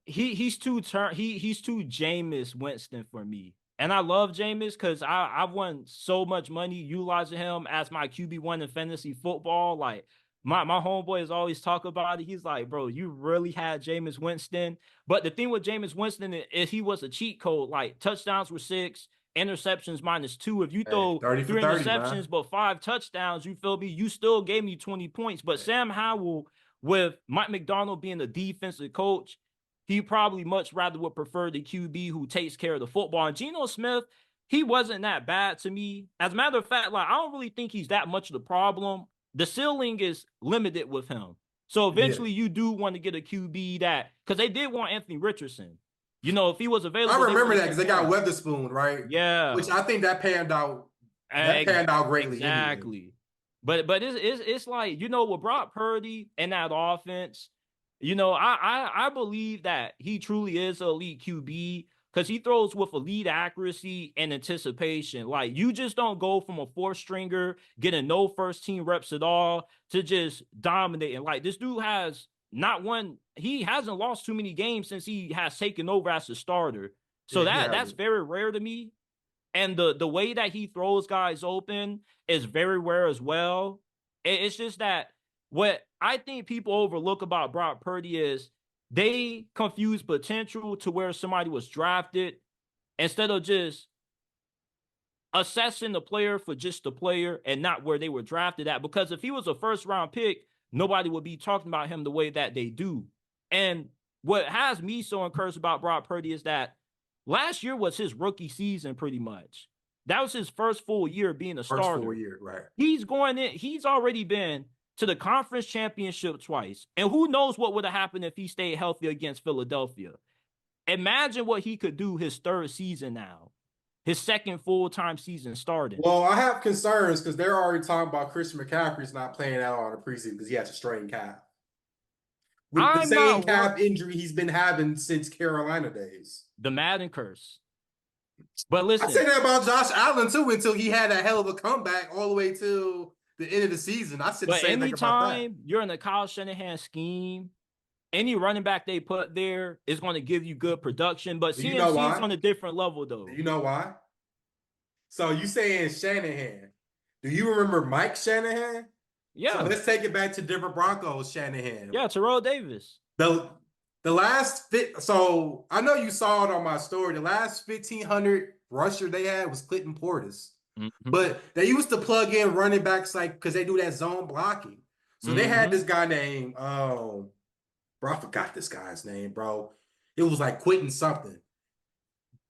He's too Jameis Winston for me. And I love Jameis because I've won so much money utilizing him as my QB1 in fantasy football. Like my homeboys always talk about it. He's like, bro, you really had Jameis Winston. But the thing with Jameis Winston is he was a cheat code. Like touchdowns were 6, interceptions -2. If you throw 30 for 3 30, interceptions man. but 5 touchdowns, you feel me? You still gave me 20 points. But Sam Howell, with Mike McDonald being the defensive coach, he probably much rather would prefer the QB who takes care of the football. And Geno Smith, he wasn't that bad to me. As a matter of fact, like I don't really think he's that much of the problem. The ceiling is limited with him. So eventually you do want to get a QB that, because they did want Anthony Richardson. You know, if he was available. I remember that because they got Weatherspoon, right? Yeah. Which I think that panned out. That panned out greatly. Exactly. Anyway. But it's like, you know, with Brock Purdy and that offense, you know, I believe that he truly is an elite QB because he throws with elite accuracy and anticipation. Like, you just don't go from a 4th-stringer getting no first-team reps at all to just dominating. Like, this dude has he hasn't lost too many games since he has taken over as a starter. So that's very rare to me. And the way that he throws guys open is very rare as well. It's just that what I think people overlook about Brock Purdy is they confuse potential to where somebody was drafted instead of just assessing the player for just the player and not where they were drafted at. Because if he was a 1st-round pick, nobody would be talking about him the way that they do. And what has me so encouraged about Brock Purdy is that last year was his rookie season pretty much. That was his first full year being a starter. First full year, right. He's going in. He's already been to the conference championship twice. And who knows what would have happened if he stayed healthy against Philadelphia. Imagine what he could do his 3rd season now. His 2nd full-time season starting. Well, I have concerns because they're already talking about Christian McCaffrey's not playing out on the preseason because he has a strained calf. With the same calf injury he's been having since Carolina days. The Madden curse. But listen, I said that about Josh Allen too until he had a hell of a comeback all the way to the end of the season. I said the same thing about that. Anytime you're in the Kyle Shanahan scheme, any running back they put there is going to give you good production. But CMC is on a different level, though. Do you know why? So you saying Shanahan. Do you remember Mike Shanahan? Yeah. So let's take it back to Denver Broncos Shanahan. Yeah, Terrell Davis. The last so I know you saw it on my story. The last 1,500 rusher they had was Clinton Portis. Mm-hmm. But they used to plug in running backs like because they do that zone blocking. So they had this guy named bro, I forgot this guy's name, bro. It was like Quentin something.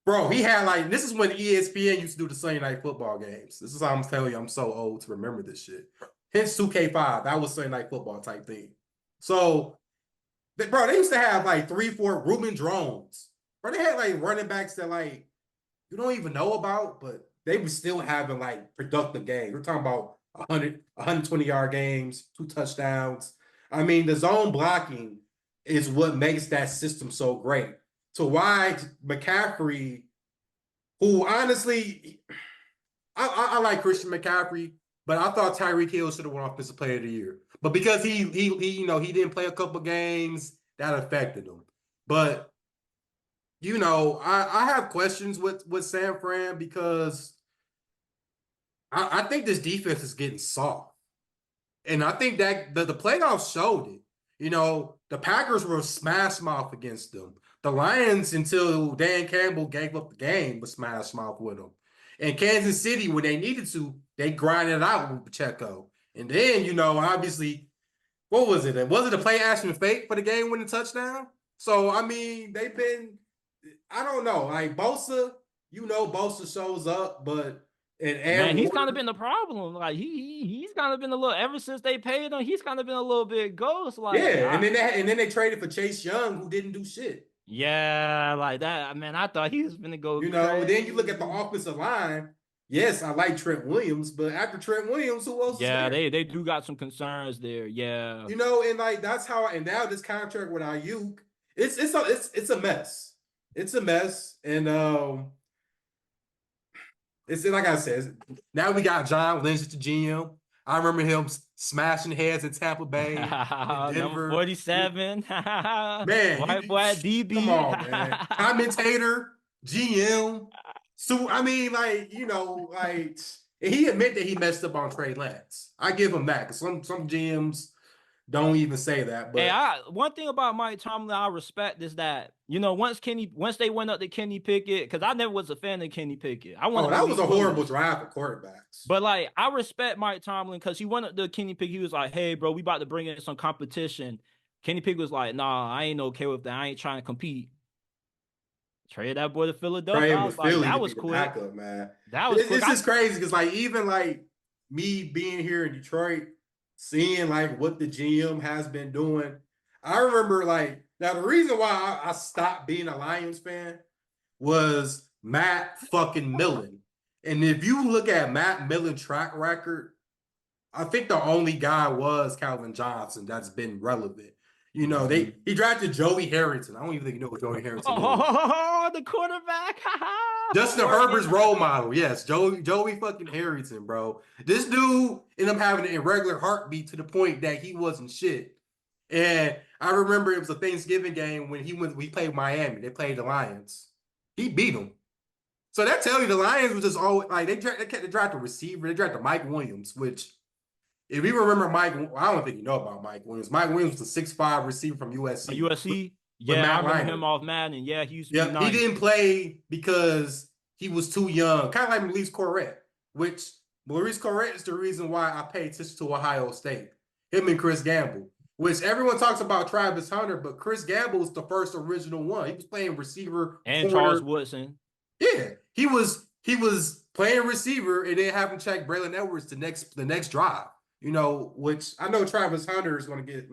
Bro, he had like this is when ESPN used to do the Sunday Night Football games. This is how I'm telling you, I'm so old to remember this shit. Hence 2K5, that was Sunday Night Football type thing. So bro, they used to have like 3-4 Ruben Drones. Bro, they had like running backs that like you don't even know about, but they were still having like productive games. We're talking about 120-yard games, 2 touchdowns. I mean, the zone blocking is what makes that system so great. So why McCaffrey, who honestly, I like Christian McCaffrey, but I thought Tyreek Hill should have won Offensive Player of the Year. But because he you know, he didn't play a couple games, that affected him. But you know, I have questions with San Fran because I think this defense is getting soft. And I think that the playoffs showed it. You know, the Packers were smash mouth against them. The Lions, until Dan Campbell gave up the game, was smash mouth with them. And Kansas City, when they needed to, they grinded it out with Pacheco. And then, you know, obviously, what was it? Was it a play action fake for the game-winning touchdown? So, I mean, they've been, I don't know. Like, Bosa, you know, Bosa shows up, but man, he's kind of been the problem. Like, he's kind of been a little, ever since they paid him, he's kind of been a little bit ghost. Like, yeah, and then they traded for Chase Young, who didn't do shit. Yeah, like that. Man, I thought he was gonna go Then you look at the crazy. offensive line. Yes, I like Trent Williams, but after Trent Williams, who else is Yeah, there? they do got some concerns there. Yeah. And like that's how. And now this contract with Ayuk, it's a mess. It's a mess, and it's like I said. Now we got John Lynch at the GM. I remember him smashing heads in Tampa Bay, in Number Denver. 47. Man, White boy come DB. on, man. Commentator, GM. So I mean, like, and he admit that he messed up on Trey Lance. I give him that because some GMs don't even say that. Hey, But one thing about Mike Tomlin I respect is that, once they went up to Kenny Pickett, because I never was a fan of Kenny Pickett. I oh, wanted that was Malik a horrible Willis. draft for quarterbacks. But like I respect Mike Tomlin because he went up to Kenny Pickett. He was like, "Hey, bro, we about to bring in some competition." Kenny Pickett was like, "Nah, I ain't okay with that. I ain't trying to compete." Trade that boy to Philadelphia. Trade I with was like, Philly to that be was the quick. backup, man. That was quick. It's just crazy because like even like me being here in Detroit, seeing like what the GM has been doing. I remember like now the reason why I stopped being a Lions fan was Matt fucking Millen. And if you look at Matt Millen's track record, I think the only guy was Calvin Johnson that's been relevant. Mhm. He drafted Joey Harrington. I don't even think you know what Joey Harrington is. Oh, the quarterback. Justin Oregon. Herbert's role model. Yes, Joey fucking Harrington, bro. This dude ended up having an irregular heartbeat to the point that he wasn't shit. And I remember it was a Thanksgiving game when we played Miami. They played the Lions. He beat them. So that tells you the Lions was just always like they drafted a receiver. They drafted Mike Williams, which if you remember I don't think you know about Mike Williams. Mike Williams was a 6'5" receiver from USC USC. with Yeah, I Matt remember him Leinart. off Madden. Yeah, he used to be Yep, he nice. didn't play because he was too young, kind of like Maurice Corrett, which Maurice Corrett is the reason why I pay attention to Ohio State. Him and Chris Gamble, which everyone talks about Travis Hunter, but Chris Gamble was the first original one. He was playing receiver, And Charles corner. Woodson. Yeah, he was playing receiver, and then having check Braylon Edwards the next drive. Which I know Travis Hunter is going to get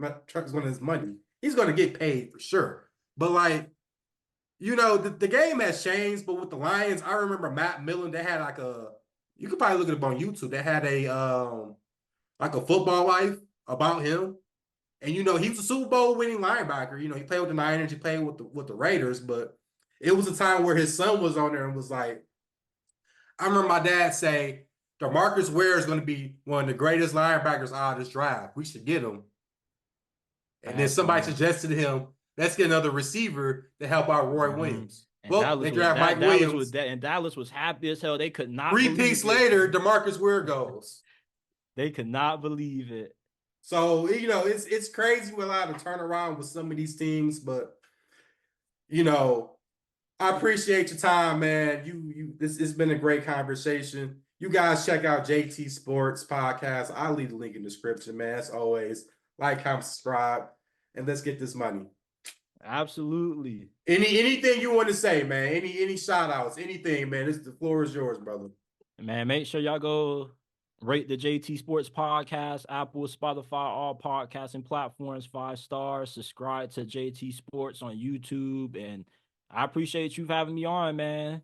his money. He's going to get paid for sure. But like the game has changed, but with the Lions, I remember Matt Millen. They had you could probably look it up on YouTube. They had like a football life about him, and he was a Super Bowl winning linebacker. He played with the Niners, he played with the Raiders, but it was a time where his son was on there and was like, I remember my dad say, DeMarcus Ware is going to be one of the greatest linebackers out of this draft. We should get him. And then Facts, somebody man. suggested to him, let's get another receiver to help out Roy Williams. And Well, they draft Mike Williams. Dallas was happy as hell. They could not 3 picks believe it. later, DeMarcus Ware goes. They could not believe it. So, it's crazy we're allowed to turn around with some of these teams, but I appreciate your time, man. This has been a great conversation. You guys check out JT Sports Podcast. I'll leave the link in the description, man. As always, like, comment, subscribe, and let's get this money. Absolutely. Anything you want to say, man? Any shout outs, anything, man? The floor is yours, brother. Man, make sure y'all go rate the JT Sports Podcast, Apple, Spotify, all podcasting platforms, 5 stars. Subscribe to JT Sports on YouTube. And I appreciate you having me on, man.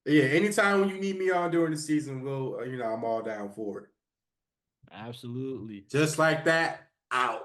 Yeah, anytime when you need me on during the season, I'm all down for it. Absolutely. Just like that, out.